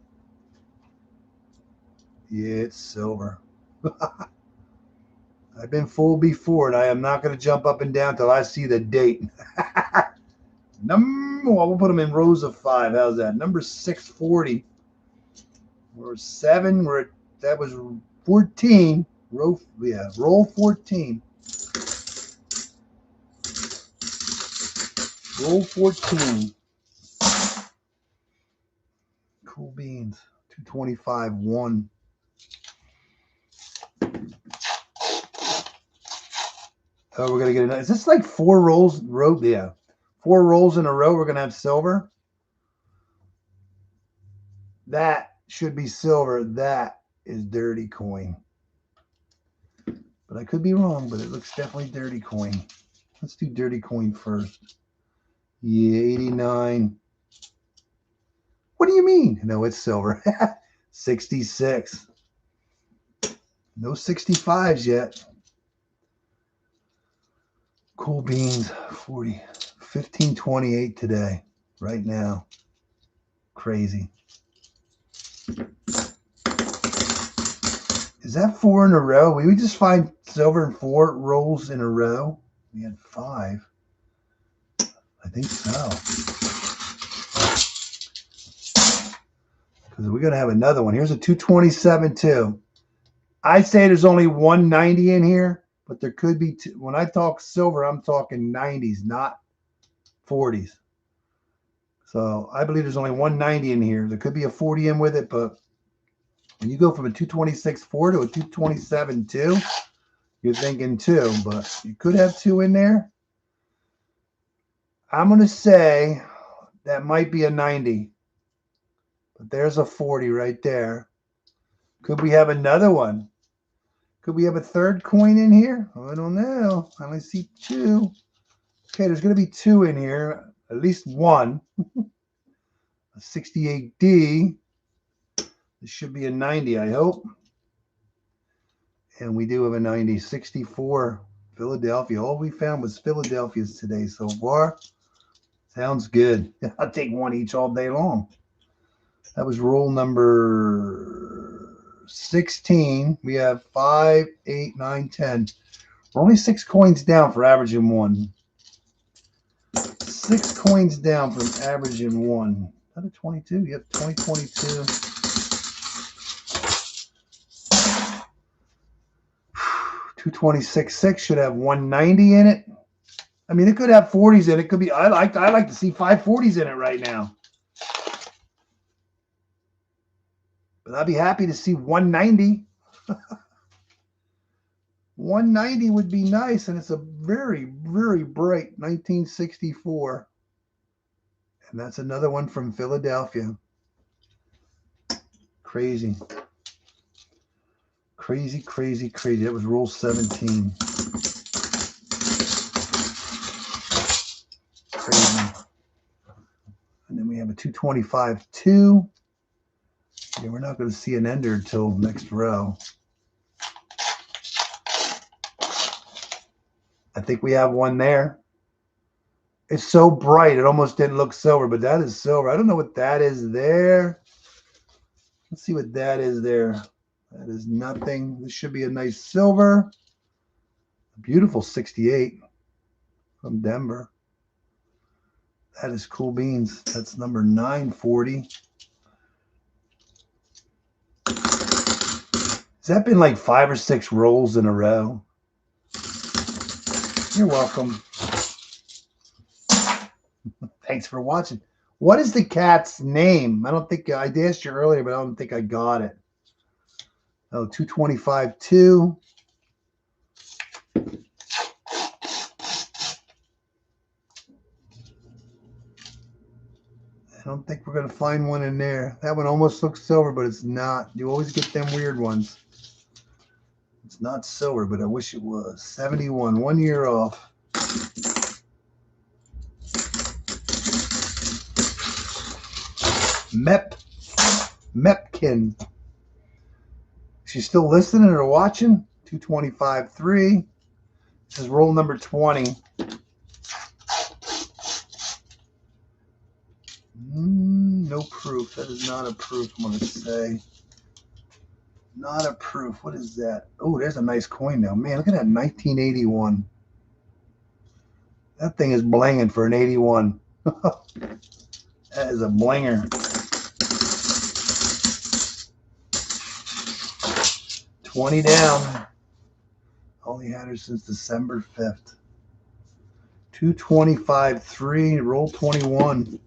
Yeah, it's silver. I've been fooled before, and I am not going to jump up and down till I see the date. We'll put them in rows of 5. How's that? Number 640. We're 7. That was 14. Roll 14. Roll 14. Cool beans. 225.1. Oh, we're gonna get another. Is this like 4 rolls? Yeah, 4 rolls in a row. We're gonna have silver. That should be silver. That is dirty coin. But I could be wrong. But it looks definitely dirty coin. Let's do dirty coin first. Yeah, 89. What do you mean? No, it's silver. 66. No 65s yet. Cool beans. 40. 1528 today. Right now. Crazy. Is that 4 in a row? We just find silver in 4 rolls in a row. We had 5. I think so. Because we're going to have another one. Here's a 227 too. I say there's only 190 in here, but there could be two. When I talk silver, I'm talking 90s, not 40s. So I believe there's only 190 in here. There could be a 40 in with it, but when you go from a 226.4 to a 227.2, you're thinking 2, but you could have 2 in there. I'm going to say that might be a 90, but there's a 40 right there. Could we have another one? Could we have a third coin in here? I don't know. I only see 2. Okay, there's going to be 2 in here, at least 1. A 68D. This should be a 90, I hope. And we do have a 90. 64, Philadelphia. All we found was Philadelphia's today so far. Sounds good. I'll take 1 each all day long. That was roll number 16. We have 5, 8, 9, 10. We're only 6 coins down for averaging 1. 6 coins down from averaging 1. Is that a 22? Yep, 2022. 226.6 should have 190 in it. I mean, it could have 40s in it. It could be. I like to see 540s in it right now. But I'd be happy to see 190. 190 would be nice, and it's a very, very bright 1964. And that's another one from Philadelphia. Crazy. Crazy, crazy, crazy. That was roll 17. Crazy. And then we have a 225-2. Yeah, we're not going to see an ender until next row. I think we have one there. It's so bright, it almost didn't look silver, but that is silver. I don't know what that is there. Let's see what that is there. That is nothing. This should be a nice silver. A beautiful 68 from Denver. That is cool beans. That's number 940. Has that been like 5 or 6 rolls in a row? You're welcome. Thanks for watching. What is the cat's name? I don't think I asked you earlier, but I don't think I got it. Oh, 225-2. I don't think we're going to find one in there. That one almost looks silver, but it's not. You always get them weird ones. It's not silver, but I wish it was. 71, 1 year off. Mepkin. She's still listening or watching? 225-3. This is roll number 20. No proof. That is not a proof, I'm going to say. Not a proof. What is that? Oh, there's a nice coin now. Man, look at that 1981. That thing is blinging for an 81. That is a blinger. 20 down. Only had her since December 5th. 225-3. Roll 21.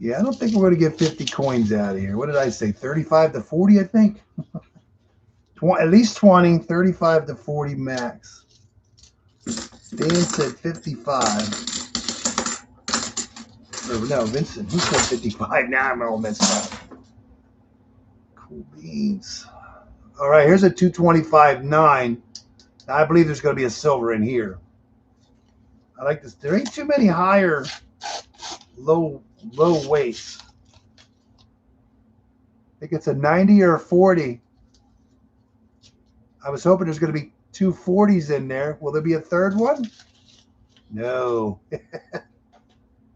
Yeah, I don't think we're going to get 50 coins out of here. What did I say? 35 to 40, I think. At least 20, 35 to 40 max. Dan said 55. Or no, Vincent. Who said 55? Now I'm all messed up. Cool beans. All right, here's a 225-9. I believe there's going to be a silver in here. I like this. There ain't too many higher, low weights. I think it's a 90 or a 40. I was hoping there's going to be 2 40s in there. Will there be a third one? No.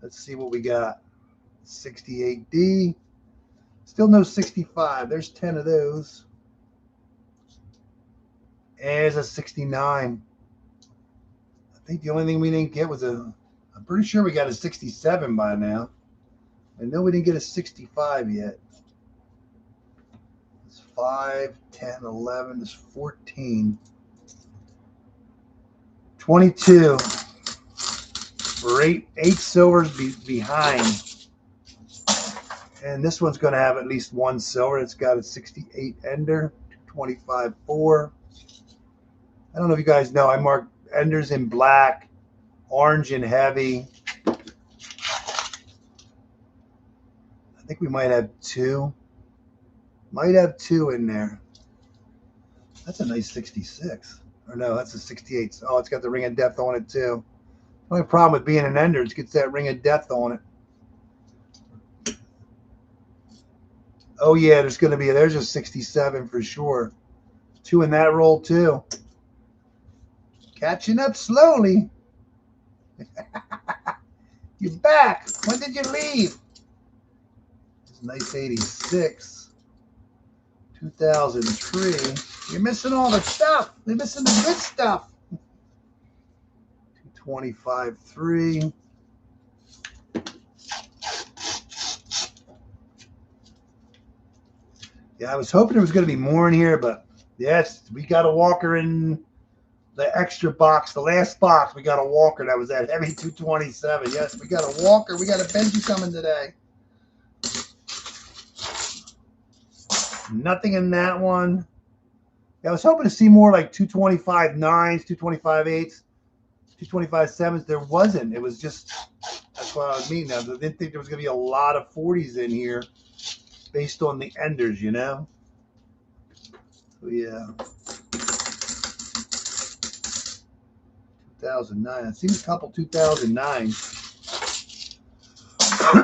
Let's see what we got. 68D. Still no 65. There's 10 of those. There's a 69. I think the only thing we didn't get was I'm pretty sure we got a 67 by now. I know we didn't get a 65 yet. It's 5, 10, 11, it's 14. 22. We're eight silvers behind. And this one's going to have at least 1 silver. It's got a 68 ender, 25-4. I don't know if you guys know, I marked enders in black, orange in heavy. I think we might have 2. Might have 2 in there. That's a nice 66. Or no, that's a 68. Oh, it's got the ring of death on it too. The only problem with being an ender is it gets that ring of death on it. Oh yeah, there's a 67 for sure. 2 in that roll too. Catching up slowly. You're back. When did you leave? It's a nice 86. 2003. You're missing all the stuff. You're missing the good stuff. 225-3. Yeah, I was hoping there was going to be more in here, but yes, we got a Walker in the extra box, the last box. We got a Walker that was that heavy 227. Yes, we got a Walker. We got a Benji coming today. Nothing in that one. Yeah, I was hoping to see more like 225 9s, 225 8s, 225 7s. There wasn't. It was just, that's what I mean. I didn't think there was going to be a lot of 40s in here based on the enders, you know? So, yeah. 2009. I've seen a couple 2009s.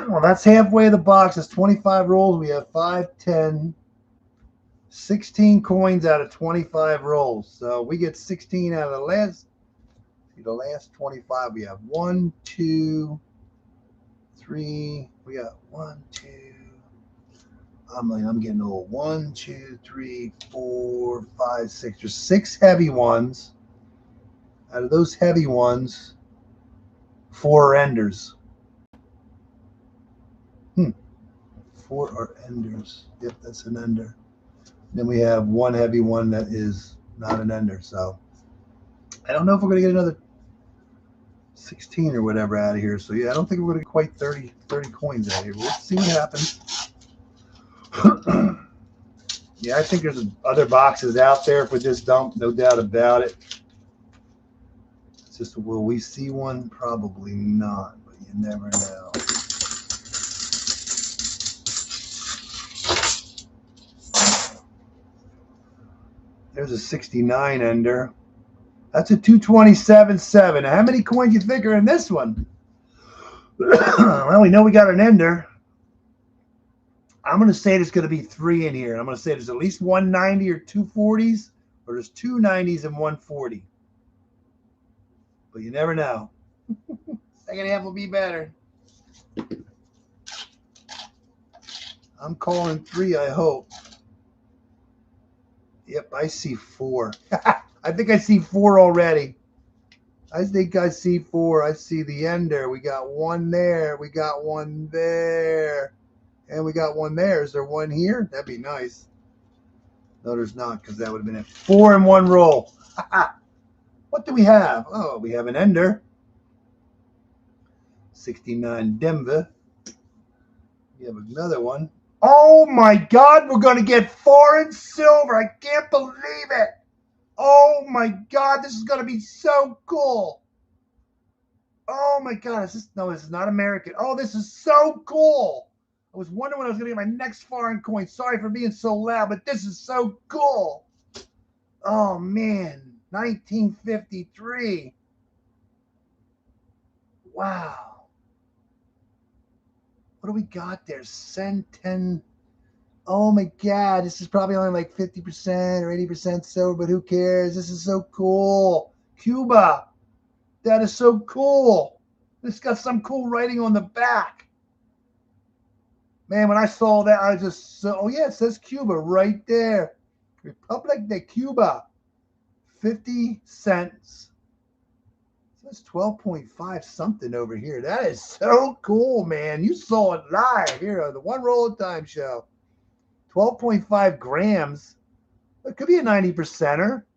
Well, that's halfway of the box. It's 25 rolls. We have 5, 10, 16 coins out of 25 rolls. So we get 16 out of the last 25. We have 1, 2, 3. We got 1, 2. I'm getting old. 1, 2, 3, 4, 5, 6. There's 6 heavy ones. Out of those heavy ones, 4 are enders. 4 are enders. Yep, that's an ender. Then we have 1 heavy one that is not an ender. So I don't know if we're going to get another 16 or whatever out of here. So yeah, I don't think we're going to get quite 30 coins out of here. We'll see what happens. Yeah, I think there's other boxes out there for this dump, no doubt about it. It's just, will we see one? Probably not, but you never know. There's a 69 ender. That's a 227.7. How many coins you think are in this one? Well, we know we got an ender. I'm going to say there's going to be 3 in here. I'm going to say there's at least 190 or 240s, or there's 2 90s and 140. But you never know. Second half will be better. I'm calling 3, I hope. Yep, I see 4. I think I see 4 already. I think I see 4. I see the ender. We got 1 there. We got 1 there. And we got 1 there. Is there 1 here? That'd be nice. No, there's not, because that would have been it. 4 in 1 roll. What do we have? Oh, we have an ender. 69 Denver. We have another one. Oh my God, we're going to get foreign silver. I can't believe it. Oh my God, this is going to be so cool. Oh my God, this is not American. Oh, this is so cool. I was wondering when I was going to get my next foreign coin. Sorry for being so loud, but this is so cool. Oh man, 1953. Wow. What do we got there? Centen. Oh my God, this is probably only like 50% or 80% silver, but who cares? This is so cool. Cuba. That is so cool. It's got some cool writing on the back. Man, when I saw that, I just saw, oh yeah, it says Cuba right there. Republic de Cuba. 50 cents. It says 12.5 something over here. That is so cool, man. You saw it live here on the One Roll at a Time show. 12.5 grams. It could be a 90%er.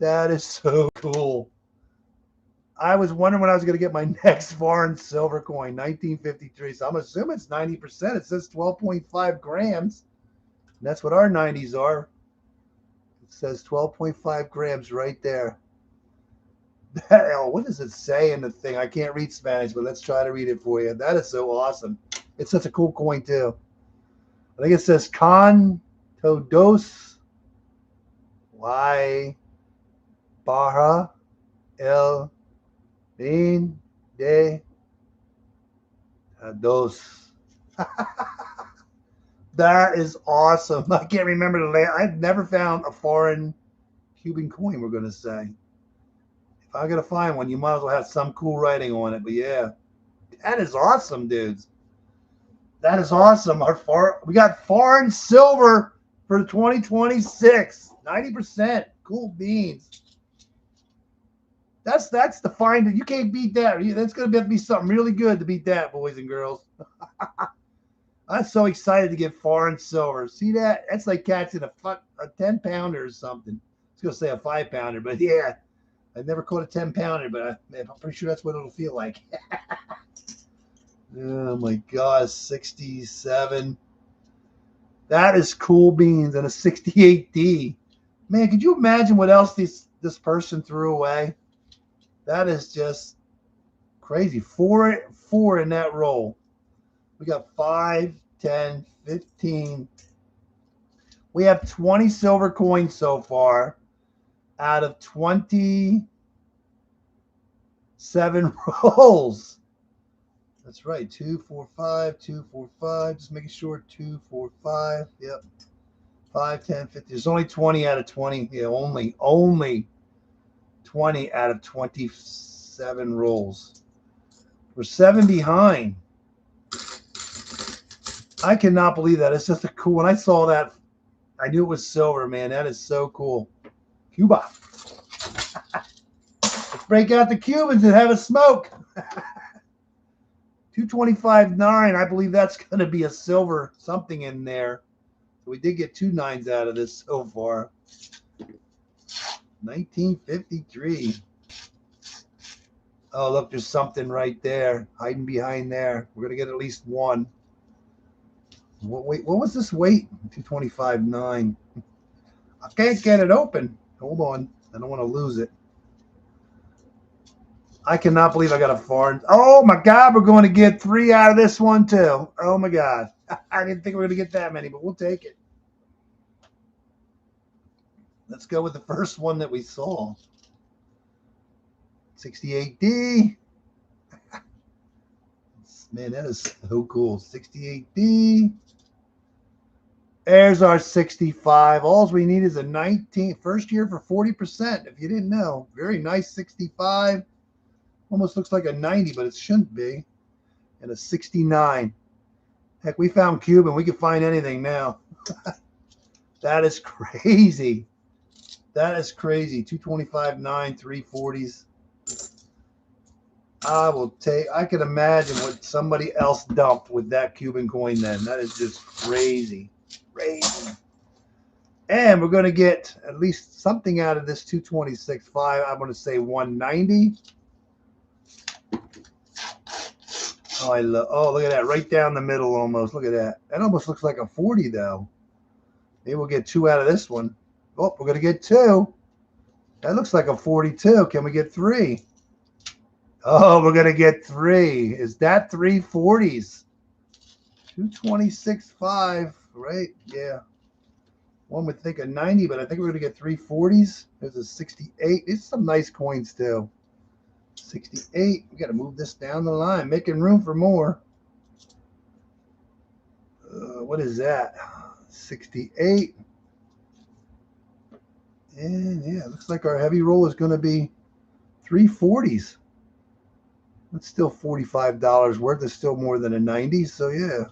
That is so cool. I was wondering when I was going to get my next foreign silver coin, 1953. So I'm assuming it's 90%. It says 12.5 grams. And that's what our 90s are. It says 12.5 grams right there. What does it say in the thing? I can't read Spanish, but let's try to read it for you. That is so awesome. It's such a cool coin, too. I think it says Con Todos Y Barra El Bin de Dos. That is awesome. I can't remember the last. I've never found a foreign Cuban coin, we're going to say. If I'm going to find one, you might as well have some cool writing on it. But yeah, that is awesome, dudes. That is awesome. We got foreign silver for 2026. 90%. Cool beans. That's the find. You can't beat that. That's going to be something really good to beat that, boys and girls. I'm so excited to get foreign silver. See that? That's like catching a 10-pounder or something. I was going to say a 5-pounder, but yeah. I've never caught a 10-pounder, but I'm pretty sure that's what it'll feel like. Oh my gosh, 67. That is cool beans and a 68D. Man, could you imagine what else this person threw away? That is just crazy. Four in that roll. We got 5, 10, 15. We have 20 silver coins so far out of 27 rolls. That's right. 2, 4, 5, 2, 4, 5. Just making sure 2, 4, 5. Yep. 5, 10, 50. There's only 20 out of 20. Yeah, only 20 out of 27 rolls. We're 7 behind. I cannot believe that. It's just a cool. When I saw that, I knew it was silver, man. That is so cool. Cuba. Let's break out the Cubans and have a smoke. 225.9. I believe that's going to be a silver something in there. So we did get 2 9s out of this so far. 1953. Oh, look, there's something right there hiding behind there. We're going to get at least one. What was this weight? 225.9. I can't get it open. Hold on. I don't want to lose it. I cannot believe I got a foreign. Oh, my God. We're going to get 3 out of this one, too. Oh, my God. I didn't think we were going to get that many, but we'll take it. Let's go with the first one that we saw. 68D. Man, that is so cool. 68D. There's our 65. All we need is a 19. First year for 40%, if you didn't know. Very nice 65. Almost looks like a 90, but it shouldn't be. And a 69. Heck, we found Cuban. We can find anything now. That is crazy. That is crazy. 225.9, 340s. I can imagine what somebody else dumped with that Cuban coin then. That is just crazy. Crazy. And we're going to get at least something out of this 226.5. I'm going to say 190. Oh, look at that. Right down the middle almost. Look at that. That almost looks like a 40, though. Maybe we'll get 2 out of this one. Oh, we're going to get 2. That looks like a 42. Can we get 3? Oh, we're going to get 3. Is that 3 40s? 226.5, right? Yeah. One would think a 90, but I think we're going to get 3 40s. There's a 68. It's some nice coins, too. 68. We got to move this down the line, making room for more. What is that? 68. And yeah, it looks like our heavy roll is going to be 3 40s. That's still $45 worth. It's still more than a 90. So yeah,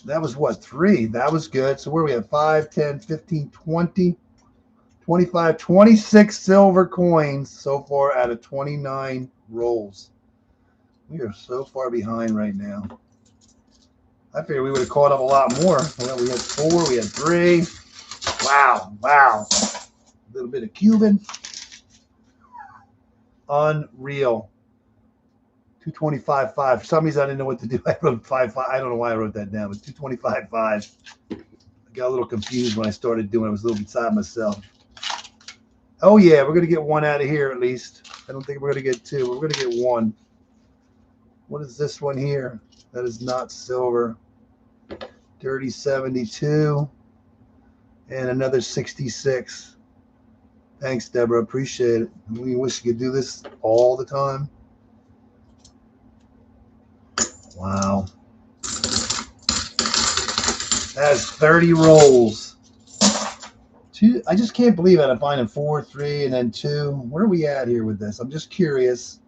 that was what, 3? That was good. So where we have 5, 10, 15, 20, 25, 26 silver coins so far out of 29 rolls. We are so far behind right now. I figured we would have caught up a lot more. Well, we had 4, we had 3. Wow. A little bit of Cuban. Unreal. 225.5. For some reason, I didn't know what to do. I wrote 5.5. I don't know why I wrote that down, but 225.5. I got a little confused when I started doing it. I was a little beside myself. Oh, yeah, we're going to get 1 out of here at least. I don't think we're going to get 2. We're going to get 1. What is this one here? That is not silver. Dirty 72. And another 66. Thanks, Deborah. Appreciate it. We wish you could do this all the time. Wow. That's 30 rolls. I just can't believe it. I'm finding 4, 3, and then 2. Where are we at here with this? I'm just curious.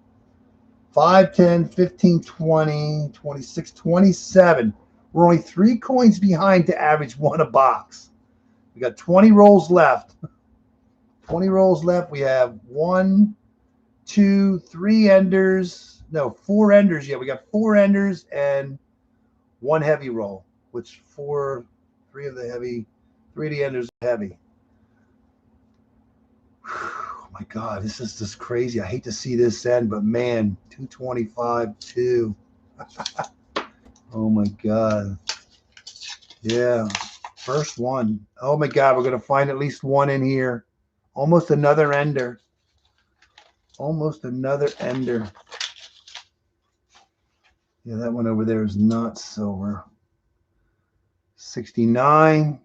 5, 10, 15, 20, 26, 27. We're only 3 coins behind to average 1 a box. We got 20 rolls left. 20 rolls left. We have 1, 2, 3 enders. No, 4 enders. Yeah, we got 4 enders and one heavy roll, which three of the enders are heavy. Oh my God, this is just crazy. I hate to see this end, but man, 225, 2. Oh my God. Yeah, first one. Oh my God, we're going to find at least one in here. Almost another ender. Almost another ender. Yeah, that one over there is not silver. 69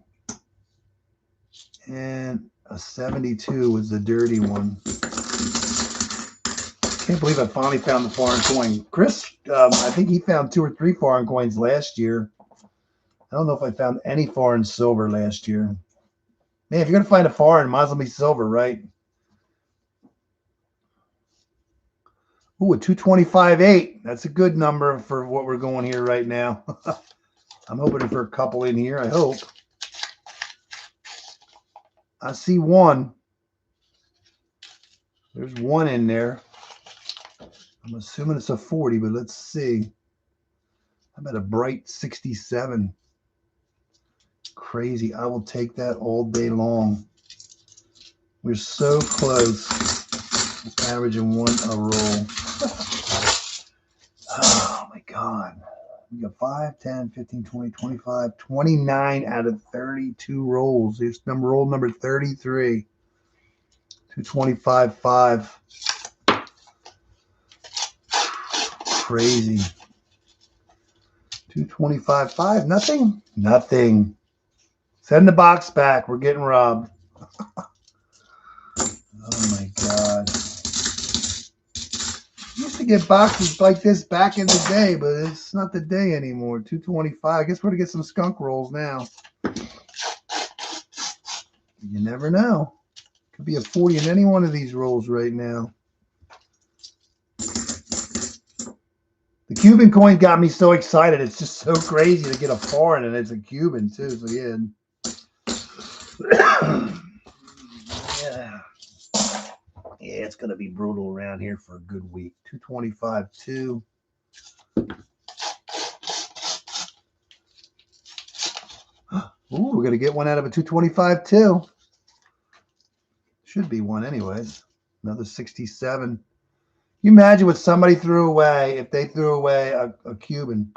and a 72 was the dirty one. Can't believe I finally found the foreign coin. Chris, I think he found 2 or 3 foreign coins last year. I don't know if I found any foreign silver last year. Man, if you're going to find a foreign, might as well be silver, right? Ooh, a 225.8. That's a good number for what we're going here right now. I'm hoping for a couple in here, I hope. I see one. There's one in there. I'm assuming it's a 40, but let's see. How about a bright 67? Crazy. I will take that all day long. We're so close. Averaging 1 a roll. Oh my God. We got 5, 10, 15, 20, 25, 29 out of 32 rolls. Here's roll number 33. 225.5. Crazy. 225.5. Nothing? Nothing. Send the box back. We're getting robbed. Oh my God. Used to get boxes like this back in the day, but it's not the day anymore. 225. I guess we're going to get some skunk rolls now. You never know. Could be a 40 in any one of these rolls right now. The Cuban coin got me so excited. It's just so crazy to get a foreign, and it's a Cuban too. So yeah. Yeah, it's going to be brutal around here for a good week. 225.2. Ooh, we're going to get one out of a 225.2. Should be one anyways. Another 67. You imagine what somebody threw away if they threw away a Cuban.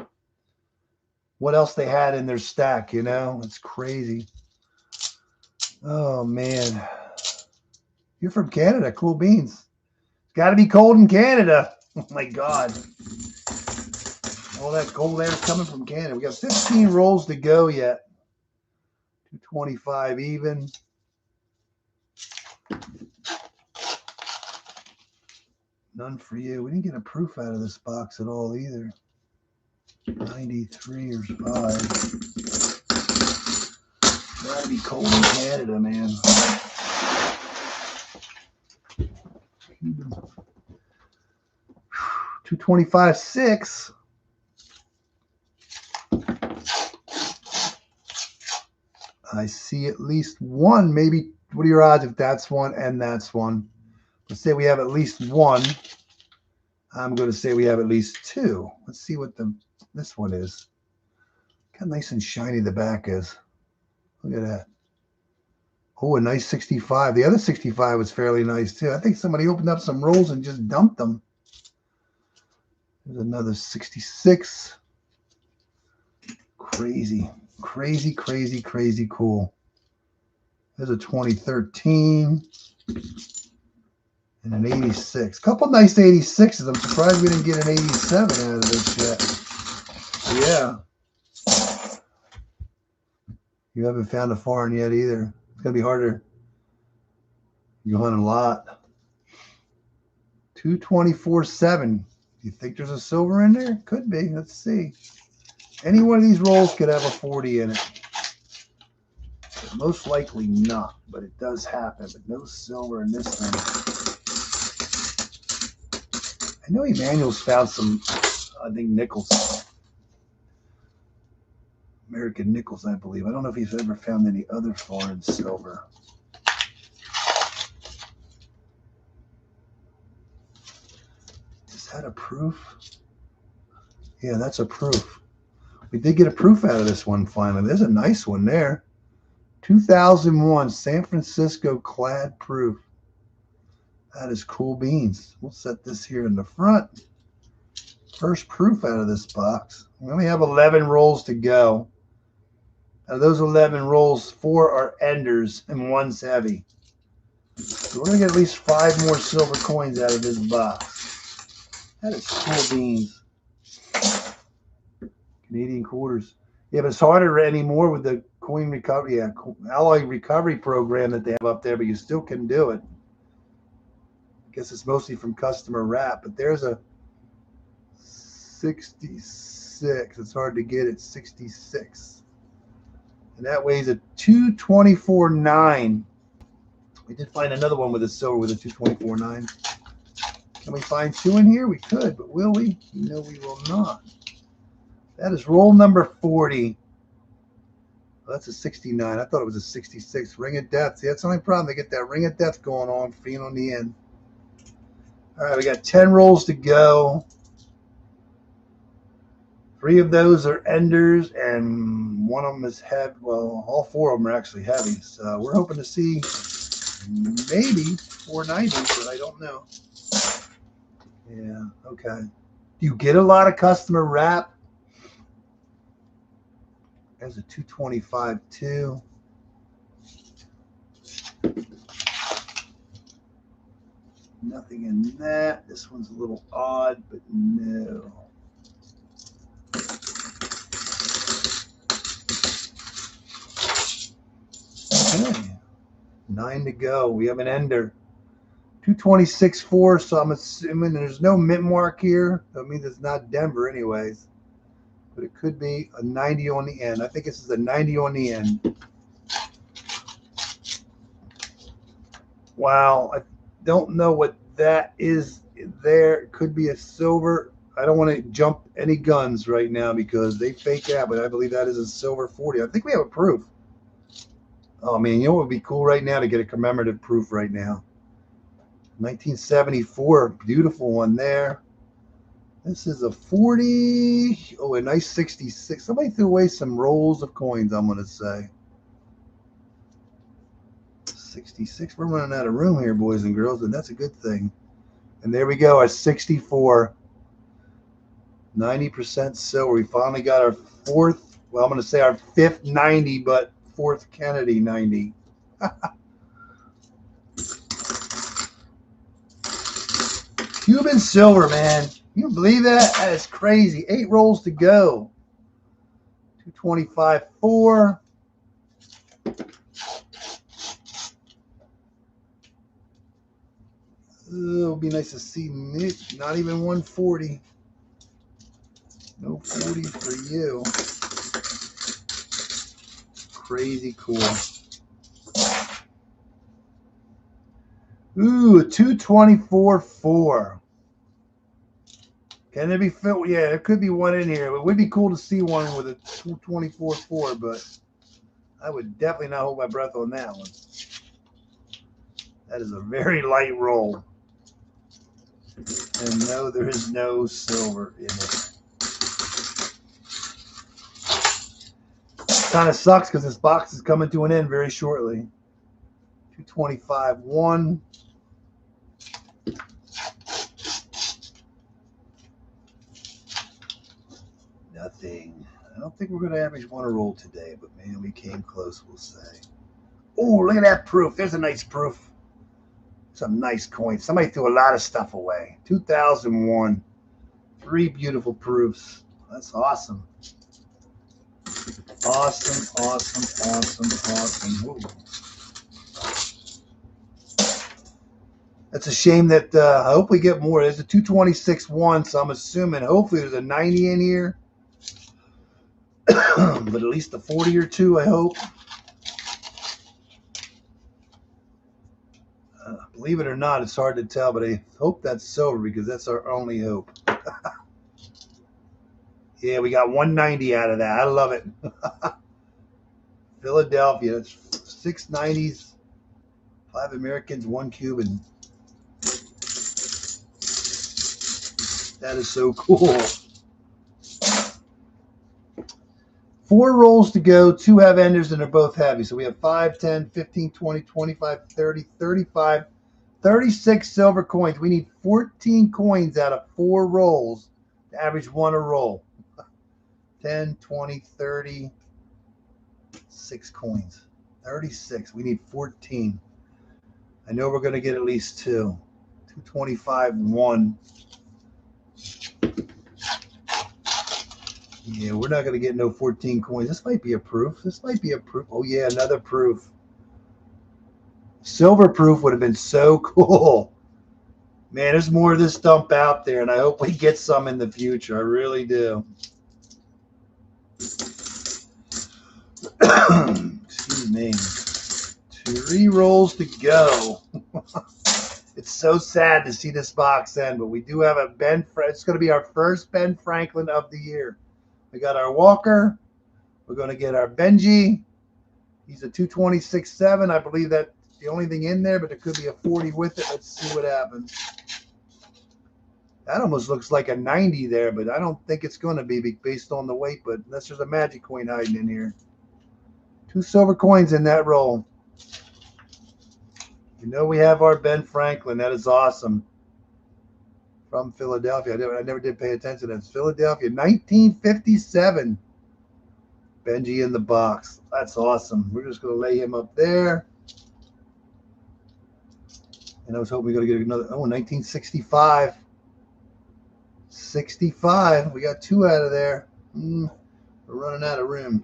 What else they had in their stack, you know? It's crazy. Oh, man. You're from Canada. Cool beans. It's got to be cold in Canada. Oh, my God. All that cold air is coming from Canada. We got 15 rolls to go yet. 225 even. None for you. We didn't get a proof out of this box at all either. 93 or 5. Gotta be cold in Canada, man. 225.6. I see at least one, maybe. What are your odds if that's one and that's one? Let's say we have at least one. I'm going to say we have at least 2. Let's see what this one is. Look how nice and shiny the back is. Look at that. Oh, a nice 65. The other 65 was fairly nice too. I think somebody opened up some rolls and just dumped them. There's another 66. Crazy, crazy, crazy, crazy cool. There's a 2013 and an 86. Couple nice 86s. I'm surprised we didn't get an 87 out of this yet. Yeah. You haven't found a foreign yet either. It's going to be harder. You hunt a lot. 224.7. Do you think there's a silver in there? Could be. Let's see. Any one of these rolls could have a 40 in it. But most likely not, but it does happen. But no silver in this thing. I know Emmanuel's found some, I think, nickels. American nickels, I believe. I don't know if he's ever found any other foreign silver. Is that a proof? Yeah, that's a proof. We did get a proof out of this one finally. There's a nice one there. 2001 San Francisco clad proof. That is cool beans. We'll set this here in the front. First proof out of this box. We only have 11 rolls to go. Out of those 11 rolls, 4 are enders and 1's heavy. So we're going to get at least 5 more silver coins out of this box. That is cool beans. Canadian quarters. Yeah, but it's harder anymore with the coin recovery, alloy recovery program that they have up there, but you still can do it. I guess it's mostly from customer wrap, but there's a 66. It's hard to get it. 66. And that weighs a 224.9. We did find another one with a silver with a 224.9. Can we find 2 in here? We could, but will we? No, we will not. That is roll number 40. Oh, that's a 69. I thought it was a 66. Ring of Death. See, that's the only problem. They get that Ring of Death going on, feeling on the end. All right, we got 10 rolls to go. 3 of those are enders, and 1 of them is heavy. Well, all 4 of them are actually heavy. So we're hoping to see maybe 490, but I don't know. Yeah, okay. Do you get a lot of customer wrap? There's a 225 too. Nothing in that. This one's a little odd, but no. Okay. 9 to go. We have an ender. 226.4, so I'm assuming there's no mint mark here. That means it's not Denver anyways. But it could be a 90 on the end. I think this is a 90 on the end. Wow, I don't know what that is there. It could be a silver. I don't want to jump any guns right now because they fake out, but I believe that is a silver 40. I think we have a proof. Oh, man, you know what would be cool right now to get a commemorative proof right now? 1974, beautiful one there. This is a 40. Oh, a nice 66. Somebody threw away some rolls of coins, I'm going to say. 66. We're running out of room here, boys and girls, and that's a good thing. And there we go, our 64. 90% silver. We finally got our 4th, well, I'm going to say our 5th 90, but 4th Kennedy 90. Cuban silver, man. You believe that? That is crazy. 8 rolls to go. 225.4. It would be nice to see Nick. Not even 140. No 40 for you. Crazy cool. Ooh, a 224.4. Can there be fit? Yeah, there could be one in here. It would be cool to see one with a 224.4, but I would definitely not hold my breath on that one. That is a very light roll. And no, there is no silver in it. Kind of sucks because this box is coming to an end very shortly. 225.1. Nothing. I don't think we're going to average 1 a roll today, but man, we came close, we'll say. Oh, look at that proof. There's a nice proof. Some nice coins. Somebody threw a lot of stuff away. 2001. 3 beautiful proofs. That's awesome. Awesome, awesome, awesome, awesome. Ooh. That's a shame that I hope we get more. There's a 226.1, so I'm assuming hopefully there's a 90 in here. But at least a 40 or 2, I hope. Believe it or not, it's hard to tell, but I hope that's silver because that's our only hope. Yeah, we got 190 out of that. I love it. Philadelphia. That's 6 90s, 5 Americans, 1 Cuban. That is so cool. 4 rolls to go. 2 have enders, and they're both heavy. So we have 5, 10, 15, 20, 25, 30, 35, 36 silver coins. We need 14 coins out of 4 rolls to average 1 a roll. 10, 20, 30, 6 coins. 36. We need 14. I know we're going to get at least 2. 225, 1. Yeah, we're not going to get no 14 coins. This might be a proof. This might be a proof. Oh, yeah, another proof. Silver proof would have been so cool. Man, there's more of this dump out there, and I hope we get some in the future. I really do. Excuse me. 3 rolls to go. It's so sad to see this box end, but we do have a Ben. It's going to be our first Ben Franklin of the year. We got our Walker. We're going to get our Benji. He's a 226.7. I believe that's the only thing in there, but there could be a 40 with it. Let's see what happens. That almost looks like a 90 there, but I don't think it's going to be based on the weight, but unless there's a magic coin hiding in here. 2 silver coins in that roll. You know we have our Ben Franklin. That is awesome. From Philadelphia. I never did pay attention. That's Philadelphia, 1957. Benji in the box. That's awesome. We're just going to lay him up there. And I was hoping we were going to get another. Oh, 1965. 65. We got 2 out of there. We're running out of room.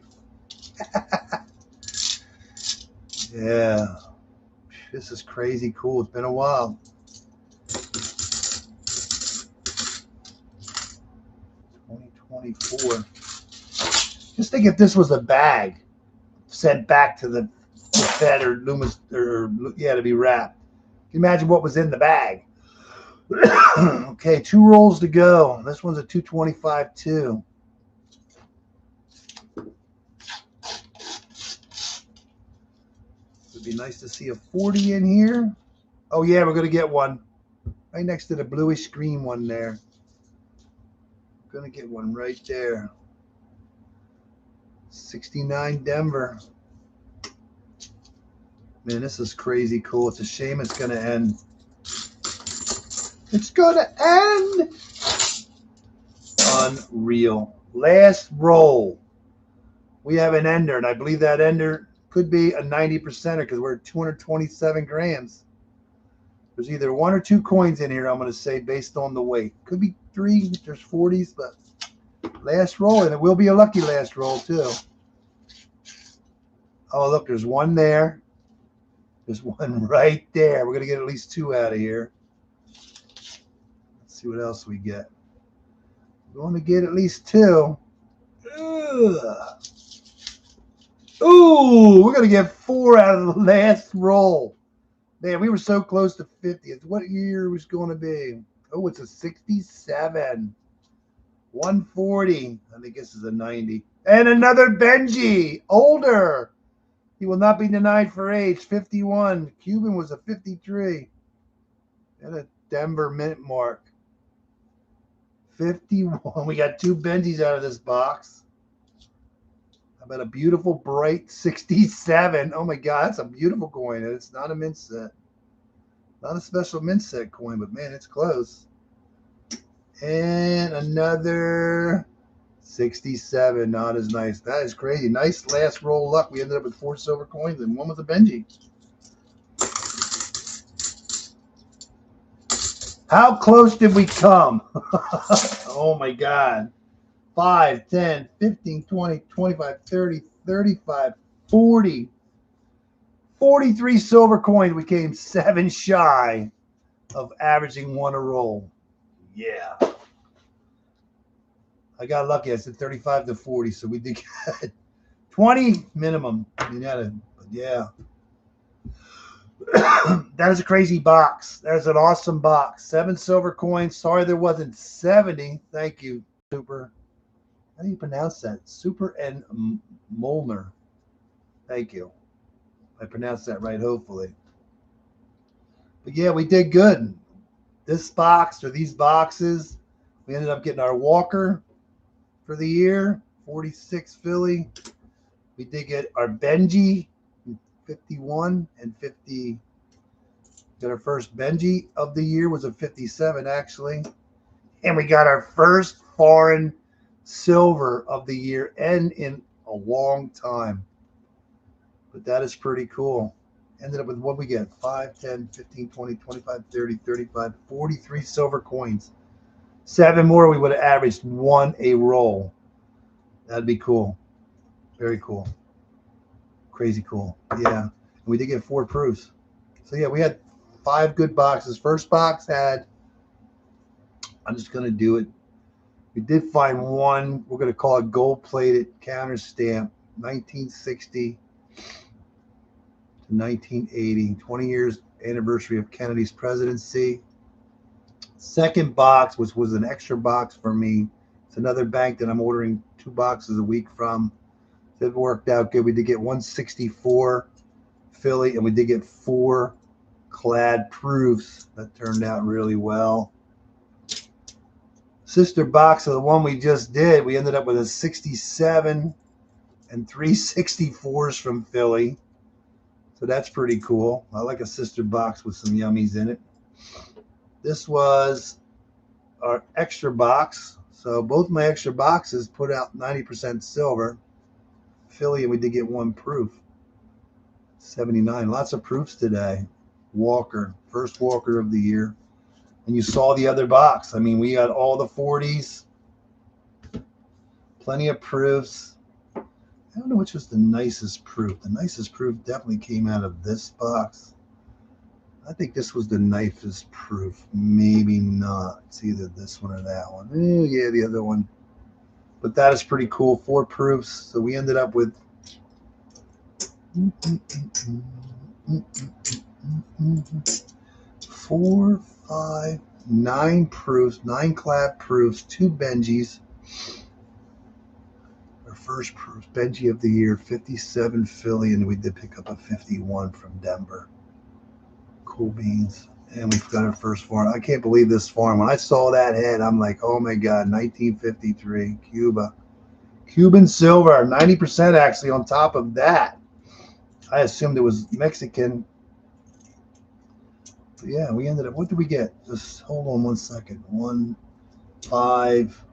Yeah. This is crazy cool. It's been a while. 2024. Just think if this was a bag sent back to the Fed or Loomis, or to be wrapped. Can you imagine what was in the bag? Okay, 2 rolls to go. This one's a 225 too. It'd be nice to see a 40 in here. Oh yeah, we're gonna get one right next to the bluish green one there. Gonna get one right there. 69 Denver. Man, this is crazy cool. It's a shame it's gonna end. It's gonna end. Unreal. Last roll. We have an ender, and I believe that ender could be a 90%er because we're at 227 grams. There's either 1 or 2 coins in here, I'm going to say, based on the weight. Could be 3. There's 40s, but last roll, and it will be a lucky last roll, too. Oh, look, there's 1 there. There's 1 right there. We're going to get at least 2 out of here. Let's see what else we get. We want to get at least 2. Ugh. Ooh, we're going to get 4 out of the last roll. Man, we were so close to 50th. What year was going to be? Oh, it's a 67. 140. I think this is a 90. And another Benji. Older. He will not be denied for age. 51. Cuban was a 53. And a Denver mint mark. 51. We got 2 Benjis out of this box. How about a beautiful bright 67? Oh my God, that's a beautiful coin. It's not a mint set. Not a special mint set coin, but man, it's close. And another 67. Not as nice. That is crazy. Nice last roll luck. We ended up with 4 silver coins and 1 with a Benji. How close did we come? Oh my God. 5, 10, 15, 20, 25, 30, 35, 40. 43 silver coins. We came 7 shy of averaging 1 a roll. Yeah. I got lucky. I said 35 to 40, so we did good. 20 minimum. Yeah. That is a crazy box. That's an awesome box. 7 silver coins. Sorry there wasn't 70. Thank you, Super. How do you pronounce that? Super and Molnar. Thank you. I pronounced that right, hopefully. But yeah, we did good. This box or these boxes, we ended up getting our Walker for the year, 46 Philly. We did get our Benji, 51 and 50. Got our first Benji of the year, was a 57 actually. And we got our first foreign silver of the year and in a long time. But that is pretty cool. Ended up with what we get 5, 10, 15, 20, 25, 30, 35, 43 silver coins. 7 more, we would have averaged 1 a roll. That'd be cool. Very cool. Crazy cool. Yeah. We did get 4 proofs. So yeah, we had 5 good boxes. First box had, I'm just going to do it. We did find one, we're going to call it gold-plated counter stamp, 1960 to 1980, 20 years anniversary of Kennedy's presidency. Second box, which was an extra box for me. It's another bank that I'm ordering 2 boxes a week from. It worked out good. We did get 164 Philly, and we did get 4 clad proofs. That turned out really well. Sister box of the one we just did, we ended up with a 67 and 3 64s from Philly. So that's pretty cool. I like a sister box with some yummies in it. This was our extra box. So both my extra boxes put out 90% silver. Philly, and we did get 1 proof. 79. Lots of proofs today. Walker, first Walker of the year. And you saw the other box. I mean, we got all the 40s. Plenty of proofs. I don't know which was the nicest proof. The nicest proof definitely came out of this box. I think this was the nicest proof. Maybe not. It's either this one or that one. Yeah, the other one. But that is pretty cool. 4 proofs. So we ended up with 4, 5, 9 proofs, 9 clad proofs, 2 Benjis. Our first proof, Benji of the year, 57 Philly, and we did pick up a 51 from Denver. Cool beans. And we've got our first farm. I can't believe this farm. When I saw that head, I'm like, oh my God, 1953, Cuba. Cuban silver, 90% actually on top of that. I assumed it was Mexican. But yeah, we ended up, what did we get? Just hold on 1 second. 1, 5,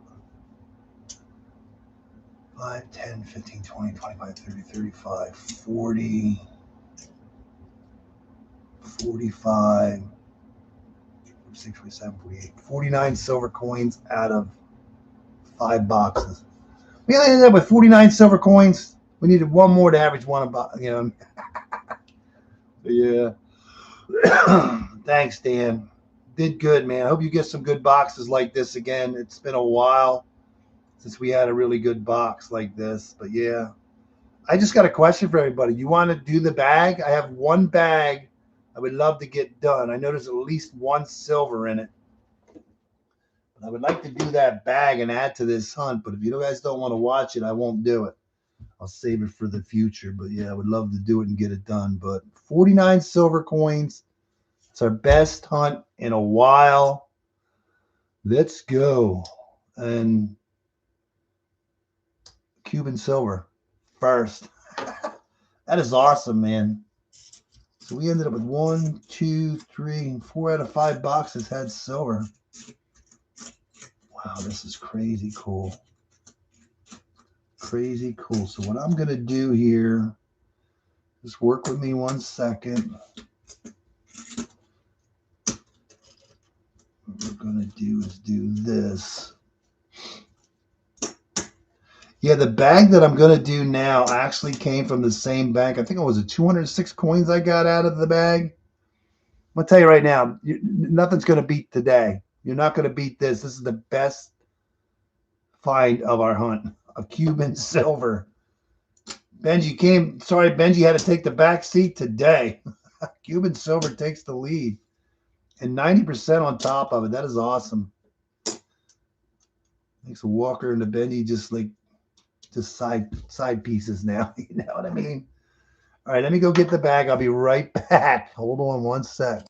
10, 15, 20, 25, 30, 35, 40, 45, 46, 47, 48, 49 silver coins out of 5 boxes. We ended up with 49 silver coins. We needed 1 more to average 1 about, you know. Yeah. Thanks, Dan. Did good, man. I hope you get some good boxes like this again. It's been a while since we had a really good box like this. But yeah, I just got a question for everybody. You want to do the bag? I have 1 bag I would love to get done. I know there's at least 1 silver in it. But I would like to do that bag and add to this hunt. But if you guys don't want to watch it, I won't do it. I'll save it for the future. But yeah, I would love to do it and get it done. But 49 silver coins. It's our best hunt in a while. Let's go. And Cuban silver first. That is awesome, man. So we ended up with 1, 2, 3, 4 out of 5 boxes had silver. Wow, this is crazy cool. Crazy cool. So what I'm going to do here, just work with me 1 second. What we're going to do is do this. Yeah, the bag that I'm going to do now actually came from the same bank. I think it was a 206 coins I got out of the bag. I'm going to tell you right now, nothing's going to beat today. You're not going to beat this. This is the best find of our hunt of Cuban silver. Benji had to take the back seat today. Cuban silver takes the lead. And 90% on top of it. That is awesome. Makes a Walker and the Benji just side pieces now. You know what I mean? All right, let me go get the bag. I'll be right back. Hold on 1 sec.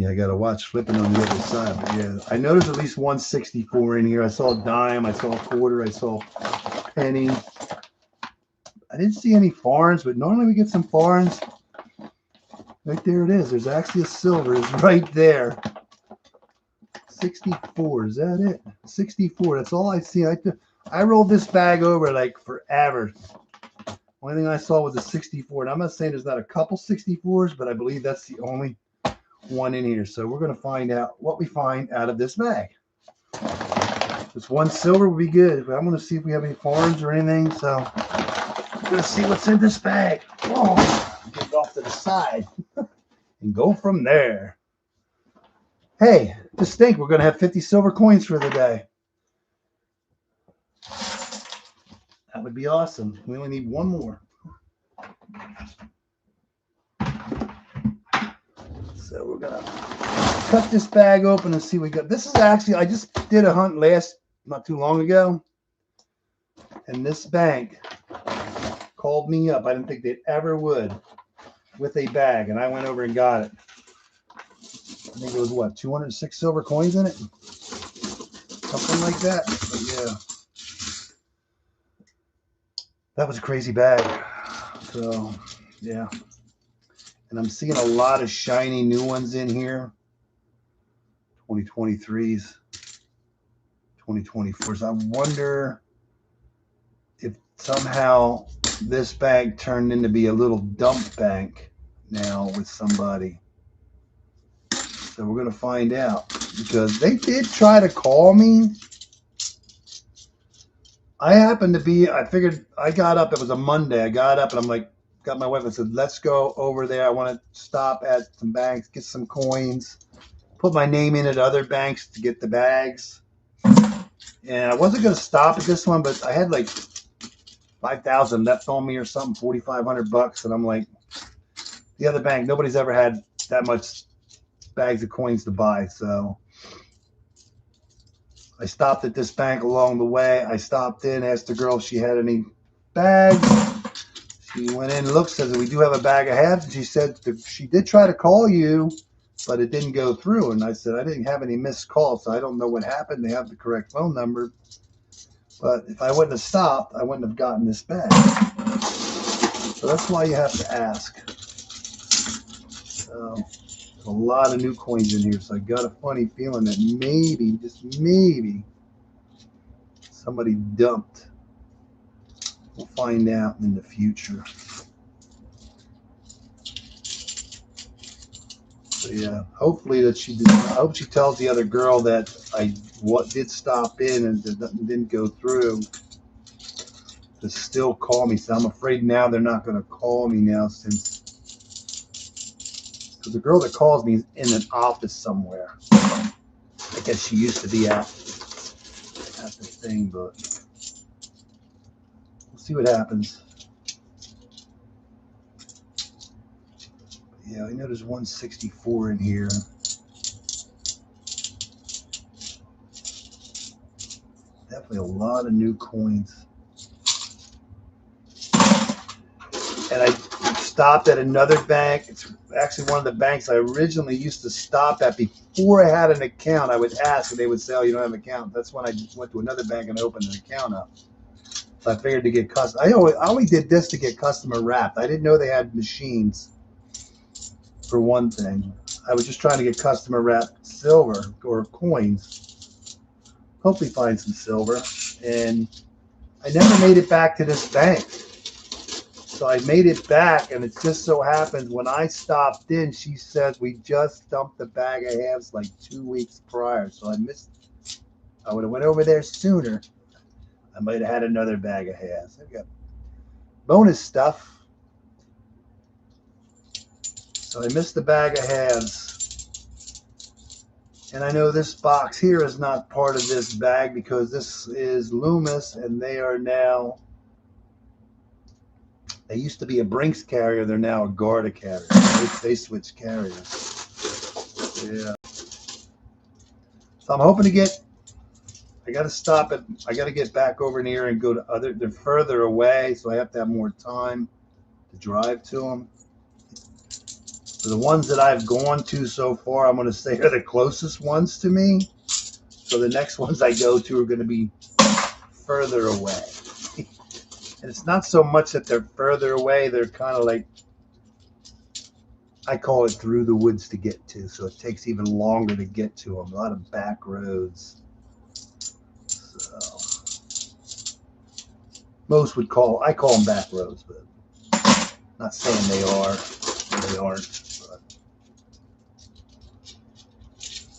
Yeah, I got to watch flipping on the other side. But yeah, I know there's at least 164 in here. I saw a dime. I saw a quarter. I saw a penny. I didn't see any foreigns, but normally we get some foreigns. Right there it is. There's actually a silver. It's right there. 64. Is that it? 64. That's all I see. I rolled this bag over like forever. Only thing I saw was a 64. And I'm not saying there's not a couple 64s, but I believe that's the only one in here. So we're going to find out what we find out of this bag. Just one silver would be good. But I'm going to see if we have any foreigns or anything. So I'm going to see what's in this bag. Oh, get it off to the side and go from there. Hey, just think we're going to have 50 silver coins for the day. That would be awesome. We only need one more. So we're going to cut this bag open and see what we got. This is actually, I just did a hunt not too long ago. And this bank called me up. I didn't think they ever would with a bag. And I went over and got it. I think it was what, 206 silver coins in it? Something like that. But yeah. That was a crazy bag. So, yeah. And I'm seeing a lot of shiny new ones in here. 2023s, 2024s. I wonder if somehow this bank turned into be a little dump bank now with somebody. So we're going to find out, because they did try to call me. I figured, I got up, it was a Monday. I got up and I'm like, got my wife and said, let's go over there. I want to stop at some banks, get some coins, put my name in at other banks to get the bags. And I wasn't going to stop at this one, but I had like 5,000 left on me or something, 4,500 bucks. And I'm like, the other bank, nobody's ever had that much bags of coins to buy. So I stopped at this bank along the way. I stopped in, asked the girl if she had any bags. She went in and looked, says, we do have a bag of halves. And she said she did try to call you, but it didn't go through. And I said, I didn't have any missed calls, so I don't know what happened. They have the correct phone number. But if I wouldn't have stopped, I wouldn't have gotten this bag. So that's why you have to ask. So there's a lot of new coins in here. So I got a funny feeling that maybe, just maybe, somebody dumped. We'll find out in the future. So yeah, hopefully that she did. I hope she tells the other girl that I did stop in and didn't go through, to still call me. So I'm afraid now they're not going to call me now, since the girl that calls me is in an office somewhere. I guess she used to be at the thing, but we'll see what happens. Yeah, I know there's 164 in here. Definitely a lot of new coins. And I stopped at another bank. It's actually one of the banks I originally used to stop at before I had an account. I would ask, and they would say, oh, you don't have an account. That's when I just went to another bank and opened an account up. So I figured to get custom. I only did this to get customer wrapped. I didn't know they had machines. For one thing, I was just trying to get customer wrapped silver or coins. Hopefully find some silver. And I never made it back to this bank. So I made it back, and it just so happens when I stopped in, she said we just dumped the bag of halves like 2 weeks prior. So I missed. I would have went over there sooner. I might have had another bag of halves. I've got bonus stuff. So I missed the bag of halves. And I know this box here is not part of this bag, because this is Loomis, and they are now, they used to be a Brinks carrier. They're now a Garda carrier. They switched carriers. Yeah. So I'm hoping to get, I got to stop at, I got to get back over here and go to other, they're further away, so I have to have more time to drive to them. For the ones that I've gone to so far, I'm going to say are the closest ones to me. So the next ones I go to are going to be further away. And it's not so much that they're further away. They're kind of like, I call it through the woods to get to. So it takes even longer to get to them. A lot of back roads. So most would call, I call them back roads, but not saying they are. They aren't.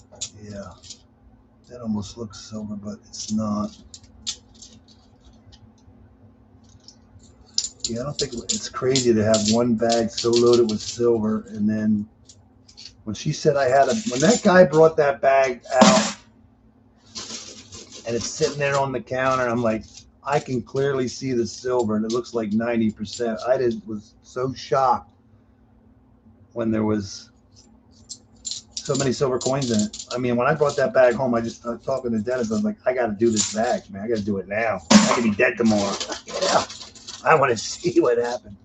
But yeah. That almost looks silver, but it's not. Yeah, I don't think it's crazy to have one bag so loaded with silver. And then when she said when that guy brought that bag out and it's sitting there on the counter, I'm like, I can clearly see the silver and it looks like 90%. I was so shocked when there was so many silver coins in it. I mean, when I brought that bag home, I was talking to Dennis. I was like, I got to do this bag, man. I got to do it now. I could be dead tomorrow. Yeah. I want to see what happened.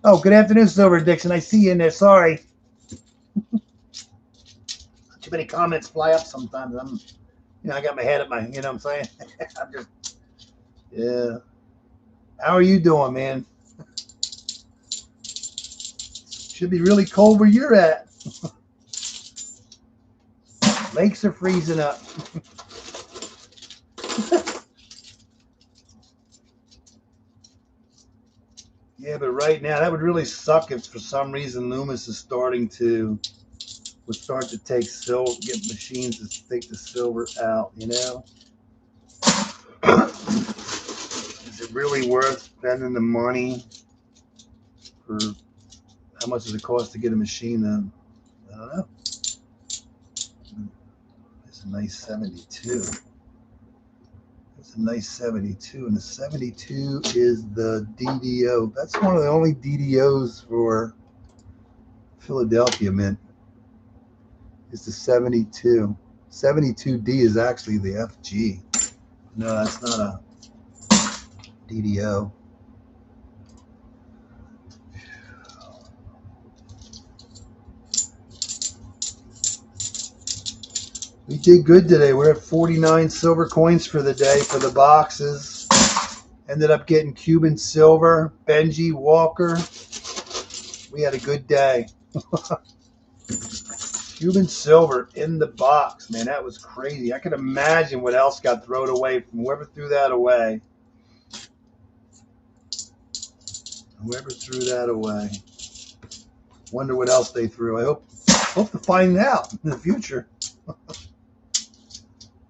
Oh, good afternoon, Silver Dixon. I see you in there. Sorry. Too many comments fly up sometimes. I got my head at you know what I'm saying? I'm just, yeah. How are you doing, man? Should be really cold where you're at. Lakes are freezing up. Yeah, but right now, that would really suck if for some reason Loomis is would start to take get machines to take the silver out, you know? Is it really worth spending the money for how much does it cost to get a machine then? I don't know. It's a nice 72. It's a nice 72, and the 72 is the DDO. That's one of the only DDOs for Philadelphia mint. It's the 72. 72D is actually the FG. No, that's not a DDO. We did good today. We're at 49 silver coins for the day for the boxes. Ended up getting Cuban silver, Benji, Walker. We had a good day. Cuban silver in the box, man. That was crazy. I can imagine what else got thrown away from whoever threw that away. Whoever threw that away. Wonder what else they threw. I hope to find out in the future.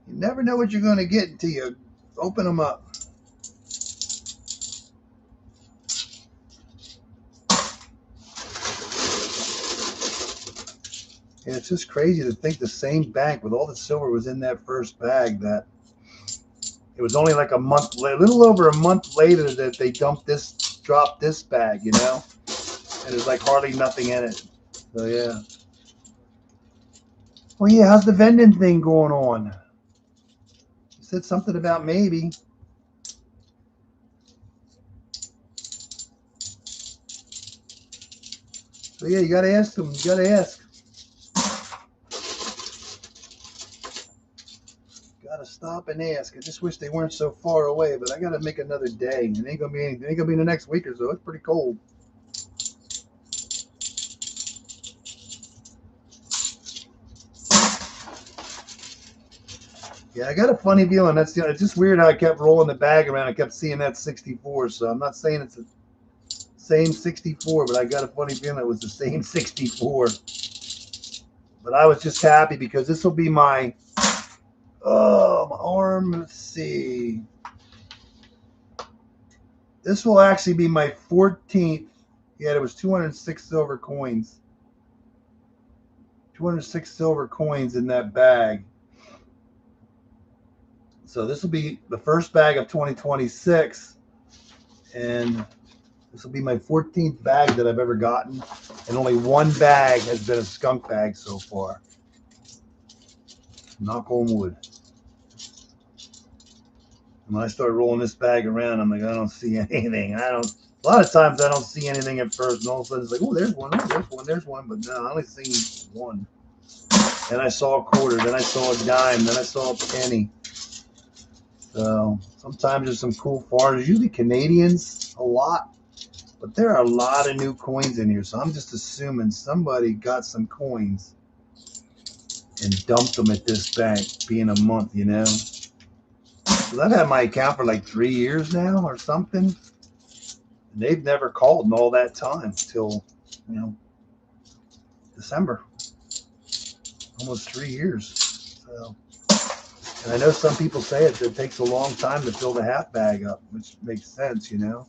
You never know what you're going to get until you open them up. Yeah, it's just crazy to think the same bank with all the silver was in that first bag, that it was only like a little over a month later that they dropped this bag, you know? And there's like hardly nothing in it. So yeah. Well, yeah, how's the vending thing going on? You said something about maybe. So yeah, you got to ask them. You got to ask. Got to stop and ask. I just wish they weren't so far away, but I got to make another day. It ain't gonna be in the next week or so. It's pretty cold. Yeah, I got a funny feeling. It's just weird how I kept rolling the bag around. I kept seeing that 64. So I'm not saying it's the same 64, but I got a funny feeling it was the same 64. But I was just happy because this will be my arm. Let's see. This will actually be my 14th. Yeah, there was 206 silver coins. 206 silver coins in that bag. So this will be the first bag of 2026, and this will be my 14th bag that I've ever gotten, and only one bag has been a skunk bag so far. Knock on wood. When I start rolling this bag around, I'm like, I don't see anything. A lot of times I don't see anything at first, and all of a sudden it's like, oh, there's one, oh, there's one, there's one. But no, I only seen one. Then I saw a quarter, then I saw a dime, then I saw a penny. So sometimes there's some cool foreigners, usually Canadians, a lot. But there are a lot of new coins in here, so I'm just assuming somebody got some coins and dumped them at this bank, being a month, you know. So I've had my account for like 3 years now or something. And they've never called in all that time till, you know, December. Almost 3 years. So, and I know some people say it takes a long time to fill the half bag up, which makes sense, you know.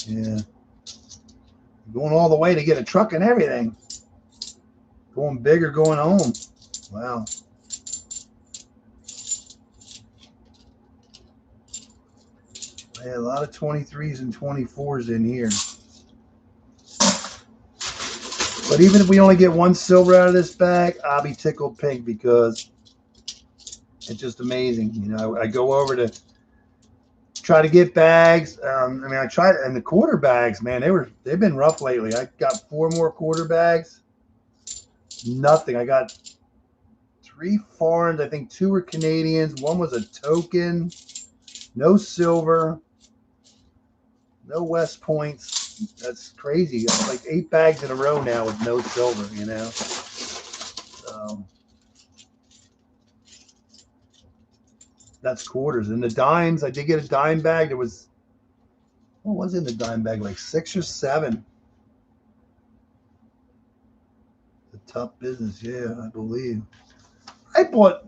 Yeah. Going all the way to get a truck and everything. Going big or going home. Wow. Yeah, a lot of 23s and 24s in here. But even if we only get one silver out of this bag, I'll be tickled pink because it's just amazing. You know, I go over to try to get bags. I mean, I tried, and the quarter bags, man, they've been rough lately. I got 4 more quarter bags. Nothing. I got 3 foreigns. I think 2 were Canadians. 1 was a token. No silver. No West Points. That's crazy. It's like 8 bags in a row now with no silver, you know. So that's quarters. And the dimes, I did get a dime bag. There was, what was in the dime bag? Like 6 or 7. It's a tough business, yeah, I believe. I bought,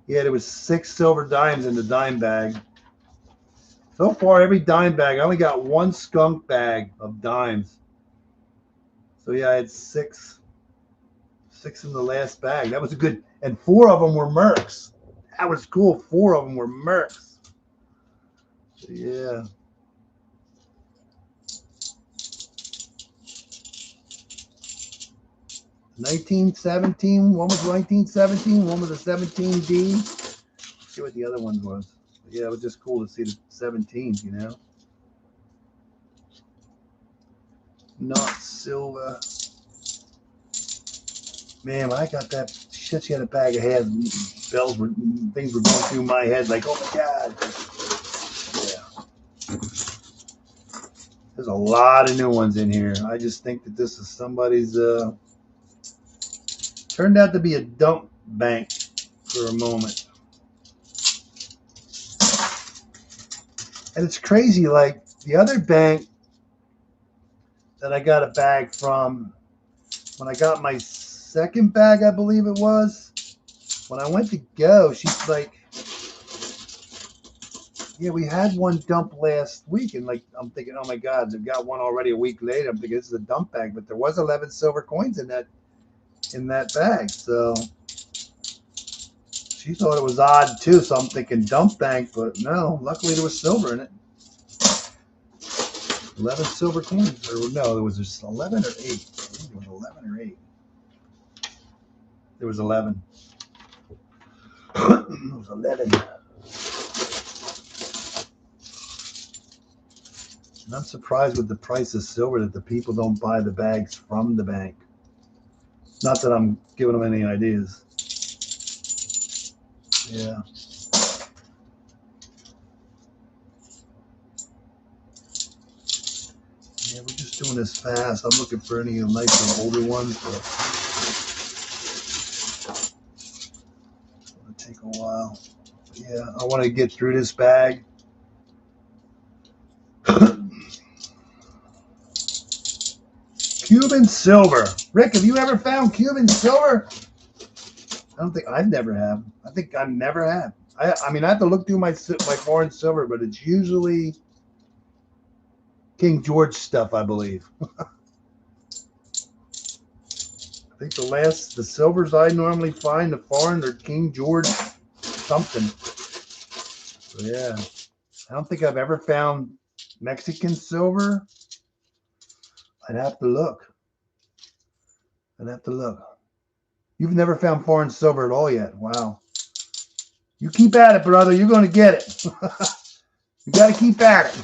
yeah, there was 6 silver dimes in the dime bag. So far, every dime bag, I only got 1 skunk bag of dimes. So yeah, I had 6 in the last bag. That was a good, and 4 of them were Mercs. That was cool. 4 of them were Mercs. So yeah. $19.17. One was $19.17. One was a 17D. Let's see what the other one was. But yeah, it was just cool to see the 17s, you know. Not silver. Man, when I got that shit, she had a bag of heads. Things were going through my head like, oh my God. Yeah. There's a lot of new ones in here. I just think that this is somebody's, turned out to be a dump bank for a moment. And it's crazy, like the other bank that I got a bag from, when I got my second bag, I believe it was, when I went to go, she's like, yeah, we had one dump last week. And like, I'm thinking, oh my God, they've got one already a week later. I'm thinking this is a dump bag, but there was 11 silver coins in that bag. So she thought it was odd too. So I'm thinking dump bank, but no, luckily there was silver in it. 11 silver coins, or no, there was just 11 or 8. I think it was 11 or 8. There was 11. It was 11. And I'm surprised with the price of silver that the people don't buy the bags from the bank. Not that I'm giving them any ideas. Yeah. Yeah, we're just doing this fast. I'm looking for any nicer older ones, but it's going to take a while. Yeah, I want to get through this bag. Cuban silver. Rick, have you ever found Cuban silver? I don't think I've never have. I think I've never had. I mean, I have to look through my foreign silver, but it's usually King George stuff, I believe. I think the silvers I normally find, the foreign, are King George something. So yeah, I don't think I've ever found Mexican silver. I'd have to look. You've never found foreign silver at all yet. Wow. You keep at it, brother. You're going to get it. You got to keep at it.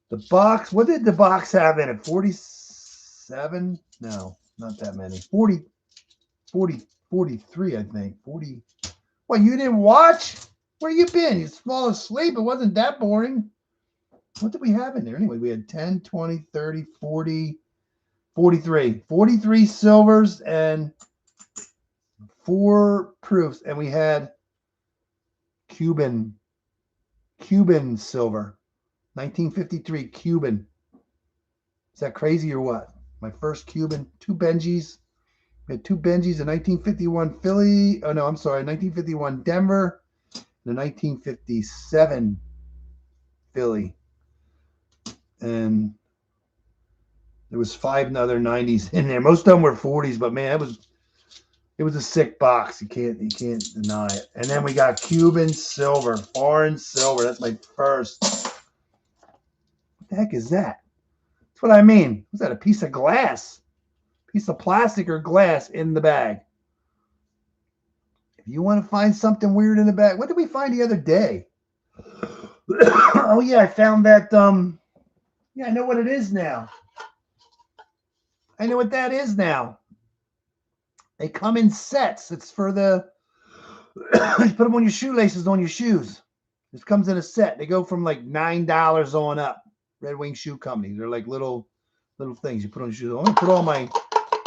The box, what did the box have in it? 47? No, not that many. 40, 43, I think. 40. What, you didn't watch? Where you been? You fall asleep. It wasn't that boring. What did we have in there? Anyway, we had 10, 20, 30, 40, 43. 43 silvers and 4 proofs. And we had Cuban silver. 1953 Cuban. Is that crazy or what? My first Cuban. 2 Benjis. We had 2 Benjis in 1951 Philly. Oh, no, I'm sorry. 1951 Denver. The 1957 Philly. And there was 5 other 90s in there. Most of them were 40s, but man, it was a sick box. You can't deny it. And then we got Cuban silver, foreign silver. That's my first. What the heck is that? That's what I mean. Was that a piece of glass? Piece of plastic or glass in the bag? If you want to find something weird in the bag, what did we find the other day? Oh yeah, I found that. Yeah, I know what it is now. I know what that is now. They come in sets. It's for the. You put them on your shoelaces on your shoes. This comes in a set. They go from like $9 on up. Red Wing Shoe Company. They're like little things you put on your shoes. I'm gonna put all my.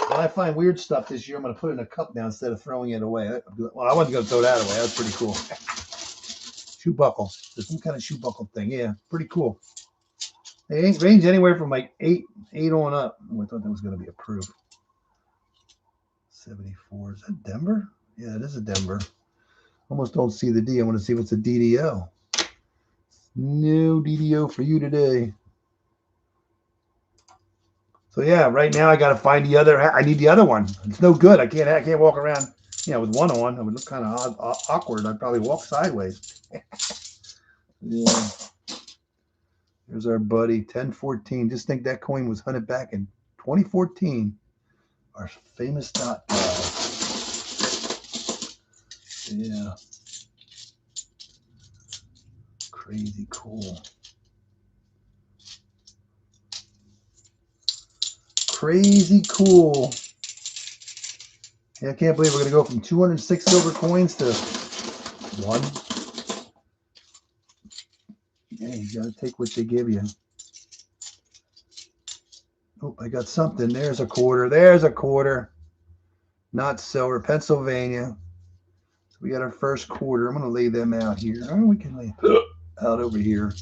When I find weird stuff this year, I'm going to put it in a cup now instead of throwing it away. Well, I wasn't going to throw that away. That was pretty cool. Shoe buckle. There's some kind of shoe buckle thing. Yeah, pretty cool. They range anywhere from like 8 on up. Oh, I thought that was going to be a proof. 74. Is that Denver? Yeah, it is a Denver. Almost don't see the D. I want to see if it's a DDO. No DDO for you today. So yeah, right now I got to find the other. I need the other one. It's no good. I can't walk around. With one on. It would look kind of awkward. I'd probably walk sideways. Yeah. Here's our buddy 1014. Just think that coin was hunted back in 2014. Our famous dot guy. Yeah. Crazy cool. Crazy cool. Yeah, I can't believe we're going to go from 206 silver coins to 1. Yeah, you got to take what they give you. Oh, I got something. There's a quarter. There's a quarter. Not silver. Pennsylvania. So we got our first quarter. I'm going to lay them out here. Oh, we can lay out over here.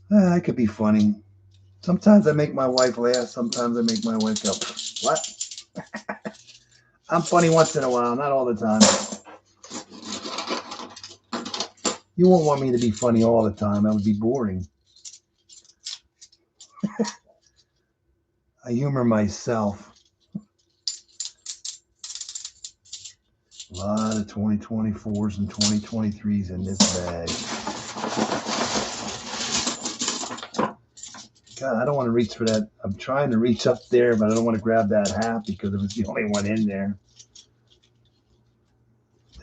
That could be funny. Sometimes I make my wife laugh. Sometimes I make my wife go, what? I'm funny once in a while, not all the time. You won't want me to be funny all the time. That would be boring. I humor myself. A lot of 2024s and 2023s in this bag. God, I don't want to reach for that. I'm trying to reach up there, but I don't want to grab that hat because it was the only one in there.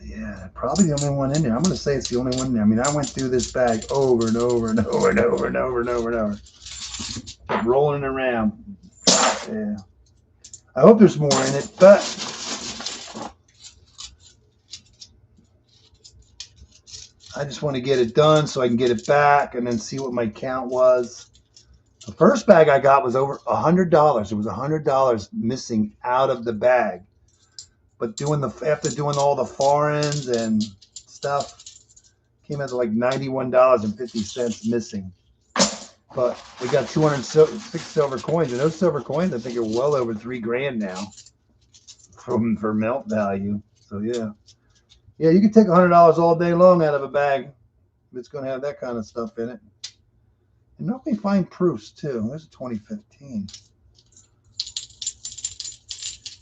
Yeah, probably the only one in there. I'm going to say it's the only one in there. I mean, I went through this bag over and over and over and over and over and over and over. Rolling around. Yeah. I hope there's more in it, but I just want to get it done so I can get it back and then see what my count was. The first bag I got was over $100. It was $100 missing out of the bag. But after doing all the foreigns and stuff, came out to like $91.50 missing. But we got 206 silver coins, and those silver coins I think are well over $3,000 now for melt value. So yeah, you can take $100 all day long out of a bag if it's going to have that kind of stuff in it. And let me find proofs too. There's a 2015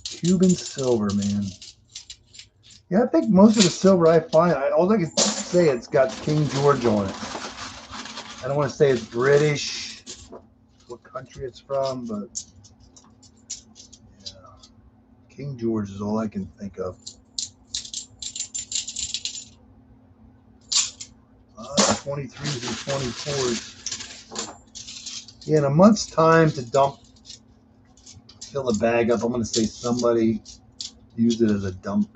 Cuban silver, man. Yeah, I think most of the silver I find, all I can say it's got King George on it. I don't want to say it's British, what country it's from, but King George is all I can think of. 23s and 24s. Yeah, in a month's time to fill a bag up, I'm going to say somebody use it as a dump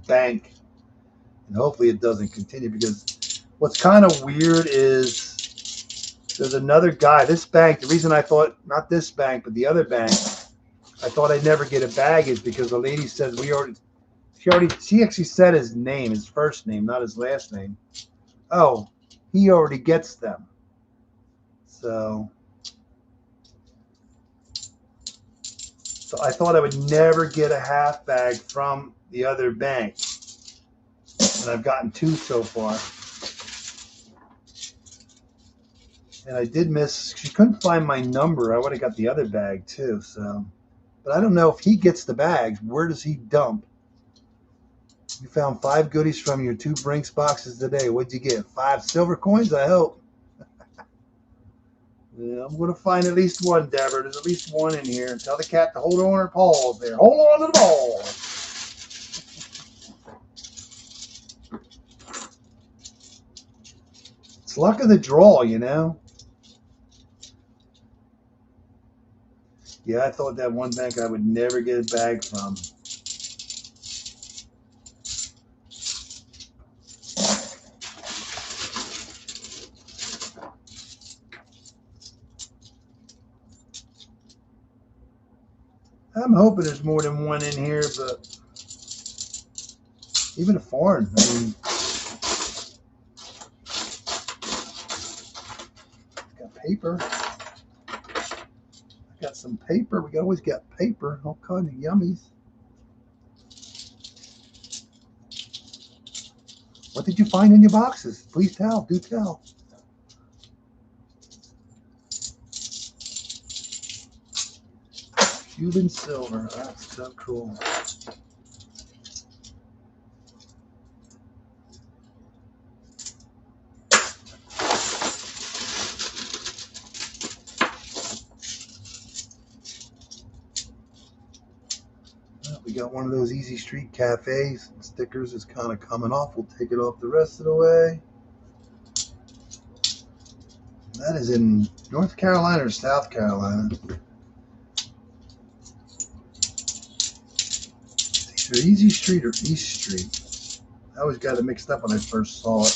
bank. And hopefully it doesn't continue, because what's kind of weird is there's another guy, this bank, the reason I thought, not this bank, but the other bank, I thought I'd never get a bag is because the lady says she actually said his name, his first name, not his last name. Oh, he already gets them. So I thought I would never get a half bag from the other bank. And I've gotten 2 so far. And I did miss, she couldn't find my number. I would have got the other bag too. So, but I don't know if he gets the bags. Where does he dump? You found 5 goodies from your 2 Brinks boxes today. What'd you get? 5 silver coins, I hope. Yeah, I'm going to find at least one, Deborah. There's at least one in here. Tell the cat to hold on her paws there. Hold on to the ball. It's luck of the draw, you know. Yeah, I thought that one bank I would never get a bag from. I'm hoping there's more than one in here, but even a foreign, I mean, got paper. I got some paper. We always got paper, all kinds of yummies. What did you find in your boxes? Please tell. Do tell. Cuban silver. That's so cool. We got one of those Easy Street cafes. Stickers is kind of coming off. We'll take it off the rest of the way. That is in North Carolina or South Carolina. It's either Easy Street or East Street. I always got it mixed up when I first saw it.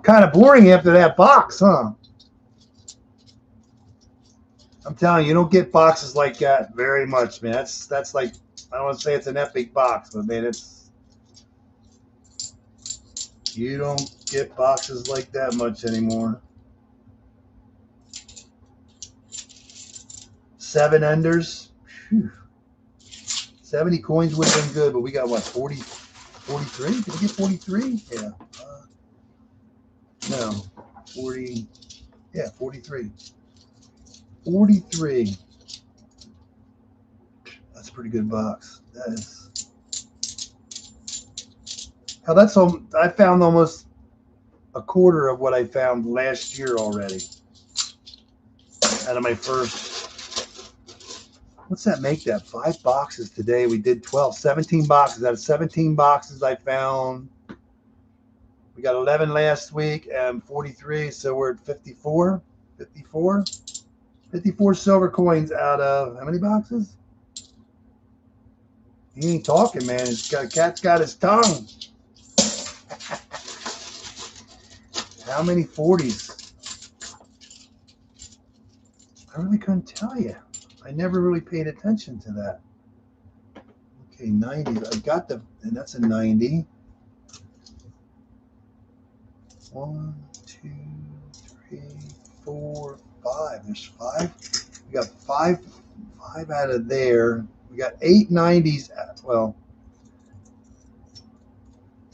Kind of boring after that box, huh? I'm telling you, you don't get boxes like that very much, man. That's like, I don't want to say it's an epic box, but man, you don't get boxes like that much anymore. 7 enders. Whew. 70 coins would have been good, but we got what, 43? Did we get 43? Yeah. No, 40. Yeah, 43. 43. That's a pretty good box. That is. Hell, that's all. I found almost a quarter of what I found last year already. Out of my first. What's that make that? 5 boxes today. We did 12, 17 boxes. Out of 17 boxes, I found. We got 11 last week and 43, so we're at 54. 54. 54 silver coins out of how many boxes? He ain't talking, man. Cat's got his tongue. How many 40s? I really couldn't tell you. I never really paid attention to that. Okay, 90. I got and that's a 90. 1, 2, 3, 4, 5. There's 5. We got 5 out of there. We got 8 90s. Well,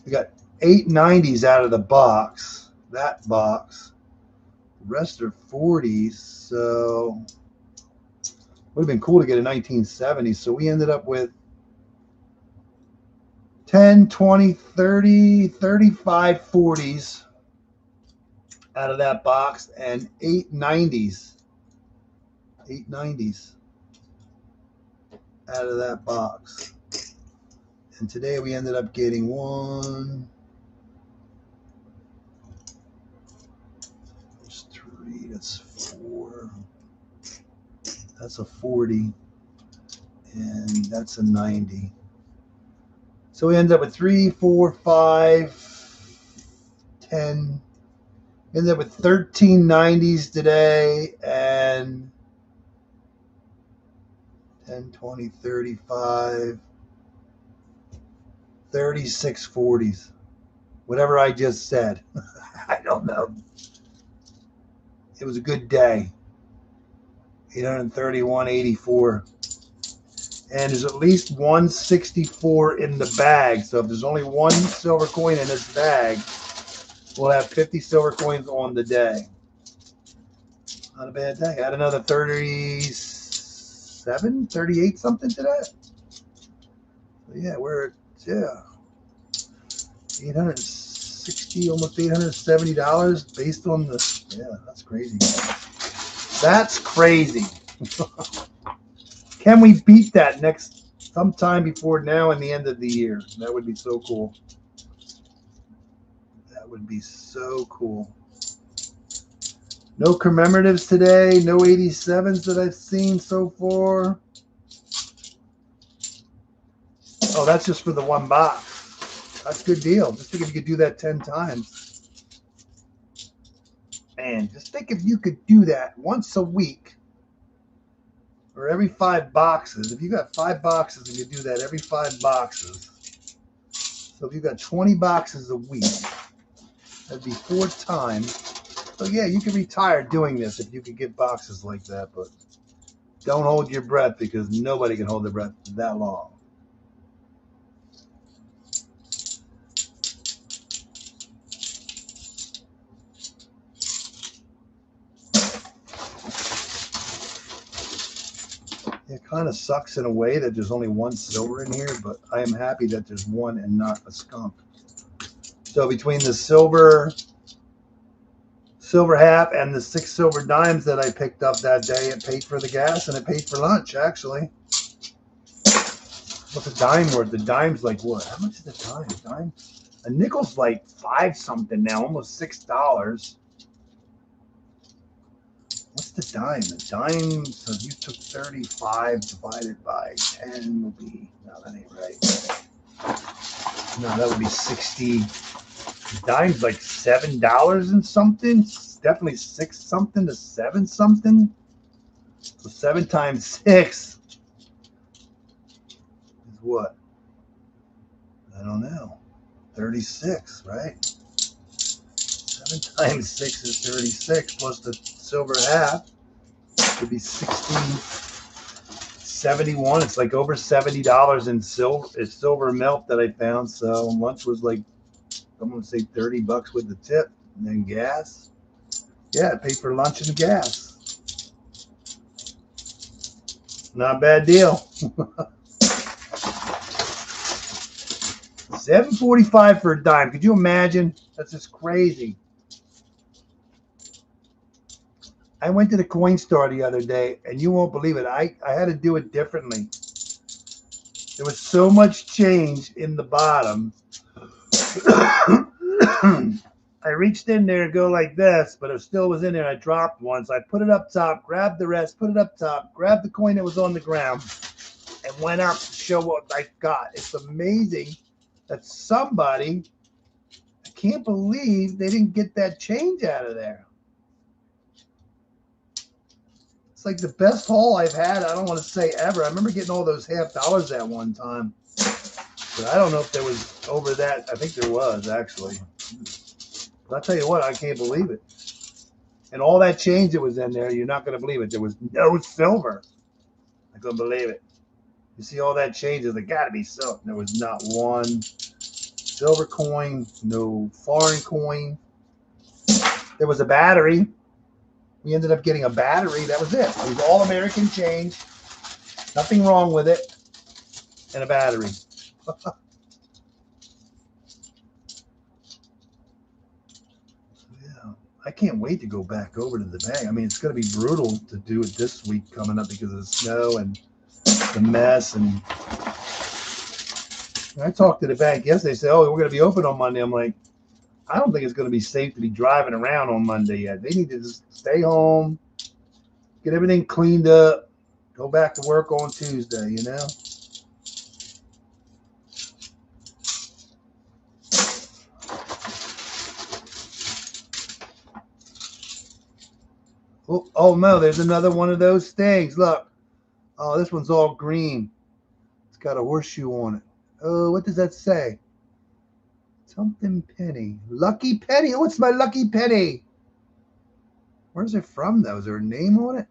we got 8 90s out of the box. That box. The rest are 40s. So would have been cool to get a 1970. So we ended up with 10, 20, 30, 35 40s out of that box and 8 90s. 8 90s out of that box. And today we ended up getting 1, 3, that's 4. That's a 40. And that's a 90. So we end up with 3, 4, 5, 10. Ended up with 13 90s today and 10, 20, 35, 36 40s. Whatever I just said. I don't know. It was a good day. 831.84. And there's at least 164 in the bag. So if there's only one silver coin in this bag, we'll have 50 silver coins on the day. Not a bad day. I had another 37, 38 something today. So yeah, we're at 860, almost $870 based on the, that's crazy. That's crazy. Can we beat that sometime before now and the end of the year? That would be so cool. That would be so cool. No commemoratives today. No 87s that I've seen so far. Oh, that's just for the one box. That's a good deal. Just think if you could do that 10 times. Man, just think if you could do that once a week. Or every 5 boxes. If you got 5 boxes and you do that every 5 boxes. So if you got 20 boxes a week, that'd be 4 times. So yeah, you can retire doing this if you could get boxes like that, but don't hold your breath because nobody can hold their breath that long. It kind of sucks in a way that there's only 1 silver in here, but I am happy that there's 1 and not a skunk. So between the silver half and the 6 silver dimes that I picked up that day, it paid for the gas and it paid for lunch, actually. What's a dime worth? The dime's like what? How much is a dime? A nickel's like 5 something now, almost $6. What's the dime? The dime, so if you took 35 divided by 10 would be, no, that ain't right. No, that would be 60. The dime's like $7 and something. Definitely 6 something to 7 something. So 7 times 6 is what? I don't know. 36, right? 7 times 6 is 36 plus the silver half would be 71. It's like over $70 in silver melt that I found. So lunch was like, I'm going to say $30 with the tip and then gas. Yeah, it paid for lunch and gas. Not a bad deal. $7.45 for a dime. Could you imagine? That's just crazy. I went to the coin store the other day, and you won't believe it. I had to do it differently. There was so much change in the bottom. I reached in there to go like this, but it still was in there. I dropped one, so I put it up top, grabbed the rest, put it up top, grabbed the coin that was on the ground, and went up to show what I got. It's amazing that somebody, I can't believe they didn't get that change out of there. It's like the best haul I've had, I don't want to say ever. I remember getting all those $50 at one time. But I don't know if there was over that. I think there was, actually. But I'll tell you what, I can't believe it. And all that change that was in there, you're not going to believe it. There was no silver. I couldn't believe it. You see all that change, there got to be silver. There was not one silver coin, no foreign coin. There was a battery. We ended up getting a battery. That was it. It was all American change. Nothing wrong with it. And a battery. Yeah. I can't wait to go back over to the bank. I mean, it's going to be brutal to do it this week coming up because of the snow and the mess. And I talked to the bank yesterday. They said, "Oh, we're going to be open on Monday." I'm like, I don't think it's going to be safe to be driving around on Monday yet. They need to just stay home, get everything cleaned up, go back to work on Tuesday, you know? Oh no, there's another one of those things. Look. Oh, this one's all green. It's got a horseshoe on it. Oh, what does that say? Something penny. Lucky penny. Oh, it's my lucky penny. Where's it from, though? Is there a name on it?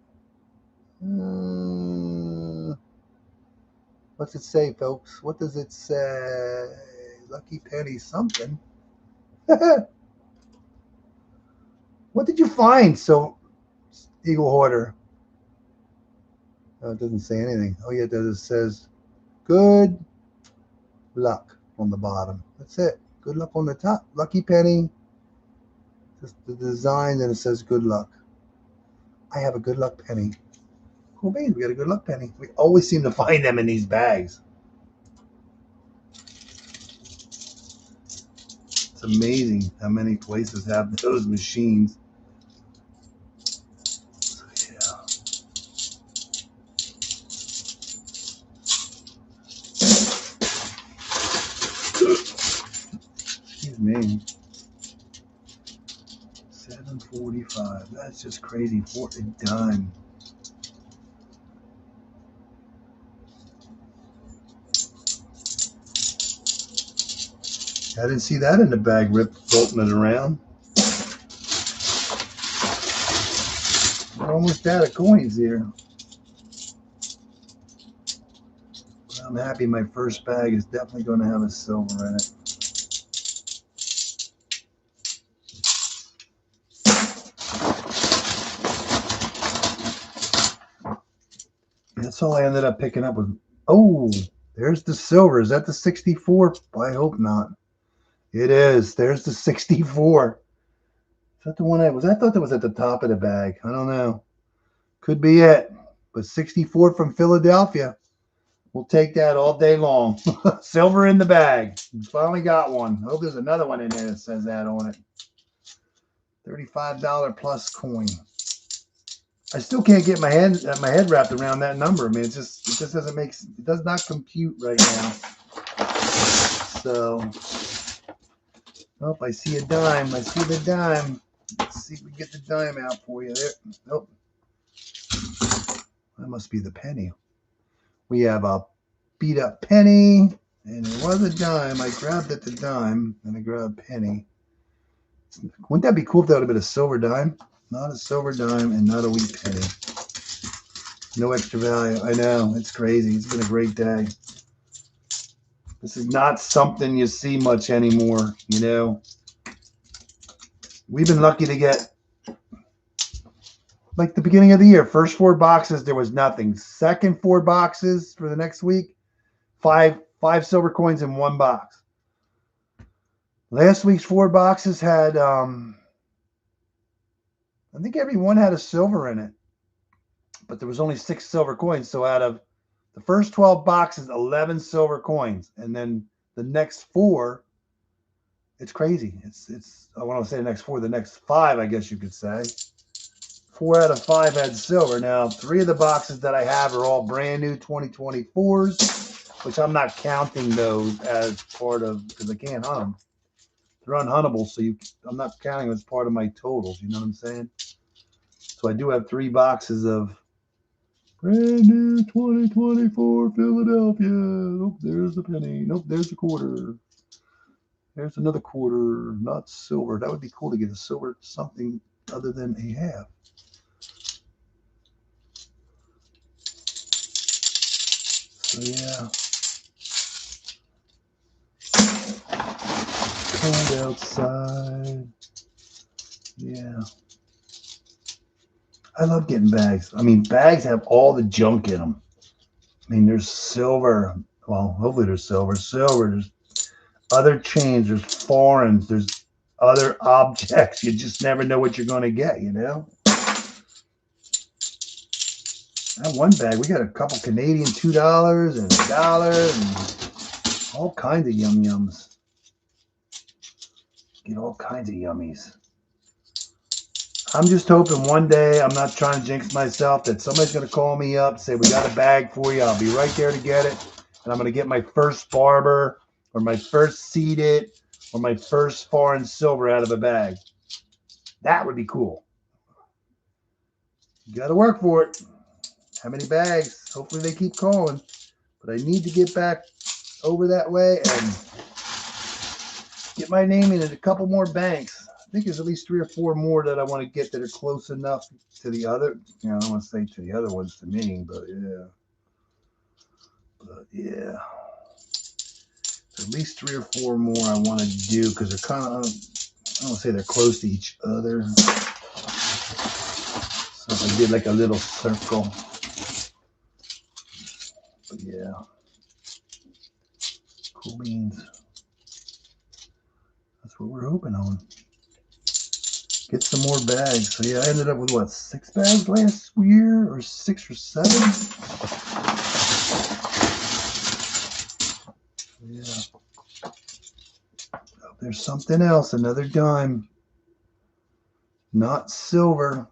What's it say, folks? What does it say? Lucky penny something. What did you find, so Eagle Hoarder? Oh, it doesn't say anything. Oh, yeah, it does. It says good luck on the bottom. That's it. Good luck on the top. Lucky penny. Just the design, and it says good luck. I have a good luck penny. Cool beans. We got a good luck penny. We always seem to find them in these bags. It's amazing how many places have those machines. So, yeah. Excuse me. 7.45. That's just crazy for a dime. I didn't see that in the bag, Rip, floating it around. We're almost out of coins here. I'm happy my first bag is definitely going to have a silver in it. That's all I ended up picking up with. Oh, there's the silver. Is that the 64? I hope not. It is. There's the 64. Is that the one I thought that was at the top of the bag. I don't know. Could be it. But 64 from Philadelphia. We'll take that all day long. Silver in the bag. Finally got one. I hope there's another one in there that says that on it. $35 plus coin. I still can't get my head wrapped around that number. I mean, it just doesn't make, it does not compute right now. So, oh, I see a dime. I see the dime. Let's see if we get the dime out for you there. Nope. That must be the penny. We have a beat up penny, and it was a dime. I grabbed at the dime, and I grabbed a penny. Wouldn't that be cool if that would have been a silver dime? Not a silver dime and not a wheat penny. No extra value. I know. It's crazy. It's been a great day. This is not something you see much anymore, you know. We've been lucky to get, like the beginning of the year, first 4 boxes, there was nothing. Second 4 boxes for the next week, five silver coins in 1 box. Last week's 4 boxes had, I think every one had a silver in it, but there was only 6 silver coins. So out of the first 12 boxes, 11 silver coins, and then the next 4, it's crazy. It's I want to say the next 4, the next 5, I guess you could say. 4 out of 5 had silver. Now, 3 of the boxes that I have are all brand new 2024s, which I'm not counting those as part of, because I can't hunt them. They're unhuntable, so I'm not counting them as part of my totals. You know what I'm saying? So I do have 3 boxes of brand new 2024 Philadelphia. Nope, there's the penny. Nope, there's the quarter. There's another quarter, not silver. That would be cool to get a silver something other than a half. So yeah. Cold outside. Yeah. I love getting bags. I mean, bags have all the junk in them. I mean, there's silver. Well, hopefully there's silver. There's other chains. There's foreigns. There's other objects. You just never know what you're going to get, you know? That one bag, we got a couple Canadian $2 and $1 and all kinds of yum yums. Get all kinds of yummies. I'm just hoping one day, I'm not trying to jinx myself, that somebody's going to call me up, say, we got a bag for you. I'll be right there to get it. And I'm going to get my first barber or my first seeded or my first foreign silver out of a bag. That would be cool. You got to work for it. How many bags? Hopefully they keep calling. But I need to get back over that way and get my name in at a couple more banks. I think there's at least 3 or 4 more that I want to get that are close enough to the other. You know, I don't want to say to the other ones to me, but yeah. But yeah. At least 3 or 4 more I want to do because they're kind of, I don't want to say they're close to each other. So if I did like a little circle. But yeah. Cool beans. That's what we're hoping on. Get some more bags. So yeah, I ended up with what, 6 bags last year, or 6 or 7? Yeah. Oh, there's something else. Another dime. Not silver.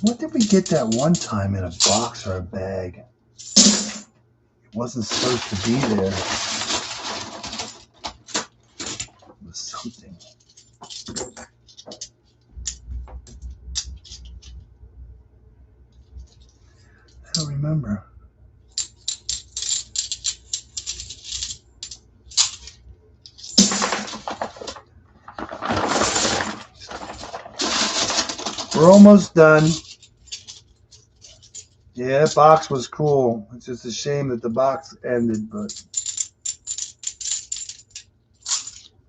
What did we get that one time in a box or a bag? It wasn't supposed to be there. It was something. I don't remember. We're almost done. Yeah, that box was cool. It's just a shame that the box ended, but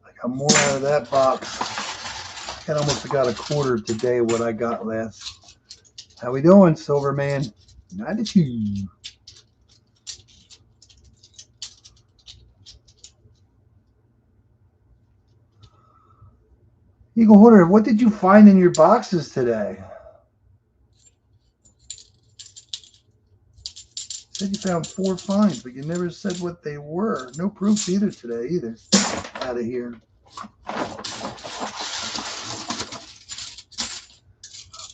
I got more out of that box. I almost got a quarter today what I got last. How we doing, Silverman? 92. Eagle Hoarder, what did you find in your boxes today? You said you found 4 finds, but you never said what they were. No proof either today, either. Out of here.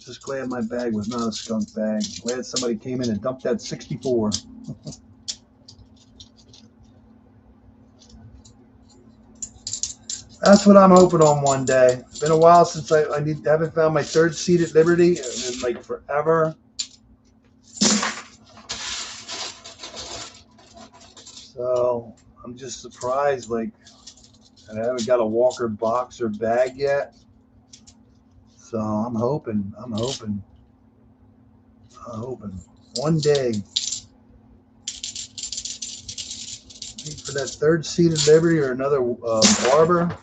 Just glad my bag was not a skunk bag. Glad somebody came in and dumped that 64. That's what I'm hoping on one day. It's been a while since I haven't found my 3rd seat at Liberty in like forever. So I'm just surprised, like, I haven't got a Walker box or bag yet. So I'm hoping one day. For that 3rd seat at Liberty or another barber.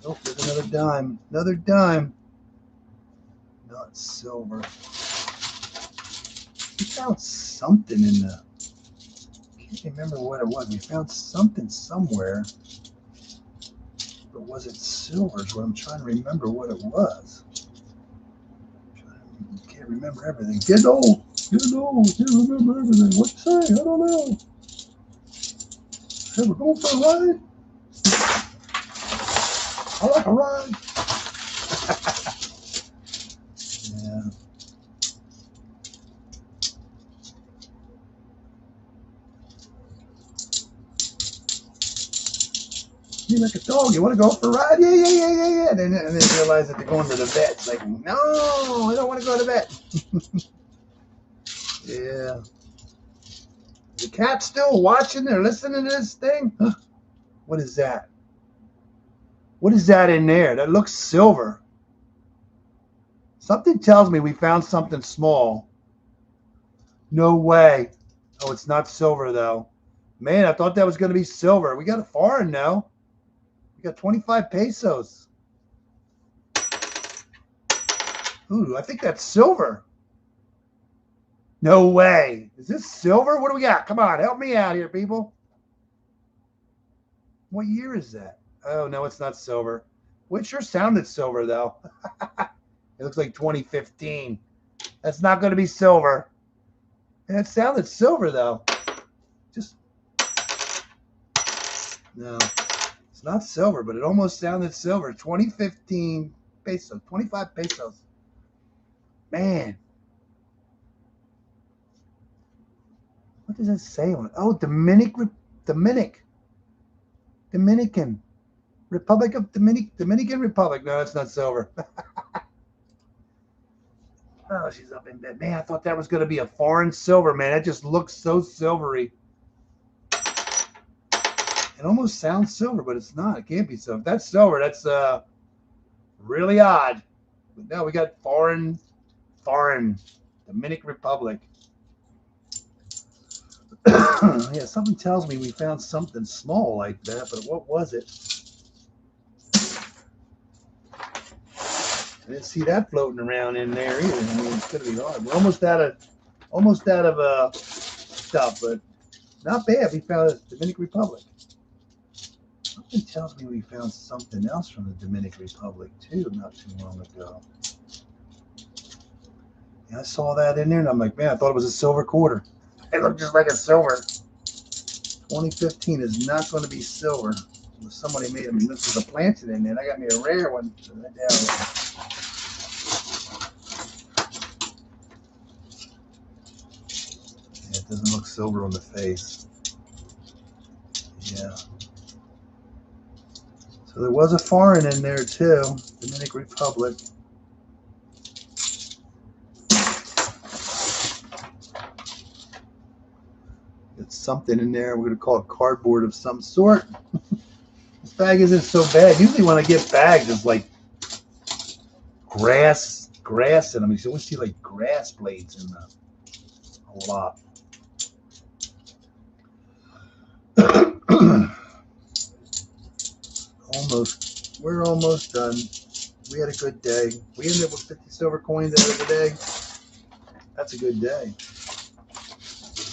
Oh, there's another dime. Another dime. Not silver. We found something in the... I can't remember what it was. We found something somewhere. But was it silver? Is what I'm trying to remember what it was. Can't remember everything. Getting old. Getting old. Can't remember everything. What you say? I don't know. Hey, we're going for a ride. I like a ride. Yeah. You like a dog. You want to go for a ride? Yeah. And then realize that they're going to the vet. It's like, no, I don't want to go to the vet. Yeah. The cat's still watching or listening to this thing? What is that? What is that in there? That looks silver. Something tells me we found something small. No way. Oh, it's not silver, though. Man, I thought that was going to be silver. We got a foreign now. We got 25 pesos. Ooh, I think that's silver. No way. Is this silver? What do we got? Come on, help me out here, people. What year is that? Oh, no, it's not silver. Well, it sure sounded silver, though. It looks like 2015. That's not going to be silver. And it sounded silver, though. Just, no. It's not silver, but it almost sounded silver. 2015 pesos, 25 pesos. Man. What does it say on it? Oh, Dominican Republic of Dominican Republic. No, that's not silver. Oh, she's up in bed. Man, I thought that was going to be a foreign silver, man. That just looks so silvery. It almost sounds silver, but it's not. It can't be silver. If that's silver, that's really odd. But now we got foreign Dominican Republic. Yeah, something tells me we found something small like that, but what was it? I didn't see that floating around in there either. I mean, it's gonna be hard. We're almost out of stuff, but not bad. We found a Dominican Republic. Something tells me we found something else from the Dominican Republic too, not too long ago. Yeah, I saw that in there, and I'm like, man, I thought it was a silver quarter. It looked just like a silver. 2015 is not going to be silver. Somebody made them. This was a planted in there. I got me a rare one. Yeah, it doesn't look silver on the face. Yeah. So there was a foreign in there too. Dominican Republic. It's something in there. We're going to call it cardboard of some sort. This bag isn't so bad. Usually when I get bags, it's like grass in them. You always see like grass blades in them. A lot. We're almost done. We had a good day. We ended up with 50 silver coins out of the day. That's a good day.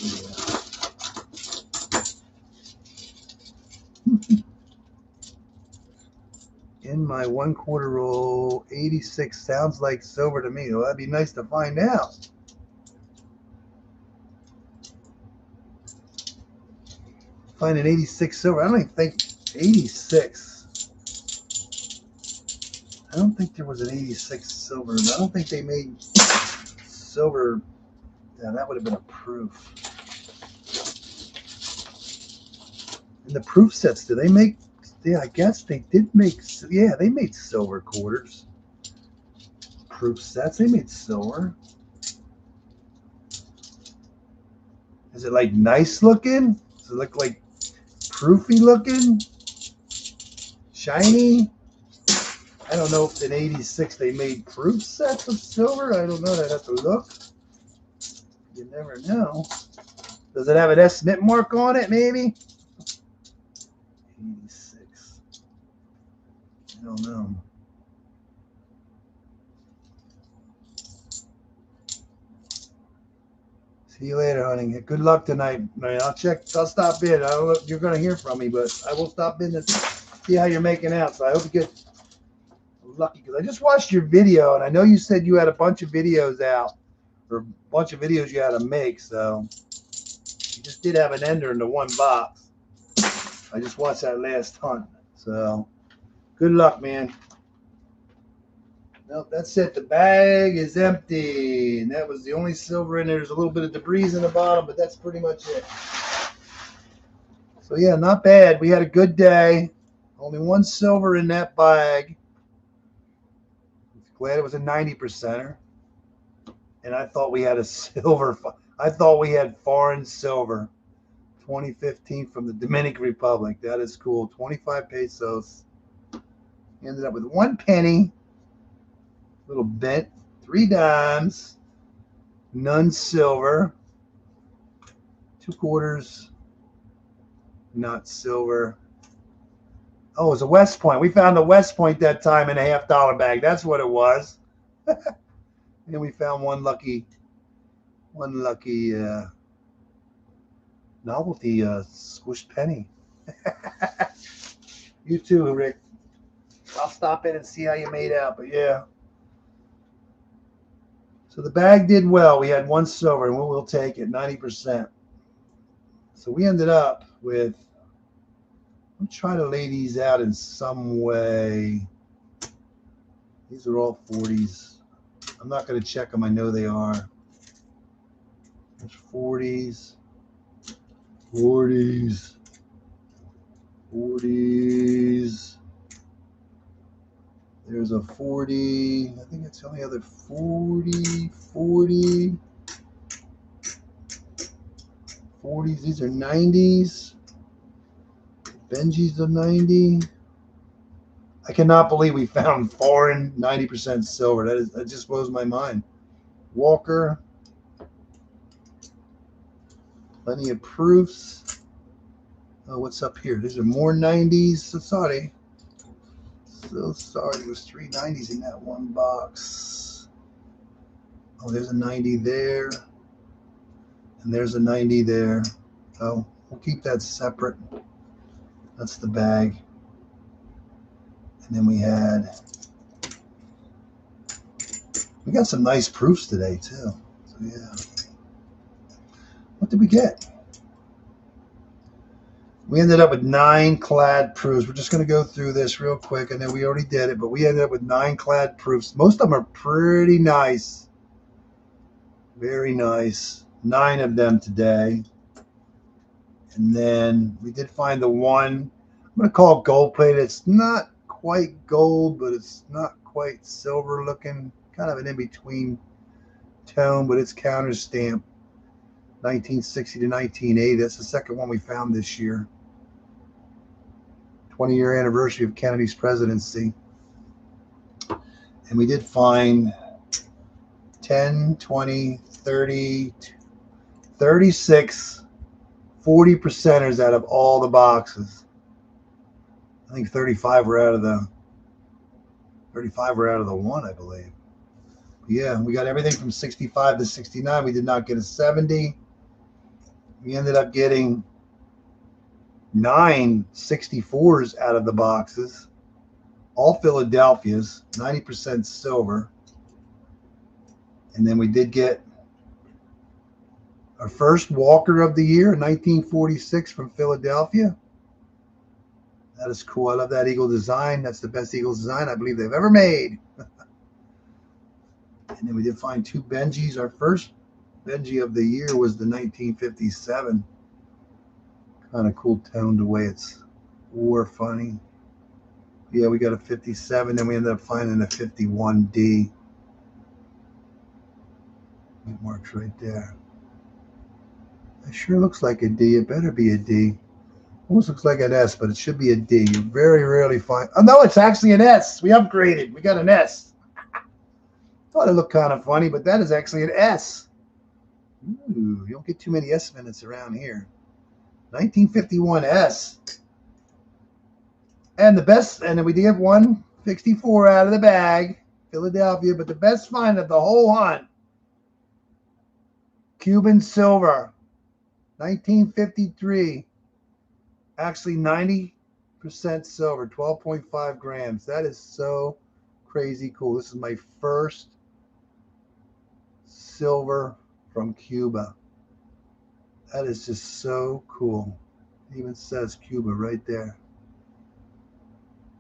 Yeah. In my 1/4 roll, 86 sounds like silver to me. Well, that'd be nice to find out. Find an 86 silver. I don't even think 86. I don't think there was an 86 silver. I don't think they made silver. Yeah, that would have been a proof. And the proof sets, do they make? Yeah, I guess they did make. Yeah, they made silver quarters. Proof sets, they made silver. Is it like nice looking? Does it look like proofy looking? Shiny? I don't know if in 86 they made proof sets of silver. I don't know. I'd have to look. You never know. Does it have an S snip mark on it, maybe? 86. I don't know. See you later, honey. Good luck tonight. I'll stop in. I don't know if you're going to hear from me, but I will stop in to see how you're making out. So I hope you get lucky, because I just watched your video, and I know you said you had a bunch of videos out, or a bunch of videos you had to make. So you just did have an ender in the one box. I just watched that last hunt. So good luck, man. Nope, that's it. The bag is empty. And that was the only silver in there. There's a little bit of debris in the bottom, but that's pretty much it. So yeah, not bad. We had a good day. Only one silver in that bag. Glad it was a 90%er. And I thought we had a silver. I thought we had foreign silver. 2015 from the Dominican Republic. That is cool. 25 pesos. Ended up with 1 penny. Little bent. 3 dimes. None silver. 2 quarters. Not silver. Oh, it was a West Point. We found a West Point that time in a $50 bag. That's what it was. And we found one lucky One lucky novelty squished penny. You too, Rick. I'll stop in and see how you made out, but yeah. So the bag did well. We had one silver, and we'll take it, 90%. So we ended up with, I'm trying to lay these out in some way. These are all 40s. I'm not going to check them. I know they are. There's 40s, 40s, 40s. There's a 40. I think it's the only other 40, 40. 40s. These are 90s. Benji's a 90. I cannot believe we found foreign 90% silver. That just blows my mind. Walker. Plenty of proofs. Oh, what's up here? These are more 90s. So sorry. So sorry. There was 3 90s in that one box. Oh, there's a 90 there. And there's a 90 there. Oh, we'll keep that separate. That's the bag. And then we got some nice proofs today too. So yeah. What did we get? We ended up with 9 clad proofs. We're just going to go through this real quick. I know we already did it, but we ended up with 9 clad proofs. Most of them are pretty nice. Very nice. 9 of them today. And then we did find the one, I'm going to call it gold plated. It's not quite gold, but it's not quite silver looking. Kind of an in-between tone, but it's counter stamp. 1960 to 1980. That's the second one we found this year. 20-year anniversary of Kennedy's presidency. And we did find 10, 20, 30, 36 40%ers out of all the boxes. I think 35 were out of the one, I believe. Yeah, we got everything from 65 to 69. We did not get a 70. We ended up getting 9 64s out of the boxes. All Philadelphias, 90% silver. And then we did get our first Walker of the year, 1946 from Philadelphia. That is cool. I love that eagle design. That's the best Eagles design I believe they've ever made. And then we did find 2 Benjis. Our first Benji of the year was the 1957. Kind of cool toned the way it's war funny. Yeah, we got a 57. Then we ended up finding a 51D. It marks right there. It sure looks like a D. It better be a D. Almost looks like an S, but it should be a D. You very rarely find. Oh no, it's actually an S. We upgraded. We got an S. Thought it looked kind of funny, but that is actually an S. Ooh, you don't get too many S minutes around here. 1951 S. And the best, and then we did have 164 out of the bag, Philadelphia, but the best find of the whole hunt, Cuban silver, 1953. Actually 90% silver, 12.5 grams. That is so crazy cool. This is my first silver from Cuba. That is just so cool. It even says Cuba right there.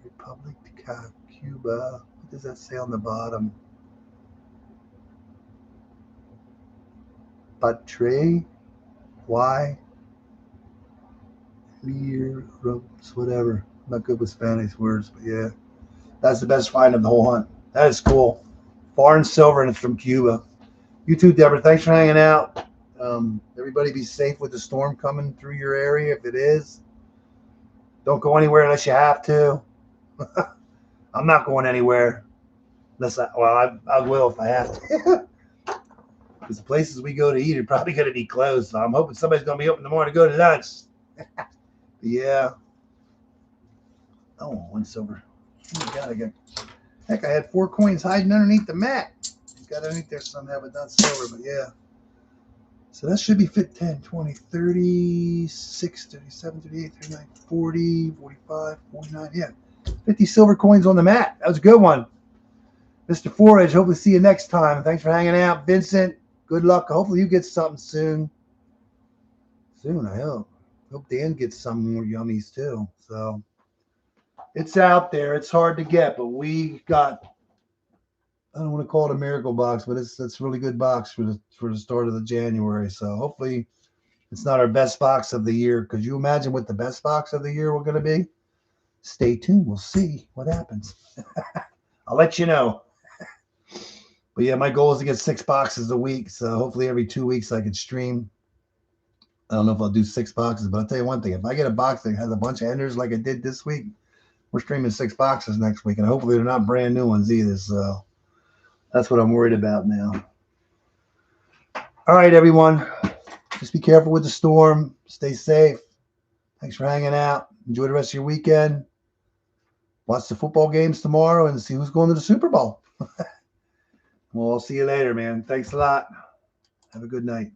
Republic of Cuba. What does that say on the bottom? Patre? Why? Whatever. I'm not good with Spanish words, but yeah. That's the best find of the whole hunt. That is cool. Foreign silver, and it's from Cuba. You too, Deborah. Thanks for hanging out. Everybody be safe with the storm coming through your area. If it is, don't go anywhere unless you have to. I'm not going anywhere unless I will if I have to. Because the places we go to eat are probably going to be closed. So I'm hoping somebody's going to be open tomorrow to go to lunch. Yeah. Oh, 1 silver. Oh my God, heck, I had 4 coins hiding underneath the mat. Got underneath there somehow, but not silver. But yeah. So that should be fit 10, 20, 36, 37, 38, 39, 40, 45, 49. Yeah. 50 silver coins on the mat. That was a good one. Mr. Forage, hopefully see you next time. Thanks for hanging out. Vincent, good luck. Hopefully you get something soon. Soon, I hope. Hope Dan gets some more yummies too. So it's out there. It's hard to get, but we got, I don't want to call it a miracle box, but it's a really good box for the start of the January. So hopefully it's not our best box of the year. Could you imagine what the best box of the year we're going to be? Stay tuned. We'll see what happens. I'll let you know. But yeah, my goal is to get 6 boxes a week. So hopefully every 2 weeks I can stream. I don't know if I'll do 6 boxes, but I'll tell you one thing. If I get a box that has a bunch of enders like I did this week, we're streaming 6 boxes next week. And hopefully they're not brand new ones either. So that's what I'm worried about now. All right, everyone. Just be careful with the storm. Stay safe. Thanks for hanging out. Enjoy the rest of your weekend. Watch the football games tomorrow and see who's going to the Super Bowl. Well, I'll see you later, man. Thanks a lot. Have a good night.